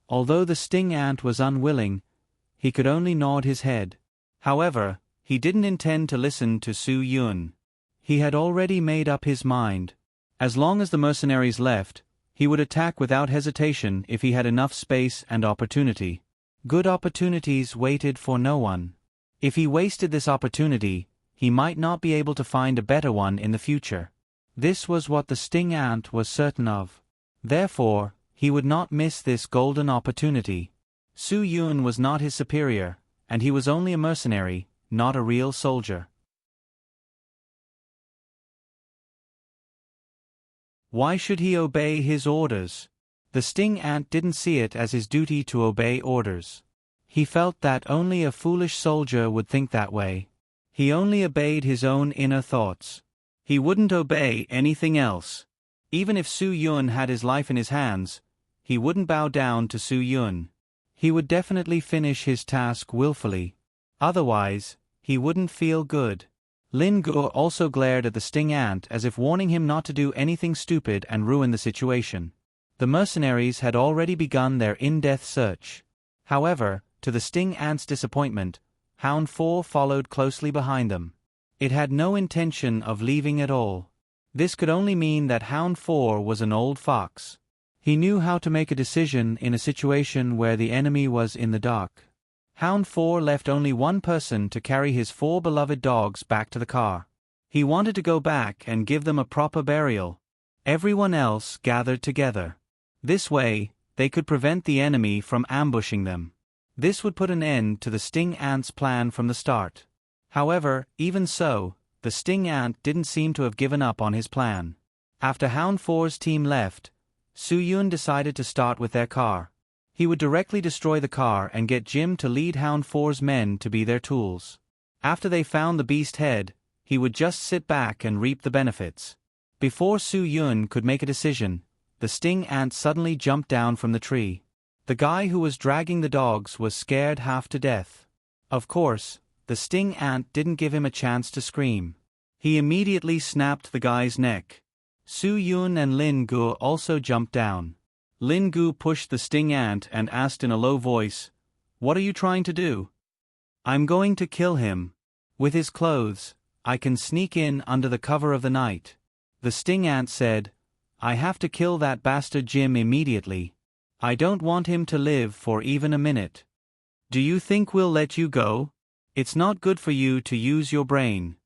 Although the Sting Ant was unwilling, he could only nod his head. However, he didn't intend to listen to Su Yun. He had already made up his mind. As long as the mercenaries left, he would attack without hesitation if he had enough space and opportunity. Good opportunities waited for no one. If he wasted this opportunity, he might not be able to find a better one in the future. This was what the Sting Ant was certain of. Therefore, he would not miss this golden opportunity. Su Yun was not his superior, and he was only a mercenary, not a real soldier. Why should he obey his orders? The Sting Ant didn't see it as his duty to obey orders. He felt that only a foolish soldier would think that way. He only obeyed his own inner thoughts. He wouldn't obey anything else. Even if Su Yun had his life in his hands, he wouldn't bow down to Su Yun. He would definitely finish his task willfully. Otherwise, he wouldn't feel good. Lin Guo also glared at the Sting Ant as if warning him not to do anything stupid and ruin the situation. The mercenaries had already begun their in-depth search. However, to the Sting Ant's disappointment, Hound 4 followed closely behind them. It had no intention of leaving at all. This could only mean that Hound 4 was an old fox. He knew how to make a decision in a situation where the enemy was in the dark. Hound 4 left only one person to carry his 4 beloved dogs back to the car. He wanted to go back and give them a proper burial. Everyone else gathered together. This way, they could prevent the enemy from ambushing them. This would put an end to the sting ant's plan from the start. However, even so, the sting ant didn't seem to have given up on his plan. After Hound 4's team left, Su-Yun decided to start with their car. He would directly destroy the car and get Jim to lead Hound 4's men to be their tools. After they found the beast head, he would just sit back and reap the benefits. Before Su-Yun could make a decision, the sting ant suddenly jumped down from the tree. The guy who was dragging the dogs was scared half to death. Of course, the sting ant didn't give him a chance to scream. He immediately snapped the guy's neck. Su-Yun and Lin Gu also jumped down. Lin Gu pushed the sting ant and asked in a low voice, "What are you trying to do?" "I'm going to kill him. With his clothes, I can sneak in under the cover of the night." The sting ant said, "I have to kill that bastard Jim immediately. I don't want him to live for even a minute. Do you think we'll let you go? It's not good for you to use your brain."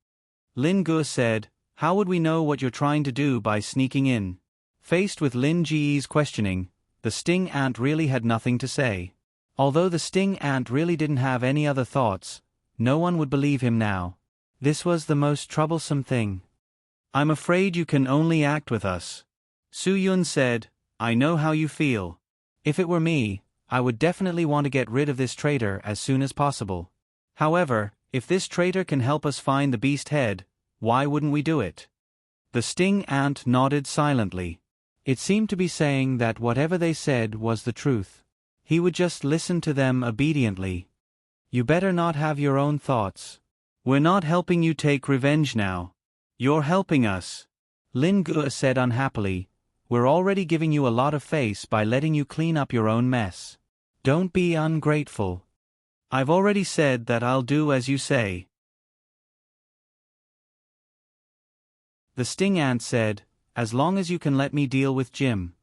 Lin Gu said, "How would we know what you're trying to do by sneaking in?" Faced with Lin Ji's questioning, the sting ant really had nothing to say. Although the sting ant really didn't have any other thoughts, no one would believe him now. This was the most troublesome thing. "I'm afraid you can only act with us." Su-Yun said, "I know how you feel. If it were me, I would definitely want to get rid of this traitor as soon as possible. However, if this traitor can help us find the beast head, why wouldn't we do it?" The sting ant nodded silently. It seemed to be saying that whatever they said was the truth. He would just listen to them obediently. "You better not have your own thoughts. We're not helping you take revenge now. You're helping us." Lin Gu said unhappily, "We're already giving you a lot of face by letting you clean up your own mess. Don't be ungrateful. I've already said that I'll do as you say." The sting ant said, "As long as you can let me deal with Jim."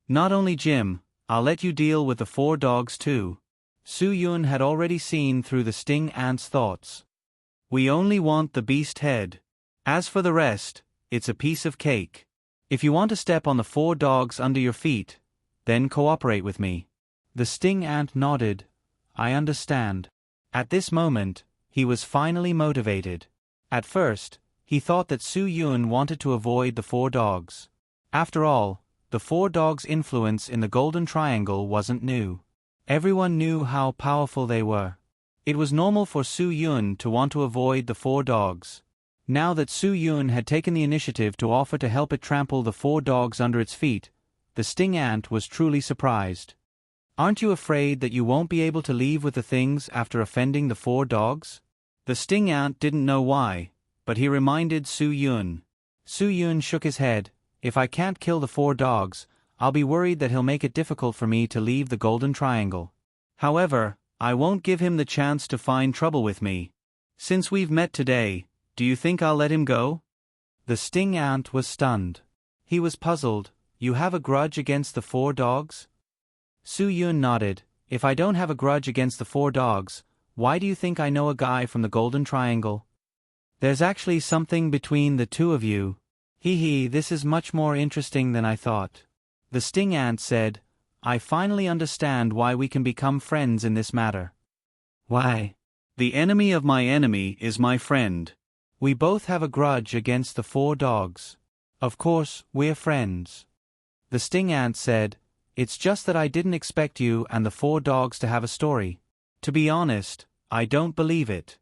"Not only Jim, I'll let you deal with the 4 dogs too." Su-Yun had already seen through the sting ant's thoughts. "We only want the beast head. As for the rest, it's a piece of cake. If you want to step on the 4 dogs under your feet, then cooperate with me." The sting ant nodded. "I understand." At this moment, he was finally motivated. At first, he thought that Su-Yun wanted to avoid the 4 dogs. After all, the 4 dogs' influence in the Golden Triangle wasn't new. Everyone knew how powerful they were. It was normal for Su-Yun to want to avoid the 4 dogs. Now that Su-Yun had taken the initiative to offer to help it trample the 4 dogs under its feet, the sting ant was truly surprised. "Aren't you afraid that you won't be able to leave with the things after offending the 4 dogs?" The sting ant didn't know why, but he reminded Su-Yun. Su-Yun shook his head. "If I can't kill the 4 dogs, I'll be worried that he'll make it difficult for me to leave the Golden Triangle. However, I won't give him the chance to find trouble with me. Since we've met today, do you think I'll let him go?" The sting ant was stunned. He was puzzled. "You have a grudge against the 4 dogs?" Su-Yun nodded. "If I don't have a grudge against the 4 dogs, why do you think I know a guy from the Golden Triangle? There's actually something between the two of you. Hee, this is much more interesting than I thought." The sting ant said, "I finally understand why we can become friends in this matter." "Why?" "The enemy of my enemy is my friend. We both have a grudge against the 4 dogs. Of course, we're friends." The sting ant said, "It's just that I didn't expect you and the 4 dogs to have a story. To be honest, I don't believe it."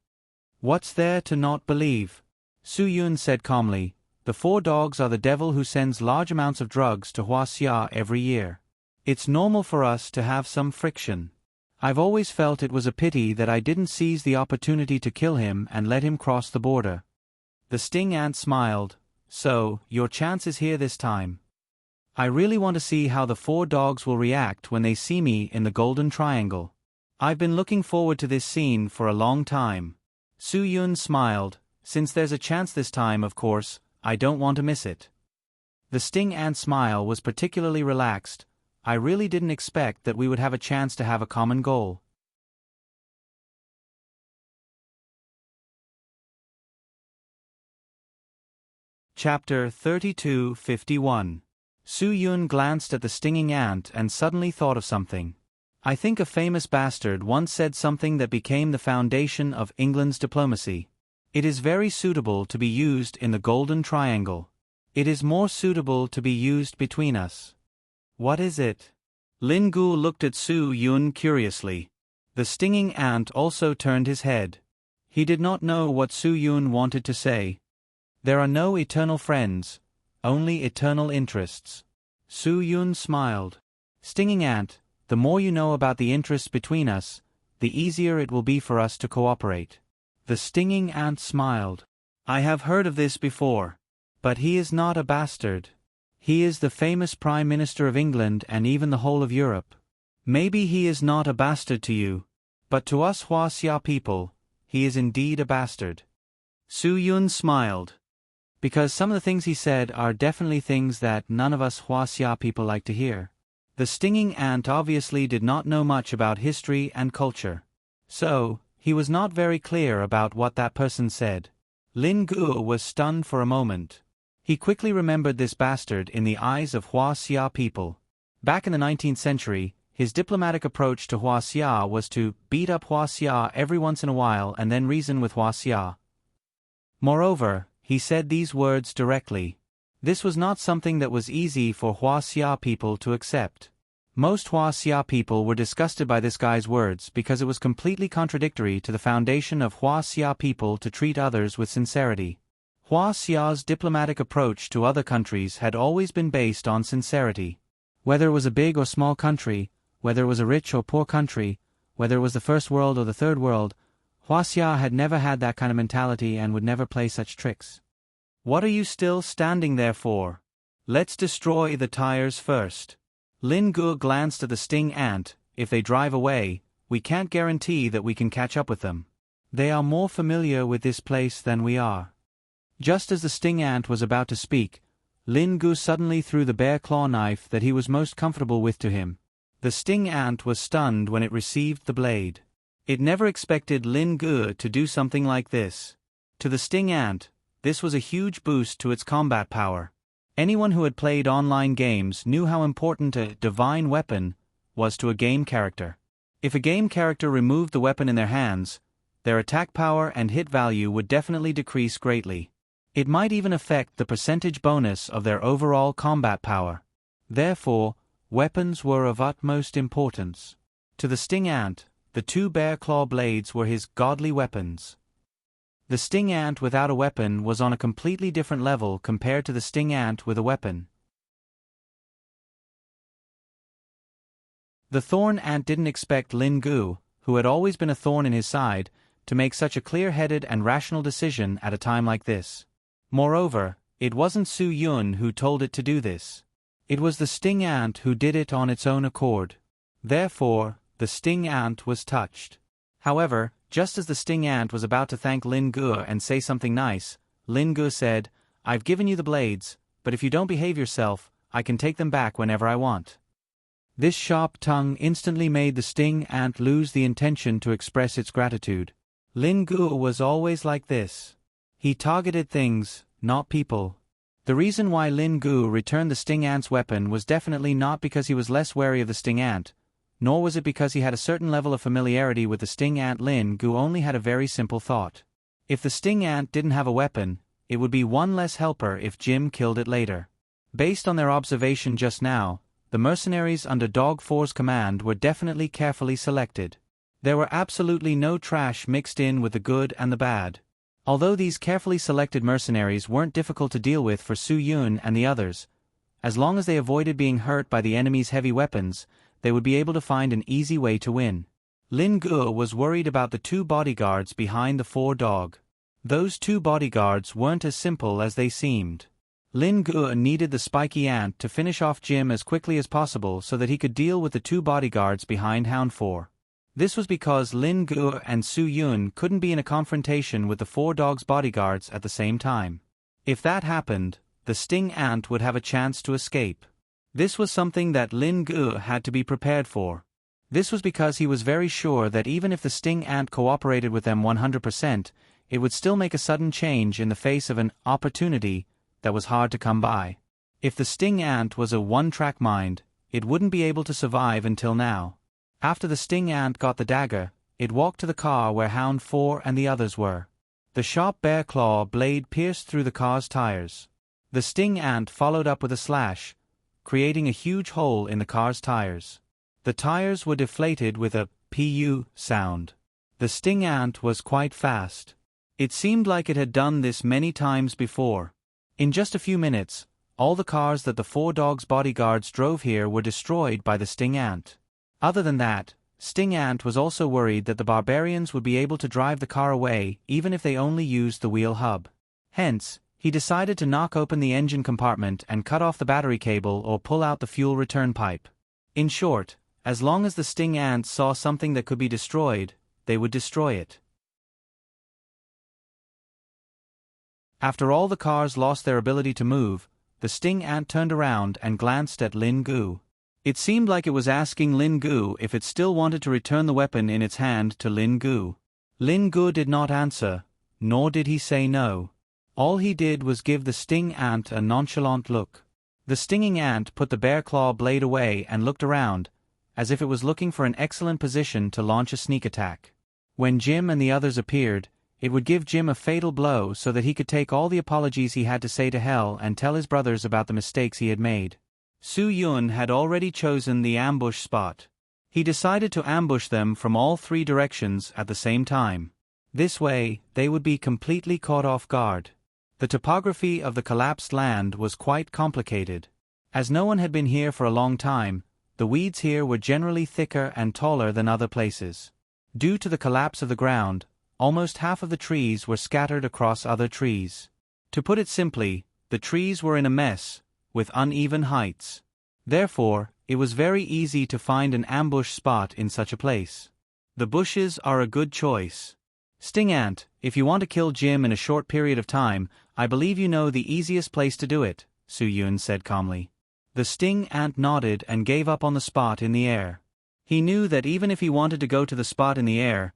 "What's there to not believe?" Su-Yun said calmly, "The 4 dogs are the devil who sends large amounts of drugs to Huaxia every year. It's normal for us to have some friction. I've always felt it was a pity that I didn't seize the opportunity to kill him and let him cross the border." The sting ant smiled. "So, your chance is here this time. I really want to see how the 4 dogs will react when they see me in the Golden Triangle. I've been looking forward to this scene for a long time." Su-Yun smiled. "Since there's a chance this time, of course, I don't want to miss it." The sting ant's smile was particularly relaxed. "I really didn't expect that we would have a chance to have a common goal." Chapter 32:51. Su Yun glanced at the stinging ant and suddenly thought of something. I think a famous bastard once said something that became the foundation of England's diplomacy. It is very suitable to be used in the Golden Triangle. It is more suitable to be used between us. What is it? Lin Gu looked at Su Yun curiously. The stinging ant also turned his head. He did not know what Su Yun wanted to say. There are no eternal friends, only eternal interests. Su Yun smiled. Stinging ant, the more you know about the interests between us, the easier it will be for us to cooperate. The stinging ant smiled. I have heard of this before. But he is not a bastard. He is the famous Prime Minister of England and even the whole of Europe. Maybe he is not a bastard to you, but to us Huaxia people, he is indeed a bastard. Su Yun smiled. Because some of the things he said are definitely things that none of us Huaxia people like to hear. The stinging ant obviously did not know much about history and culture. So, he was not very clear about what that person said. Lin Gu was stunned for a moment. He quickly remembered this bastard in the eyes of Huaxia people. Back in the 19th century, his diplomatic approach to Huaxia was to beat up Huaxia every once in a while and then reason with Huaxia. Moreover, he said these words directly. This was not something that was easy for Huaxia people to accept. Most Huaxia people were disgusted by this guy's words because it was completely contradictory to the foundation of Huaxia people to treat others with sincerity. Huaxia's diplomatic approach to other countries had always been based on sincerity. Whether it was a big or small country, whether it was a rich or poor country, whether it was the first world or the third world, Huaxia had never had that kind of mentality and would never play such tricks. What are you still standing there for? Let's destroy the tires first. Lin Gu glanced at the sting ant. If they drive away, we can't guarantee that we can catch up with them. They are more familiar with this place than we are. Just as the sting ant was about to speak, Lin Gu suddenly threw the bear claw knife that he was most comfortable with to him. The sting ant was stunned when it received the blade. It never expected Lin Gu to do something like this. To the sting ant, this was a huge boost to its combat power. Anyone who had played online games knew how important a divine weapon was to a game character. If a game character removed the weapon in their hands, their attack power and hit value would definitely decrease greatly. It might even affect the percentage bonus of their overall combat power. Therefore, weapons were of utmost importance. To the sting ant, the two bear claw blades were his godly weapons. The sting ant without a weapon was on a completely different level compared to the sting ant with a weapon. The thorn ant didn't expect Lin Gu, who had always been a thorn in his side, to make such a clear-headed and rational decision at a time like this. Moreover, it wasn't Su Yun who told it to do this. It was the sting ant who did it on its own accord. Therefore, the sting ant was touched. However, just as the sting ant was about to thank Lin Gu and say something nice, Lin Gu said, "I've given you the blades, but if you don't behave yourself, I can take them back whenever I want." This sharp tongue instantly made the sting ant lose the intention to express its gratitude. Lin Gu was always like this. He targeted things, not people. The reason why Lin Gu returned the sting ant's weapon was definitely not because he was less wary of the sting ant, nor was it because he had a certain level of familiarity with the sting ant. Lin Gu only had a very simple thought. If the sting ant didn't have a weapon, it would be one less helper if Jim killed it later. Based on their observation just now, the mercenaries under Dog 4's command were definitely carefully selected. There were absolutely no trash mixed in with the good and the bad. Although these carefully selected mercenaries weren't difficult to deal with for Su Yun and the others, as long as they avoided being hurt by the enemy's heavy weapons, they would be able to find an easy way to win. Lin Gu was worried about the two bodyguards behind the 4 dog. Those two bodyguards weren't as simple as they seemed. Lin Gu needed the spiky ant to finish off Jim as quickly as possible so that he could deal with the two bodyguards behind Hound 4. This was because Lin Gu and Su Yun couldn't be in a confrontation with the 4 dogs' bodyguards at the same time. If that happened, the sting ant would have a chance to escape. This was something that Lin Gu had to be prepared for. This was because he was very sure that even if the sting ant cooperated with them 100%, it would still make a sudden change in the face of an opportunity that was hard to come by. If the sting ant was a one-track mind, it wouldn't be able to survive until now. After the sting ant got the dagger, it walked to the car where Hound 4 and the others were. The sharp bear claw blade pierced through the car's tires. The sting ant followed up with a slash, creating a huge hole in the car's tires. The tires were deflated with a "pu" sound. The sting ant was quite fast. It seemed like it had done this many times before. In just a few minutes, all the cars that the 4 dogs' bodyguards drove here were destroyed by the sting ant. Other than that, Sting Ant was also worried that the barbarians would be able to drive the car away even if they only used the wheel hub. Hence, he decided to knock open the engine compartment and cut off the battery cable or pull out the fuel return pipe. In short, as long as the sting ants saw something that could be destroyed, they would destroy it. After all the cars lost their ability to move, the sting ant turned around and glanced at Lin Gu. It seemed like it was asking Lin Gu if it still wanted to return the weapon in its hand to Lin Gu. Lin Gu did not answer, nor did he say no. All he did was give the sting ant a nonchalant look. The stinging ant put the bear claw blade away and looked around, as if it was looking for an excellent position to launch a sneak attack. When Jim and the others appeared, it would give Jim a fatal blow so that he could take all the apologies he had to say to Hell and tell his brothers about the mistakes he had made. Su Yun had already chosen the ambush spot. He decided to ambush them from all 3 directions at the same time. This way, they would be completely caught off guard. The topography of the collapsed land was quite complicated. As no one had been here for a long time, the weeds here were generally thicker and taller than other places. Due to the collapse of the ground, almost half of the trees were scattered across other trees. To put it simply, the trees were in a mess, with uneven heights. Therefore, it was very easy to find an ambush spot in such a place. The bushes are a good choice. Sting Ant, if you want to kill Jim in a short period of time, I believe you know the easiest place to do it, Su Yun said calmly. The sting ant nodded and gave up on the spot in the air. He knew that even if he wanted to go to the spot in the air,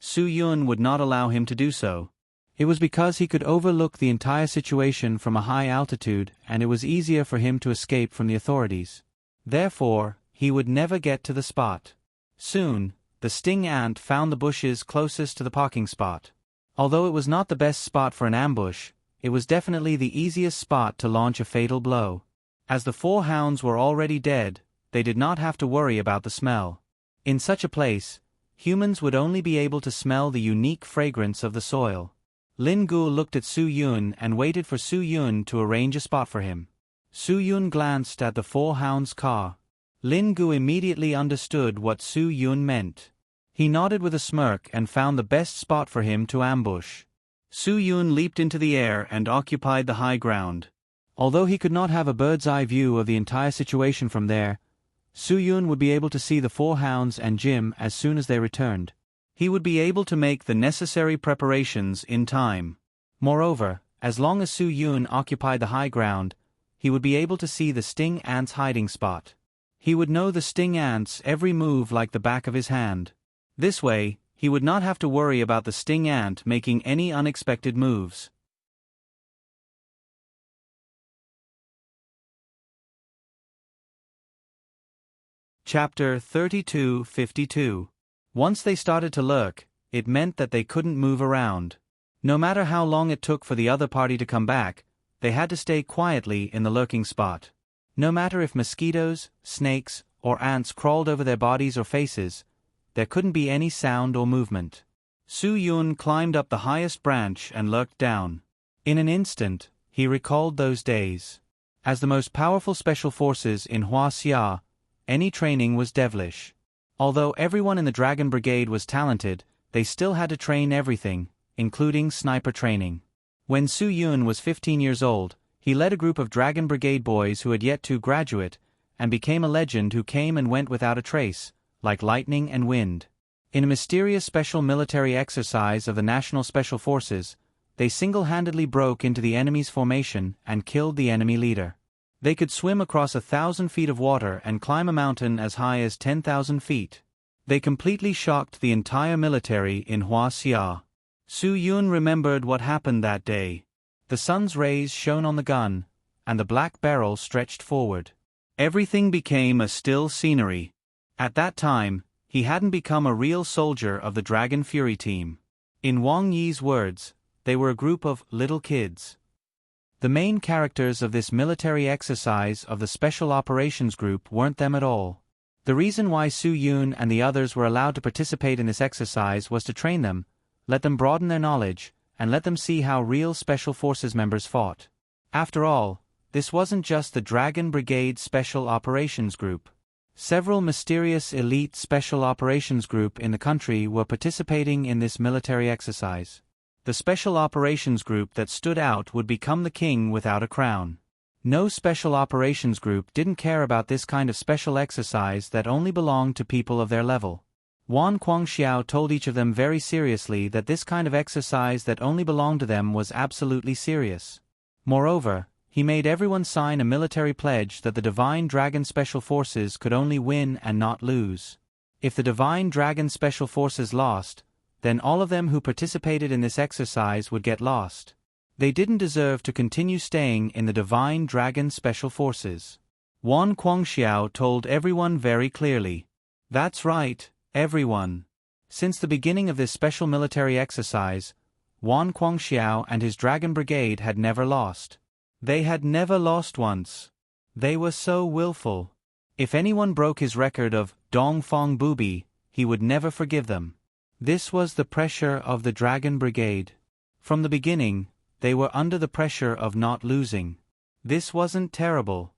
Su Yun would not allow him to do so. It was because he could overlook the entire situation from a high altitude and it was easier for him to escape from the authorities. Therefore, he would never get to the spot. Soon, the sting ant found the bushes closest to the parking spot. Although it was not the best spot for an ambush, it was definitely the easiest spot to launch a fatal blow. As the 4 hounds were already dead, they did not have to worry about the smell. In such a place, humans would only be able to smell the unique fragrance of the soil. Lin Gu looked at Su Yun and waited for Su Yun to arrange a spot for him. Su Yun glanced at the 4 hounds' car. Lin Gu immediately understood what Su Yun meant. He nodded with a smirk and found the best spot for him to ambush. Su Yun leaped into the air and occupied the high ground. Although he could not have a bird's-eye view of the entire situation from there, Su Yun would be able to see the 4 hounds and Jim as soon as they returned. He would be able to make the necessary preparations in time. Moreover, as long as Su Yun occupied the high ground, he would be able to see the sting ant's hiding spot. He would know the sting ant's every move like the back of his hand. This way, he would not have to worry about the sting ant making any unexpected moves. Chapter 32:52. Once they started to lurk, it meant that they couldn't move around. No matter how long it took for the other party to come back, they had to stay quietly in the lurking spot. No matter if mosquitoes, snakes, or ants crawled over their bodies or faces, there couldn't be any sound or movement. Su Yun climbed up the highest branch and lurked down. In an instant, he recalled those days. As the most powerful special forces in Huaxia, any training was devilish. Although everyone in the Dragon Brigade was talented, they still had to train everything, including sniper training. When Su Yun was 15 years old, he led a group of Dragon Brigade boys who had yet to graduate, and became a legend who came and went without a trace, like lightning and wind. In a mysterious special military exercise of the National Special Forces, they single-handedly broke into the enemy's formation and killed the enemy leader. They could swim across 1,000 feet of water and climb a mountain as high as 10,000 feet. They completely shocked the entire military in Huaxia. Su Yun remembered what happened that day. The sun's rays shone on the gun, and the black barrel stretched forward. Everything became a still scenery. At that time, he hadn't become a real soldier of the Dragon Fury team. In Wang Yi's words, they were a group of little kids. The main characters of this military exercise of the Special Operations Group weren't them at all. The reason why Su Yun and the others were allowed to participate in this exercise was to train them, let them broaden their knowledge, and let them see how real Special Forces members fought. After all, this wasn't just the Dragon Brigade Special Operations Group. Several mysterious elite Special Operations Group in the country were participating in this military exercise. The Special Operations Group that stood out would become the king without a crown. No Special Operations Group didn't care about this kind of special exercise that only belonged to people of their level. Wan Guangxiao told each of them very seriously that this kind of exercise that only belonged to them was absolutely serious. Moreover, he made everyone sign a military pledge that the Divine Dragon Special Forces could only win and not lose. If the Divine Dragon Special Forces lost, then all of them who participated in this exercise would get lost. They didn't deserve to continue staying in the Divine Dragon Special Forces. Wan Guangxiao told everyone very clearly. That's right, everyone. Since the beginning of this special military exercise, Wan Guangxiao and his Dragon Brigade had never lost. They had never lost once. They were so willful. If anyone broke his record of Dongfang Bubi, he would never forgive them. This was the pressure of the Dragon Brigade. From the beginning, they were under the pressure of not losing. This wasn't terrible.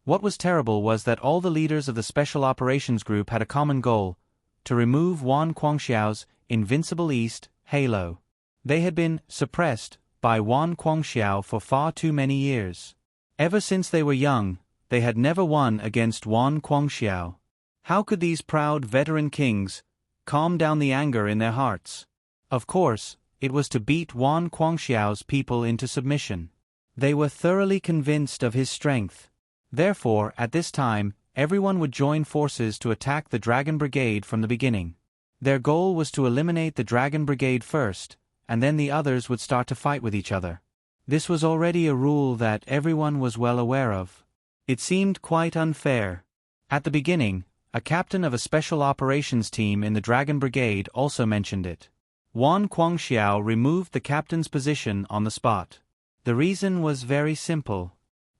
What was terrible was that all the leaders of the Special Operations Group had a common goal: to remove Wan Guangxiao's Invincible East halo. They had been suppressed by Wan Guangxiao for far too many years. Ever since they were young, they had never won against Wan Guangxiao. How could these proud veteran kings calm down the anger in their hearts? Of course, it was to beat Wan Guangxiao's people into submission. They were thoroughly convinced of his strength. Therefore, at this time, everyone would join forces to attack the Dragon Brigade from the beginning. Their goal was to eliminate the Dragon Brigade first, and then the others would start to fight with each other. This was already a rule that everyone was well aware of. It seemed quite unfair. At the beginning, a captain of a special operations team in the Dragon Brigade also mentioned it. Wan Guangxiao removed the captain's position on the spot. The reason was very simple.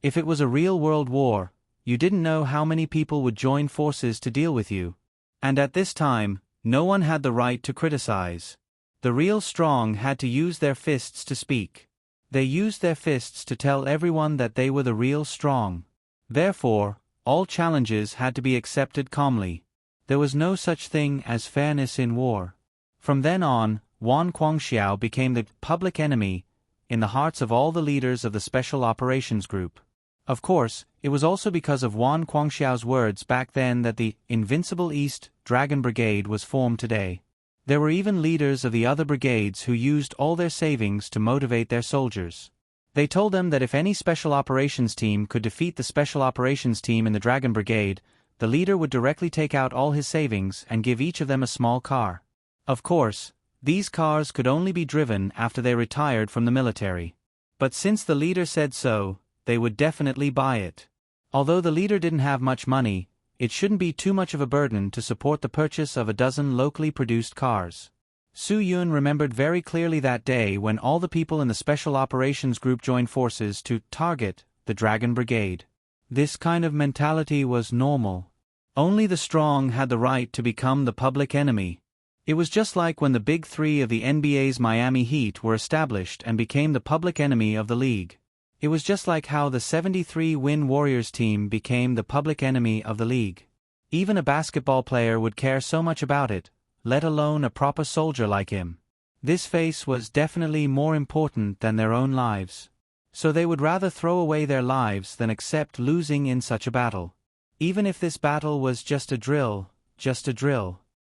If it was a real world war, you didn't know how many people would join forces to deal with you. And at this time, no one had the right to criticize. The real strong had to use their fists to speak. They used their fists to tell everyone that they were the real strong. Therefore, all challenges had to be accepted calmly. There was no such thing as fairness in war. From then on, Wan Guangxiao became the public enemy in the hearts of all the leaders of the Special Operations Group. Of course, it was also because of Wan Guangxiao's words back then that the Invincible East Dragon Brigade was formed today. There were even leaders of the other brigades who used all their savings to motivate their soldiers. They told them that if any special operations team could defeat the special operations team in the Dragon Brigade, the leader would directly take out all his savings and give each of them a small car. Of course, these cars could only be driven after they retired from the military. But since the leader said so, they would definitely buy it. Although the leader didn't have much money, it shouldn't be too much of a burden to support the purchase of a dozen locally produced cars. Su Yun remembered very clearly that day when all the people in the Special Operations Group joined forces to target the Dragon Brigade. This kind of mentality was normal. Only the strong had the right to become the public enemy. It was just like when the Big Three of the NBA's Miami Heat were established and became the public enemy of the league. It was just like how the 73-win Warriors team became the public enemy of the league. Even a basketball player would care so much about it, let alone a proper soldier like him. This face was definitely more important than their own lives. So they would rather throw away their lives than accept losing in such a battle. Even if this battle was just a drill.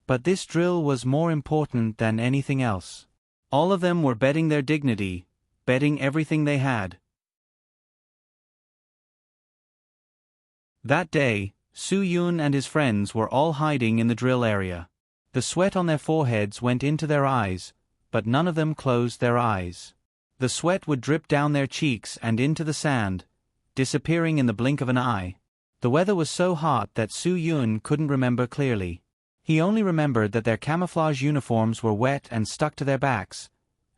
But this drill was more important than anything else. All of them were betting their dignity, betting everything they had. That day, Su Yun and his friends were all hiding in the drill area. The sweat on their foreheads went into their eyes, but none of them closed their eyes. The sweat would drip down their cheeks and into the sand, disappearing in the blink of an eye. The weather was so hot that Su Yun couldn't remember clearly. He only remembered that their camouflage uniforms were wet and stuck to their backs,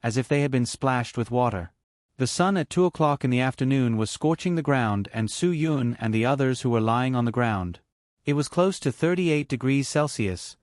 as if they had been splashed with water. The sun at 2 o'clock in the afternoon was scorching the ground and Su Yun and the others who were lying on the ground. It was close to 38 degrees Celsius,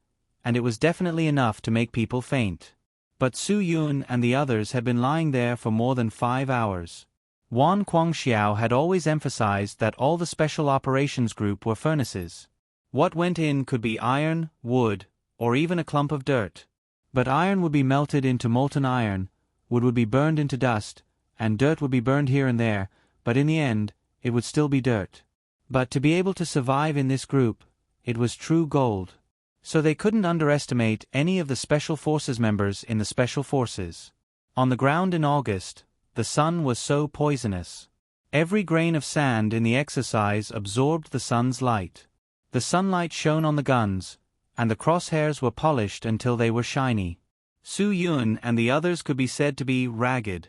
and it was definitely enough to make people faint. But Su Yun and the others had been lying there for more than 5 hours. Wan Guangxiao had always emphasized that all the Special Operations Group were furnaces. What went in could be iron, wood, or even a clump of dirt. But iron would be melted into molten iron, wood would be burned into dust, and dirt would be burned here and there, but in the end, it would still be dirt. But to be able to survive in this group, it was true gold. So they couldn't underestimate any of the Special Forces members in the Special Forces. On the ground in August, the sun was so poisonous. Every grain of sand in the exercise absorbed the sun's light. The sunlight shone on the guns, and the crosshairs were polished until they were shiny. Su Yun and the others could be said to be ragged.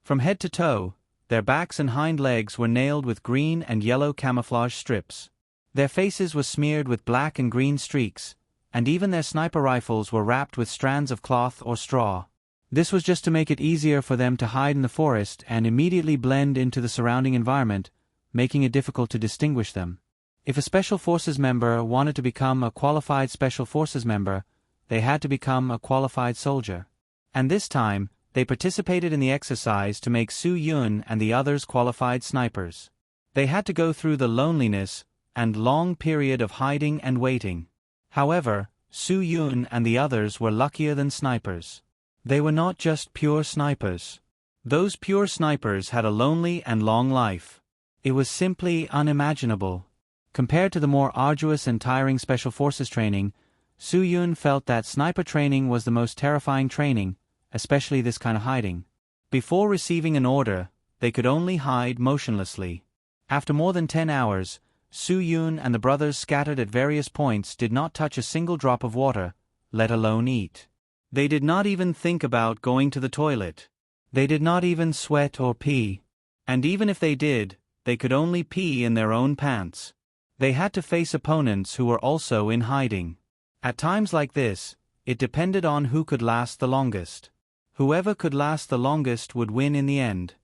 From head to toe, their backs and hind legs were nailed with green and yellow camouflage strips. Their faces were smeared with black and green streaks, and even their sniper rifles were wrapped with strands of cloth or straw. This was just to make it easier for them to hide in the forest and immediately blend into the surrounding environment, making it difficult to distinguish them. If a Special Forces member wanted to become a qualified Special Forces member, they had to become a qualified soldier. And this time, they participated in the exercise to make Su Yun and the others qualified snipers. They had to go through the loneliness and long period of hiding and waiting. However, Su Yun and the others were luckier than snipers. They were not just pure snipers. Those pure snipers had a lonely and long life. It was simply unimaginable. Compared to the more arduous and tiring Special Forces training, Su Yun felt that sniper training was the most terrifying training, especially this kind of hiding. Before receiving an order, they could only hide motionlessly. After more than 10 hours, Su Yun and the brothers scattered at various points did not touch a single drop of water, let alone eat. They did not even think about going to the toilet. They did not even sweat or pee. And even if they did, they could only pee in their own pants. They had to face opponents who were also in hiding. At times like this, it depended on who could last the longest. Whoever could last the longest would win in the end.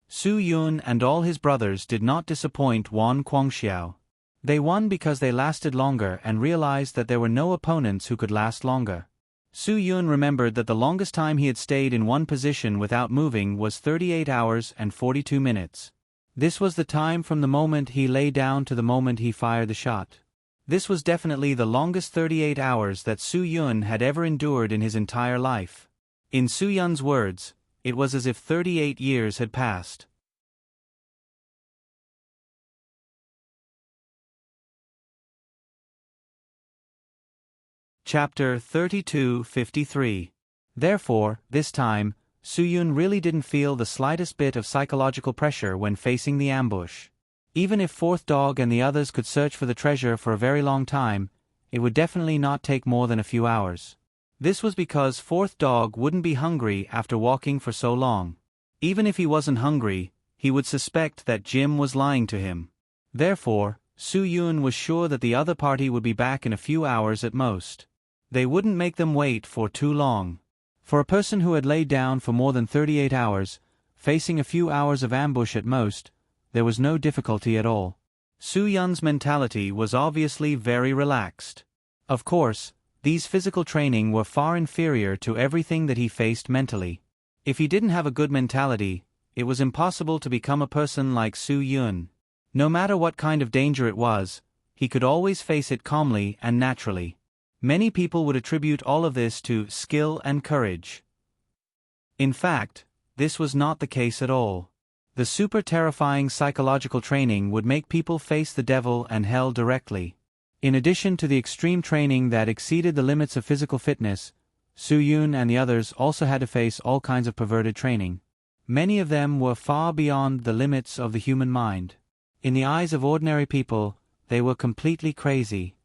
Su Yun and all his brothers did not disappoint Wan Guangxiao. They won because they lasted longer and realized that there were no opponents who could last longer. Su Yun remembered that the longest time he had stayed in one position without moving was 38 hours and 42 minutes. This was the time from the moment he lay down to the moment he fired the shot. This was definitely the longest 38 hours that Su Yun had ever endured in his entire life. In Su Yun's words, it was as if 38 years had passed. Chapter 32:53. Therefore, this time, Su Yun really didn't feel the slightest bit of psychological pressure when facing the ambush. Even if Fourth Dog and the others could search for the treasure for a very long time, it would definitely not take more than a few hours. This was because Fourth Dog wouldn't be hungry after walking for so long. Even if he wasn't hungry, he would suspect that Jim was lying to him. Therefore, Su Yun was sure that the other party would be back in a few hours at most. They wouldn't make them wait for too long. For a person who had laid down for more than 38 hours, facing a few hours of ambush at most, there was no difficulty at all. Su Yun's mentality was obviously very relaxed. Of course, these physical training were far inferior to everything that he faced mentally. If he didn't have a good mentality, it was impossible to become a person like Su Yun. No matter what kind of danger it was, he could always face it calmly and naturally. Many people would attribute all of this to skill and courage. In fact, this was not the case at all. The super terrifying psychological training would make people face the devil and hell directly. In addition to the extreme training that exceeded the limits of physical fitness, Su Yun and the others also had to face all kinds of perverted training. Many of them were far beyond the limits of the human mind. In the eyes of ordinary people, they were completely crazy.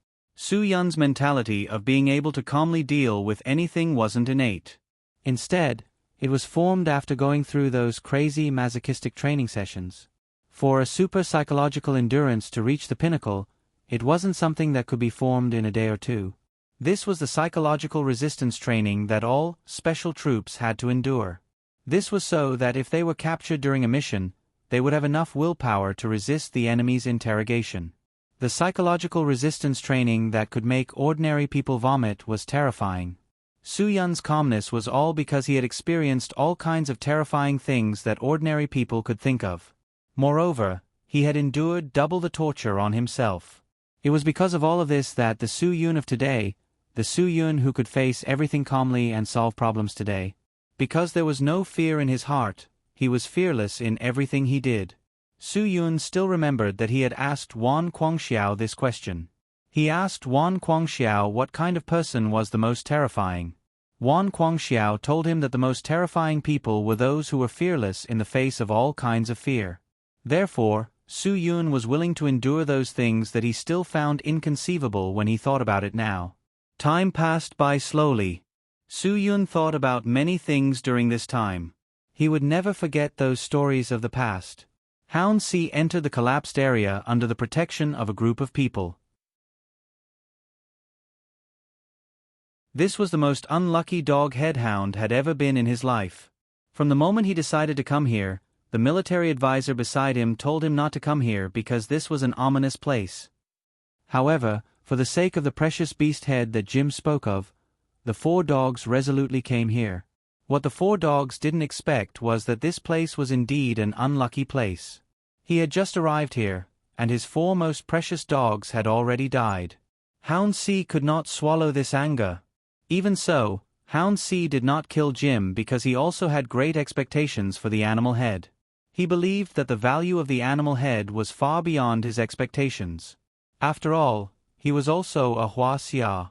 Su Yun's mentality of being able to calmly deal with anything wasn't innate. Instead, it was formed after going through those crazy masochistic training sessions. For a super psychological endurance to reach the pinnacle, it wasn't something that could be formed in a day or two. This was the psychological resistance training that all special troops had to endure. This was so that if they were captured during a mission, they would have enough willpower to resist the enemy's interrogation. The psychological resistance training that could make ordinary people vomit was terrifying. Su Yun's calmness was all because he had experienced all kinds of terrifying things that ordinary people could think of. Moreover, he had endured double the torture on himself. It was because of all of this that the Su Yun of today, the Su Yun who could face everything calmly and solve problems today, because there was no fear in his heart, he was fearless in everything he did. Su Yun still remembered that he had asked Wan Guangxiao this question. He asked Wan Guangxiao what kind of person was the most terrifying. Wan Guangxiao told him that the most terrifying people were those who were fearless in the face of all kinds of fear. Therefore, Su Yun was willing to endure those things that he still found inconceivable when he thought about it now. Time passed by slowly. Su Yun thought about many things during this time. He would never forget those stories of the past. Hound C entered the collapsed area under the protection of a group of people. This was the most unlucky dog Headhound had ever been in his life. From the moment he decided to come here, the military advisor beside him told him not to come here because this was an ominous place. However, for the sake of the precious beast head that Jim spoke of, the 4 dogs resolutely came here. What the 4 dogs didn't expect was that this place was indeed an unlucky place. He had just arrived here, and his 4 most precious dogs had already died. Hound C could not swallow this anger. Even so, Hound C did not kill Jim because he also had great expectations for the animal head. He believed that the value of the animal head was far beyond his expectations. After all, he was also a Hua Xia.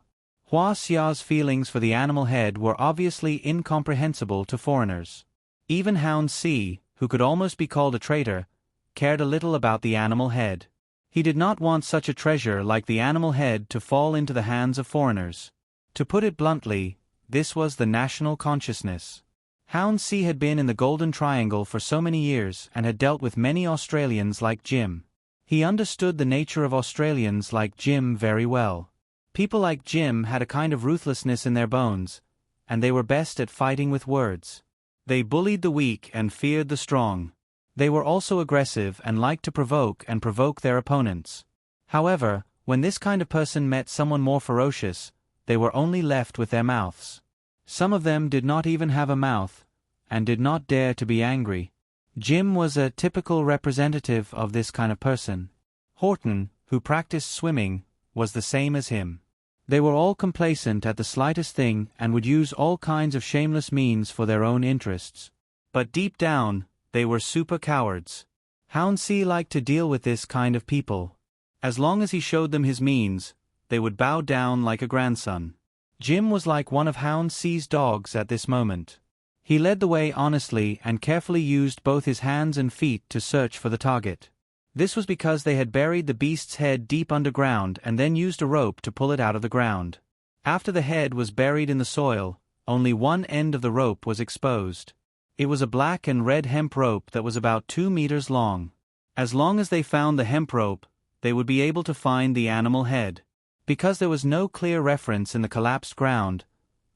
Hua Xia's feelings for the animal head were obviously incomprehensible to foreigners. Even Hound C, who could almost be called a traitor, cared a little about the animal head. He did not want such a treasure like the animal head to fall into the hands of foreigners. To put it bluntly, this was the national consciousness. Hound C had been in the Golden Triangle for so many years and had dealt with many Australians like Jim. He understood the nature of Australians like Jim very well. People like Jim had a kind of ruthlessness in their bones, and they were best at fighting with words. They bullied the weak and feared the strong. They were also aggressive and liked to provoke their opponents. However, when this kind of person met someone more ferocious, they were only left with their mouths. Some of them did not even have a mouth, and did not dare to be angry. Jim was a typical representative of this kind of person. Horton, who practiced swimming, was the same as him. They were all complacent at the slightest thing and would use all kinds of shameless means for their own interests. But deep down, they were super cowards. Hound C liked to deal with this kind of people. As long as he showed them his means, they would bow down like a grandson. Jim was like one of Hound C's dogs at this moment. He led the way honestly and carefully used both his hands and feet to search for the target. This was because they had buried the beast's head deep underground and then used a rope to pull it out of the ground. After the head was buried in the soil, only one end of the rope was exposed. It was a black and red hemp rope that was about 2 meters long. As long as they found the hemp rope, they would be able to find the animal head. Because there was no clear reference in the collapsed ground,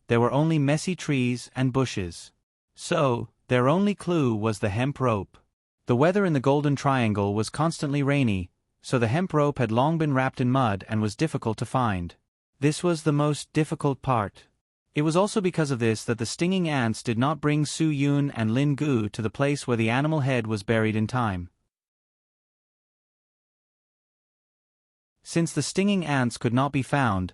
there were only messy trees and bushes. So, their only clue was the hemp rope. The weather in the Golden Triangle was constantly rainy, so the hemp rope had long been wrapped in mud and was difficult to find. This was the most difficult part. It was also because of this that the stinging ants did not bring Su Yun and Lin Gu to the place where the animal head was buried in time. Since the stinging ants could not be found,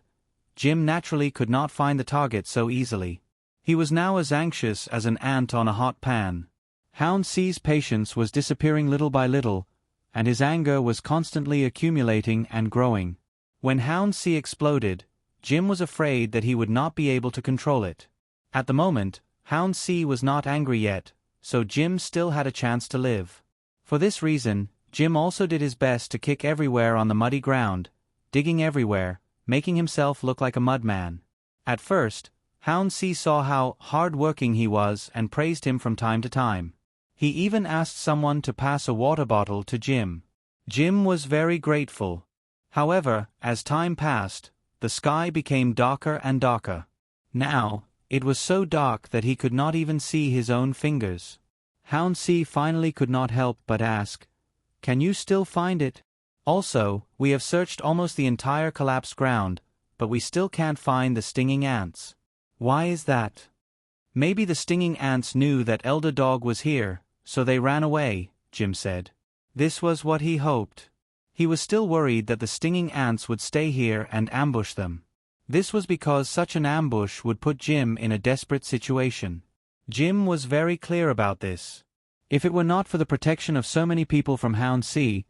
Jim naturally could not find the target so easily. He was now as anxious as an ant on a hot pan. Hound C's patience was disappearing little by little, and his anger was constantly accumulating and growing. When Hound C exploded, Jim was afraid that he would not be able to control it. At the moment, Hound C was not angry yet, so Jim still had a chance to live. For this reason, Jim also did his best to kick everywhere on the muddy ground, digging everywhere, making himself look like a mudman. At first, Hound C saw how hard-working he was and praised him from time to time. He even asked someone to pass a water bottle to Jim. Jim was very grateful. However, as time passed, the sky became darker and darker. Now, it was so dark that he could not even see his own fingers. Hound C finally could not help but ask, "Can you still find it? Also, we have searched almost the entire collapsed ground, but we still can't find the stinging ants. Why is that?" "Maybe the stinging ants knew that Elder Dog was here, so they ran away," Jim said. This was what he hoped. He was still worried that the stinging ants would stay here and ambush them. This was because such an ambush would put Jim in a desperate situation. Jim was very clear about this. If it were not for the protection of so many people from Hound C,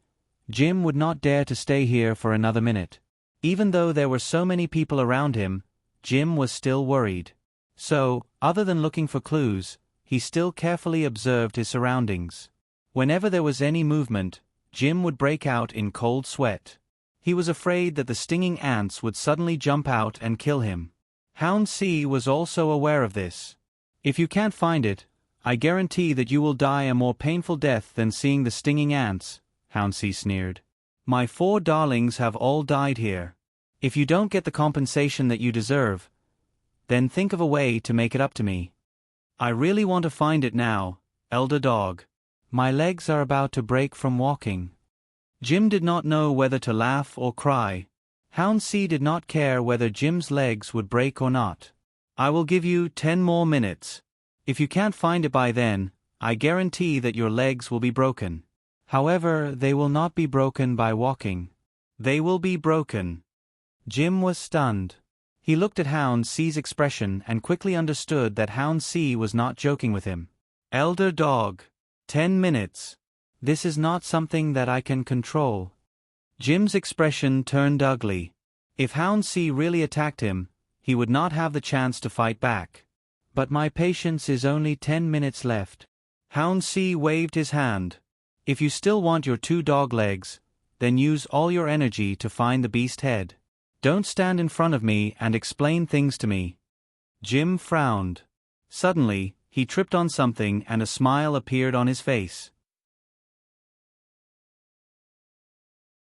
Jim would not dare to stay here for another minute. Even though there were so many people around him, Jim was still worried. So, other than looking for clues, he still carefully observed his surroundings. Whenever there was any movement, Jim would break out in cold sweat. He was afraid that the stinging ants would suddenly jump out and kill him. Hound C was also aware of this. "If you can't find it, I guarantee that you will die a more painful death than seeing the stinging ants," Hound C sneered. "My 4 darlings have all died here. If you don't get the compensation that you deserve, then think of a way to make it up to me. I really want to find it now, Elder Dog. My legs are about to break from walking." Jim did not know whether to laugh or cry. Hound C did not care whether Jim's legs would break or not. "I will give you 10 more minutes. If you can't find it by then, I guarantee that your legs will be broken. However, they will not be broken by walking. They will be broken." Jim was stunned. He looked at Hound C's expression and quickly understood that Hound C was not joking with him. "Elder Dog, 10 minutes. This is not something that I can control." Jim's expression turned ugly. If Hound C really attacked him, he would not have the chance to fight back. "But my patience is only 10 minutes left." Hound C waved his hand. "If you still want your 2 dog legs, then use all your energy to find the beast head. Don't stand in front of me and explain things to me." Jim frowned. Suddenly, he tripped on something and a smile appeared on his face.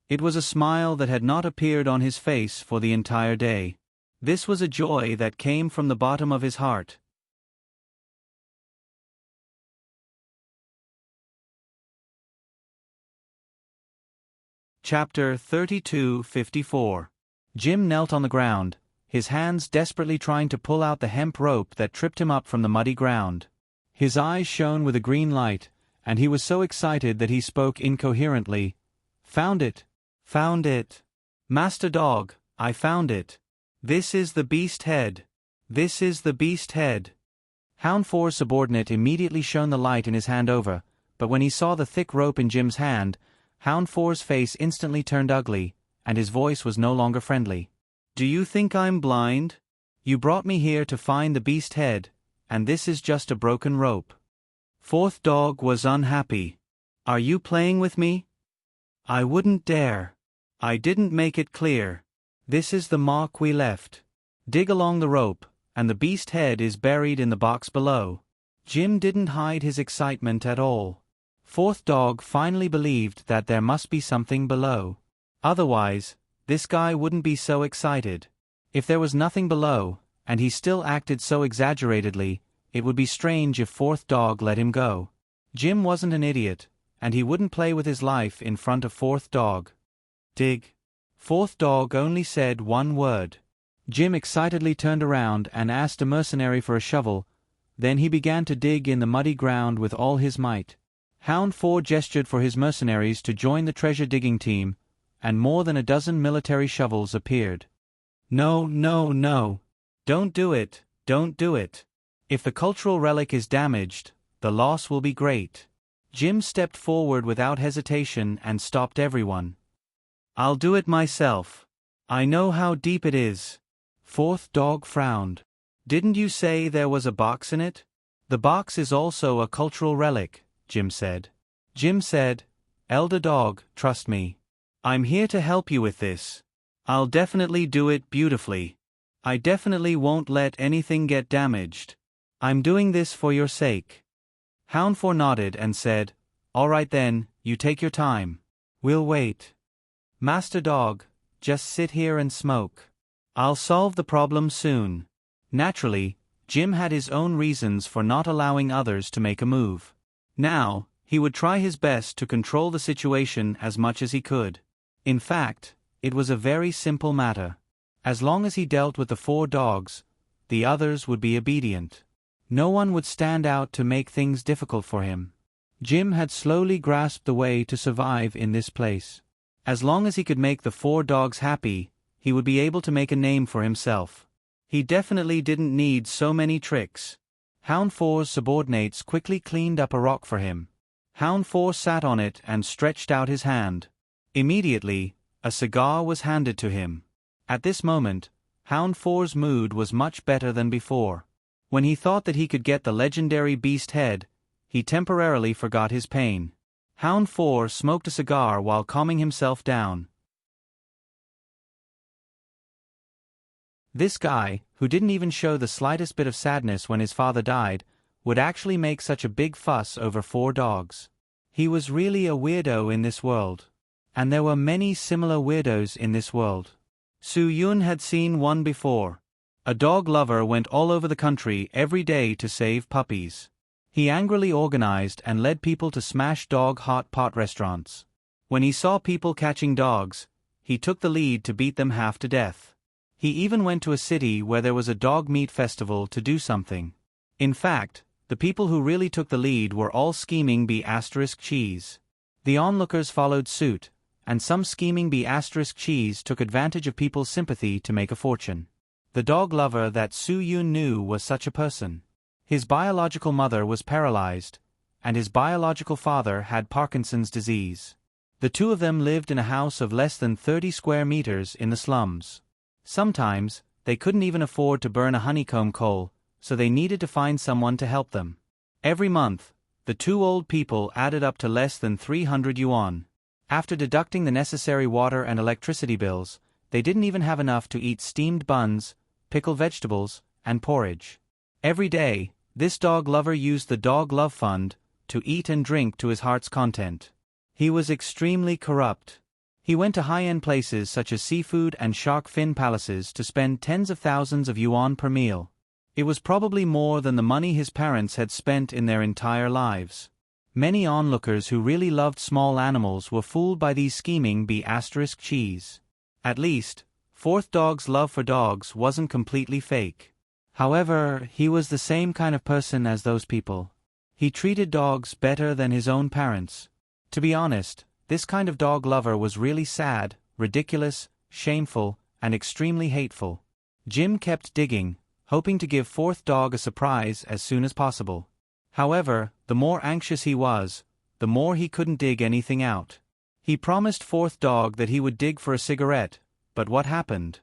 It was a smile that had not appeared on his face for the entire day. This was a joy that came from the bottom of his heart. Chapter 32:54. Jim knelt on the ground, his hands desperately trying to pull out the hemp rope that tripped him up from the muddy ground. His eyes shone with a green light, and he was so excited that he spoke incoherently. "Found it! Found it! Master Dog, I found it! This is the beast head! This is the beast head!" Hound 4's subordinate immediately shone the light in his hand over, but when he saw the thick rope in Jim's hand, Hound 4's face instantly turned ugly, and his voice was no longer friendly. "Do you think I'm blind? You brought me here to find the beast head, and this is just a broken rope." 4th Dog was unhappy. "Are you playing with me? I wouldn't dare. I didn't make it clear. This is the mark we left. Dig along the rope, and the beast head is buried in the box below." Jim didn't hide his excitement at all. 4th Dog finally believed that there must be something below. Otherwise, this guy wouldn't be so excited. If there was nothing below, and he still acted so exaggeratedly, it would be strange if 4th Dog let him go. Jim wasn't an idiot, and he wouldn't play with his life in front of 4th Dog. "Dig." 4th Dog only said one word. Jim excitedly turned around and asked a mercenary for a shovel, then he began to dig in the muddy ground with all his might. Hound 4 gestured for his mercenaries to join the treasure-digging team, and more than a dozen military shovels appeared. "No, no, no. Don't do it, don't do it. If the cultural relic is damaged, the loss will be great." Jim stepped forward without hesitation and stopped everyone. "I'll do it myself. I know how deep it is." 4th Dog frowned. "Didn't you say there was a box in it?" "The box is also a cultural relic," Jim said. Jim said, "Elder Dog, trust me. I'm here to help you with this. I'll definitely do it beautifully. I definitely won't let anything get damaged. I'm doing this for your sake." Hound 4 nodded and said, "All right then, you take your time. We'll wait. Master Dog, just sit here and smoke. I'll solve the problem soon." Naturally, Jim had his own reasons for not allowing others to make a move. Now, he would try his best to control the situation as much as he could. In fact, it was a very simple matter. As long as he dealt with the 4 dogs, the others would be obedient. No one would stand out to make things difficult for him. Jim had slowly grasped the way to survive in this place. As long as he could make the 4 dogs happy, he would be able to make a name for himself. He definitely didn't need so many tricks. Hound 4's subordinates quickly cleaned up a rock for him. Hound 4 sat on it and stretched out his hand. Immediately, a cigar was handed to him. At this moment, Hound 4's mood was much better than before. When he thought that he could get the legendary beast head, he temporarily forgot his pain. Hound 4 smoked a cigar while calming himself down. This guy, who didn't even show the slightest bit of sadness when his father died, would actually make such a big fuss over 4 dogs. He was really a weirdo in this world. And there were many similar weirdos in this world. Su Yun had seen one before. A dog lover went all over the country every day to save puppies. He angrily organized and led people to smash dog hot pot restaurants. When he saw people catching dogs, he took the lead to beat them half to death. He even went to a city where there was a dog meat festival to do something. In fact, the people who really took the lead were all scheming cheese. The onlookers followed suit, and some scheming cheese took advantage of people's sympathy to make a fortune. The dog lover that Su Yun knew was such a person. His biological mother was paralyzed, and his biological father had Parkinson's disease. The two of them lived in a house of less than 30 square meters in the slums. Sometimes, they couldn't even afford to burn a honeycomb coal, so they needed to find someone to help them. Every month, the 2 old people added up to less than 300 yuan. After deducting the necessary water and electricity bills, they didn't even have enough to eat steamed buns, pickled vegetables, and porridge. Every day, this dog lover used the Dog Love Fund to eat and drink to his heart's content. He was extremely corrupt. He went to high-end places such as seafood and shark fin palaces to spend tens of thousands of yuan per meal. It was probably more than the money his parents had spent in their entire lives. Many onlookers who really loved small animals were fooled by these scheming cheese. At least, 4th Dog's love for dogs wasn't completely fake. However, he was the same kind of person as those people. He treated dogs better than his own parents. To be honest, this kind of dog lover was really sad, ridiculous, shameful, and extremely hateful. Jim kept digging, hoping to give 4th Dog a surprise as soon as possible. However, the more anxious he was, the more he couldn't dig anything out. He promised 4th Dog that he would dig for a cigarette, but what happened?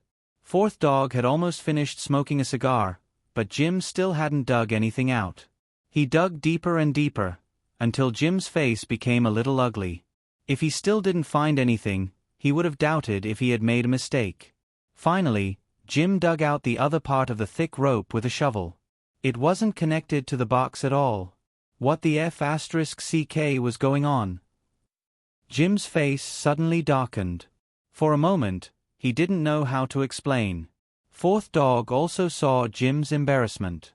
4th Dog had almost finished smoking a cigar, but Jim still hadn't dug anything out. He dug deeper and deeper, until Jim's face became a little ugly. If he still didn't find anything, he would have doubted if he had made a mistake. Finally, Jim dug out the other part of the thick rope with a shovel. It wasn't connected to the box at all. What the F***ck was going on? Jim's face suddenly darkened. For a moment, he didn't know how to explain. 4th Dog also saw Jim's embarrassment.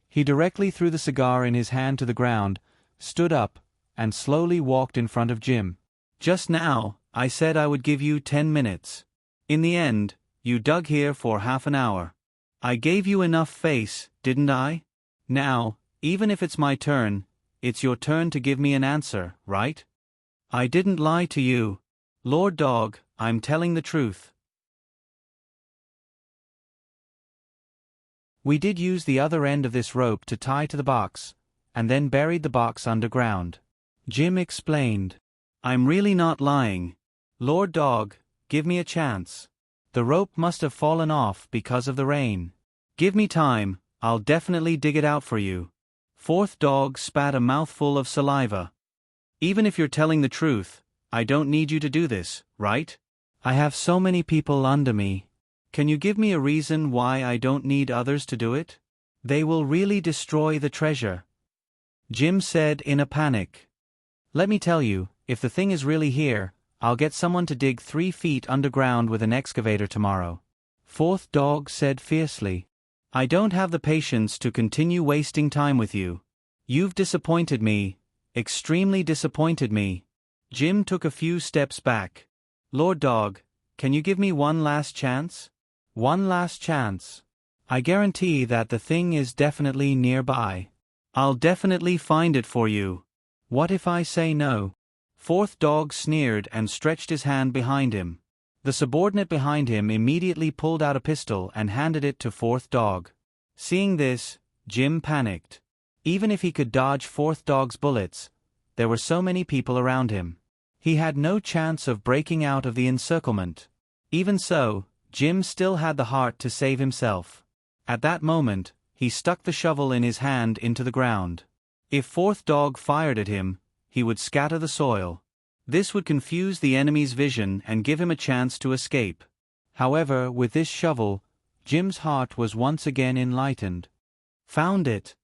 He directly threw the cigar in his hand to the ground, stood up, and slowly walked in front of Jim. "Just now, I said I would give you 10 minutes. In the end, you dug here for half an hour. I gave you enough face, didn't I? Now, even if it's my turn, it's your turn to give me an answer, right? I didn't lie to you. Lord Dog, I'm telling the truth." We did use the other end of this rope to tie to the box, and then buried the box underground. Jim explained. "I'm really not lying. Lord Dog, give me a chance. The rope must have fallen off because of the rain. Give me time, I'll definitely dig it out for you." 4th Dog spat a mouthful of saliva. "Even if you're telling the truth, I don't need you to do this, right? I have so many people under me. Can you give me a reason why I don't need others to do it? They will really destroy the treasure. Jim said in a panic. Let me tell you, if the thing is really here, I'll get someone to dig 3 feet underground with an excavator tomorrow. Fourth dog said fiercely. I don't have the patience to continue wasting time with you. You've disappointed me, extremely disappointed me. Jim took a few steps back. Lord Dog, can you give me one last chance? One last chance. I guarantee that the thing is definitely nearby. I'll definitely find it for you. What if I say no? Fourth dog sneered and stretched his hand behind him. The subordinate behind him immediately pulled out a pistol and handed it to fourth dog. Seeing this, Jim panicked. Even if he could dodge fourth dog's bullets, there were so many people around him. He had no chance of breaking out of the encirclement. Even so, Jim still had the heart to save himself. At that moment, he stuck the shovel in his hand into the ground. If fourth dog fired at him, he would scatter the soil. This would confuse the enemy's vision and give him a chance to escape. However, with this shovel, Jim's heart was once again enlightened. Found it!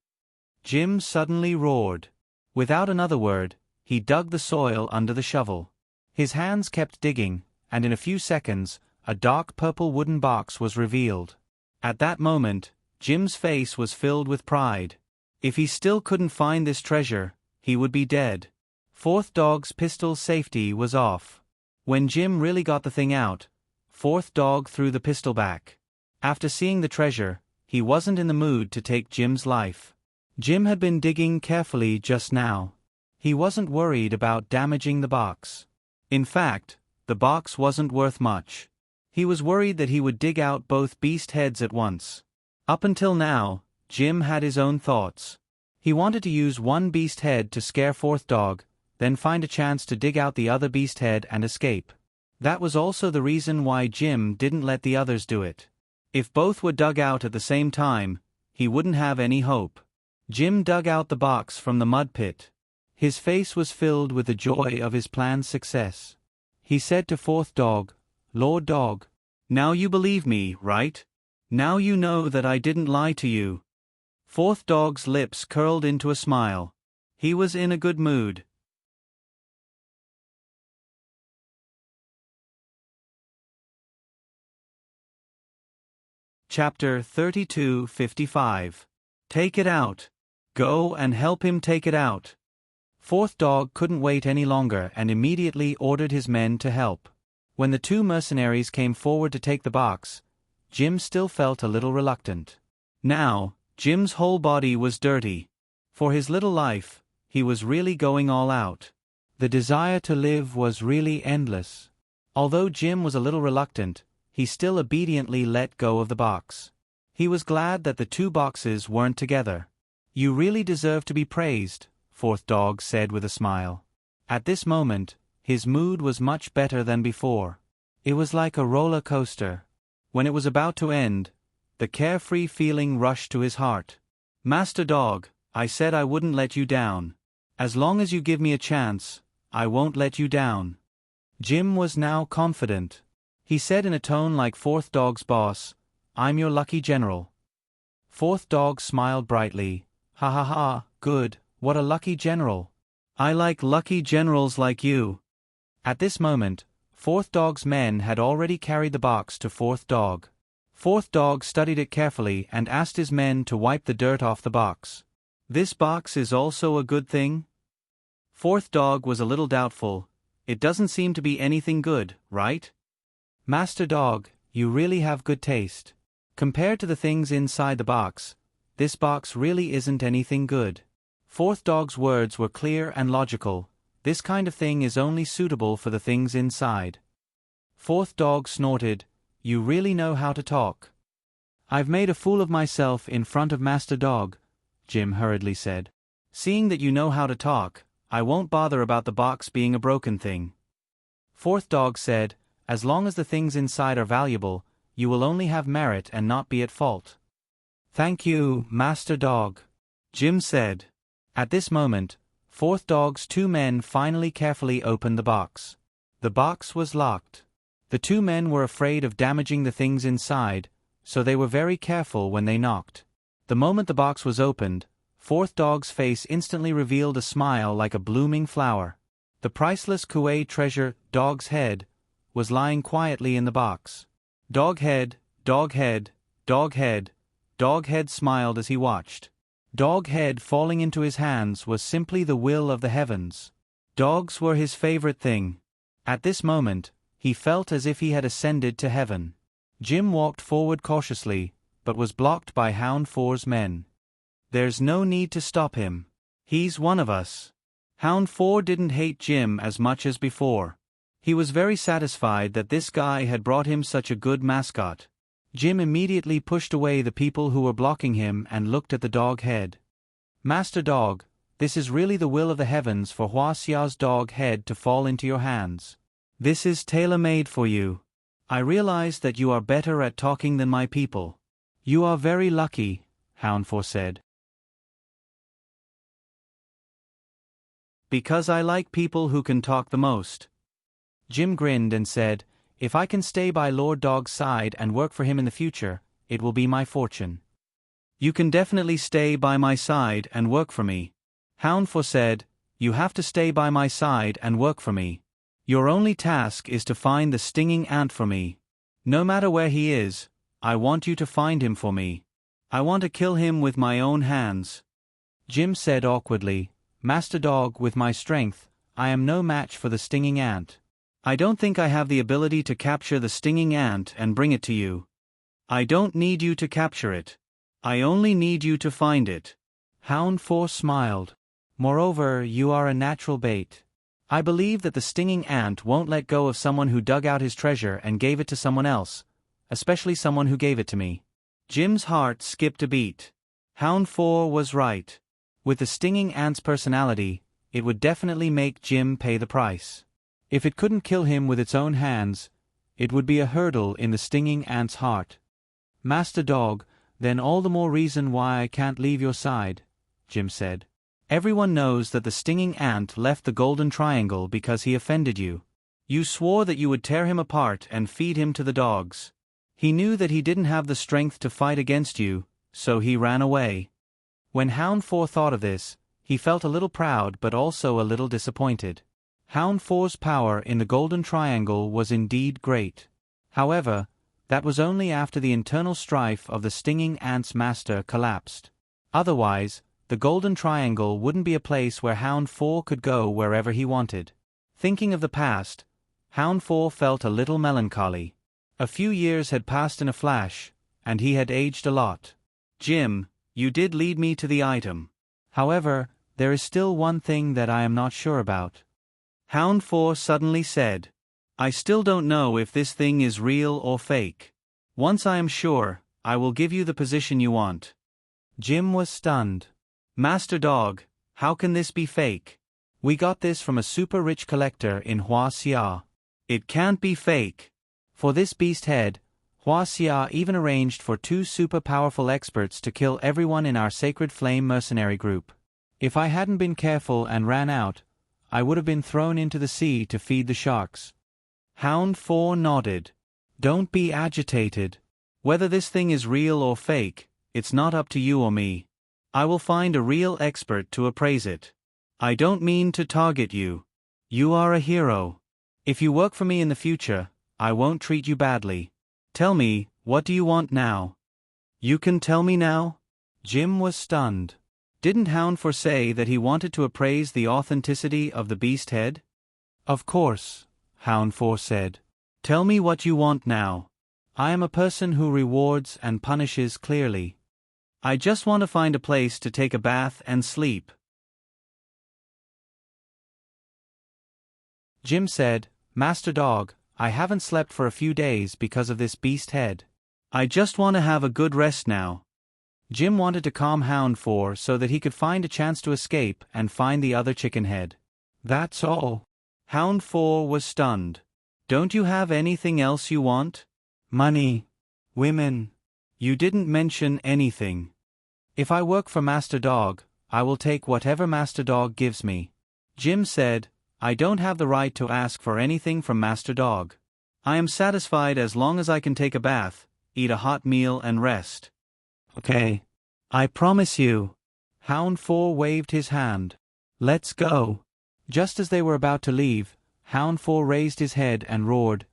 Jim suddenly roared. Without another word, he dug the soil under the shovel. His hands kept digging, and in a few seconds, a dark purple wooden box was revealed. At that moment, Jim's face was filled with pride. If he still couldn't find this treasure, he would be dead. Fourth dog's pistol safety was off. When Jim really got the thing out, fourth dog threw the pistol back. After seeing the treasure, he wasn't in the mood to take Jim's life. Jim had been digging carefully just now. He wasn't worried about damaging the box. In fact, the box wasn't worth much. He was worried that he would dig out both beast heads at once. Up until now, Jim had his own thoughts. He wanted to use one beast head to scare fourth dog, then find a chance to dig out the other beast head and escape. That was also the reason why Jim didn't let the others do it. If both were dug out at the same time, he wouldn't have any hope. Jim dug out the box from the mud pit. His face was filled with the joy of his plan's success. He said to fourth dog, Lord Dog, now you believe me, right? Now you know that I didn't lie to you. Fourth dog's lips curled into a smile. He was in a good mood. Chapter 32:55. Take it out. Go and help him take it out. Fourth dog couldn't wait any longer and immediately ordered his men to help. When the 2 mercenaries came forward to take the box, Jim still felt a little reluctant. Now, Jim's whole body was dirty. For his little life, he was really going all out. The desire to live was really endless. Although Jim was a little reluctant, he still obediently let go of the box. He was glad that the 2 boxes weren't together. You really deserve to be praised, fourth dog said with a smile. At this moment, his mood was much better than before. It was like a roller coaster. When it was about to end, the carefree feeling rushed to his heart. Master Dog, I said I wouldn't let you down. As long as you give me a chance, I won't let you down. Jim was now confident. He said in a tone like fourth dog's boss, I'm your lucky general. Fourth dog smiled brightly. Ha ha ha, good, what a lucky general. I like lucky generals like you. At this moment, fourth dog's men had already carried the box to fourth dog. Fourth dog studied it carefully and asked his men to wipe the dirt off the box. This box is also a good thing? Fourth dog was a little doubtful. It doesn't seem to be anything good, right? Master Dog, you really have good taste. Compared to the things inside the box, this box really isn't anything good. Fourth dog's words were clear and logical. This kind of thing is only suitable for the things inside. Fourth dog snorted, You really know how to talk. I've made a fool of myself in front of Master Dog, Jim hurriedly said. Seeing that you know how to talk, I won't bother about the box being a broken thing. Fourth dog said, As long as the things inside are valuable, you will only have merit and not be at fault. Thank you, Master Dog, Jim said. At this moment, fourth dog's 2 men finally carefully opened the box. The box was locked. The two men were afraid of damaging the things inside, so they were very careful when they knocked. The moment the box was opened, Fourth Dog's face instantly revealed a smile like a blooming flower. The priceless Kuwait treasure, Dog's Head, was lying quietly in the box. Dog Head, Dog Head, Dog Head, Dog Head smiled as he watched. Dog Head falling into his hands was simply the will of the heavens. Dogs were his favorite thing. At this moment, he felt as if he had ascended to heaven. Jim walked forward cautiously, but was blocked by Hound 4's men. There's no need to stop him. He's one of us. Hound 4 didn't hate Jim as much as before. He was very satisfied that this guy had brought him such a good mascot. Jim immediately pushed away the people who were blocking him and looked at the Dog Head. Master Dog, this is really the will of the heavens for Hua Xia's Dog Head to fall into your hands. This is tailor-made for you. I realize that you are better at talking than my people. You are very lucky, Hound 4 said. Because I like people who can talk the most. Jim grinned and said, if I can stay by Lord Dog's side and work for him in the future, it will be my fortune. You can definitely stay by my side and work for me. Hound 4 said, you have to stay by my side and work for me. Your only task is to find the stinging ant for me. No matter where he is, I want you to find him for me. I want to kill him with my own hands. Jim said awkwardly, Master Dog, with my strength, I am no match for the stinging ant. I don't think I have the ability to capture the stinging ant and bring it to you. I don't need you to capture it. I only need you to find it. Hound 4 smiled. Moreover, you are a natural bait. I believe that the stinging ant won't let go of someone who dug out his treasure and gave it to someone else, especially someone who gave it to me. Jim's heart skipped a beat. Hound 4 was right. With the stinging ant's personality, it would definitely make Jim pay the price. If it couldn't kill him with its own hands, it would be a hurdle in the stinging ant's heart. Master Dog, then all the more reason why I can't leave your side, Jim said. Everyone knows that the stinging ant left the Golden Triangle because he offended you. You swore that you would tear him apart and feed him to the dogs. He knew that he didn't have the strength to fight against you, so he ran away. When Hound 4 thought of this, he felt a little proud but also a little disappointed. Hound 4's power in the Golden Triangle was indeed great. However, that was only after the internal strife of the stinging ant's master collapsed. Otherwise, the Golden Triangle wouldn't be a place where Hound 4 could go wherever he wanted. Thinking of the past, Hound 4 felt a little melancholy. A few years had passed in a flash, and he had aged a lot. Jim, you did lead me to the item. However, there is still one thing that I am not sure about. Hound 4 suddenly said, I still don't know if this thing is real or fake. Once I am sure, I will give you the position you want. Jim was stunned. Master Dog, how can this be fake? We got this from a super rich collector in Hua Xia. It can't be fake. For this beast head, Hua Xia even arranged for 2 super powerful experts to kill everyone in our Sacred Flame mercenary group. If I hadn't been careful and ran out, I would have been thrown into the sea to feed the sharks. Hound 4 nodded. Don't be agitated. Whether this thing is real or fake, it's not up to you or me. I will find a real expert to appraise it. I don't mean to target you. You are a hero. If you work for me in the future, I won't treat you badly. Tell me, what do you want now? You can tell me now? Jim was stunned. Didn't Hound 4 say that he wanted to appraise the authenticity of the beast head? Of course, Hound 4 said. Tell me what you want now. I am a person who rewards and punishes clearly. I just want to find a place to take a bath and sleep. Jim said, Master Dog, I haven't slept for a few days because of this beast head. I just want to have a good rest now. Jim wanted to calm Hound 4 so that he could find a chance to escape and find the other chicken head. That's all. Hound 4 was stunned. Don't you have anything else you want? Money. Women. You didn't mention anything. If I work for Master Dog, I will take whatever Master Dog gives me. Jim said, I don't have the right to ask for anything from Master Dog. I am satisfied as long as I can take a bath, eat a hot meal and rest. Okay. I promise you. Hound 4 waved his hand. Let's go. Just as they were about to leave, Hound 4 raised his head and roared,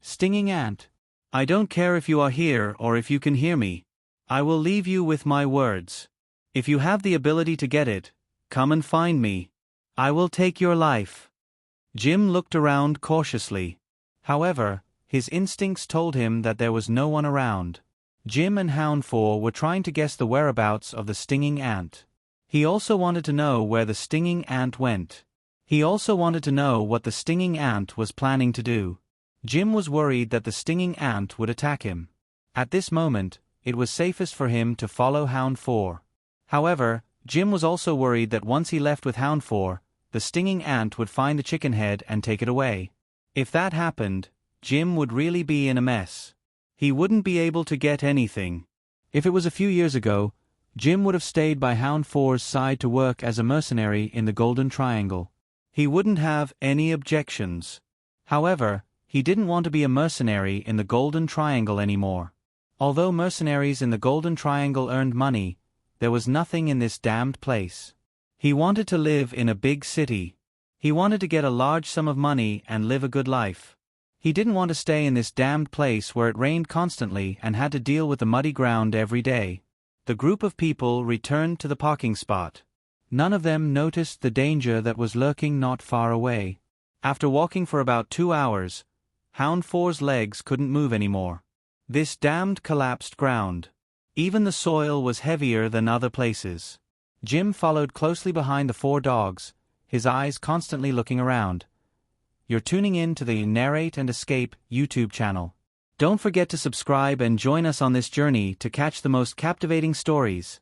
"Stinging ant! I don't care if you are here or if you can hear me. I will leave you with my words. If you have the ability to get it, come and find me. I will take your life." Jim looked around cautiously. However, his instincts told him that there was no one around. Jim and Hound 4 were trying to guess the whereabouts of the stinging ant. He also wanted to know where the stinging ant went. He also wanted to know what the stinging ant was planning to do. Jim was worried that the stinging ant would attack him. At this moment, it was safest for him to follow Hound 4. However, Jim was also worried that once he left with Hound 4, the stinging ant would find the chicken head and take it away. If that happened, Jim would really be in a mess. He wouldn't be able to get anything. If it was a few years ago, Jim would have stayed by Hound 4's side to work as a mercenary in the Golden Triangle. He wouldn't have any objections. However, he didn't want to be a mercenary in the Golden Triangle anymore. Although mercenaries in the Golden Triangle earned money, there was nothing in this damned place. He wanted to live in a big city. He wanted to get a large sum of money and live a good life. He didn't want to stay in this damned place where it rained constantly and had to deal with the muddy ground every day. The group of people returned to the parking spot. None of them noticed the danger that was lurking not far away. After walking for about 2 hours, Hound 4's legs couldn't move anymore. This damned collapsed ground. Even the soil was heavier than other places. Jim followed closely behind the 4 dogs, his eyes constantly looking around. You're tuning in to the Narrate and Escape YouTube channel. Don't forget to subscribe and join us on this journey to catch the most captivating stories.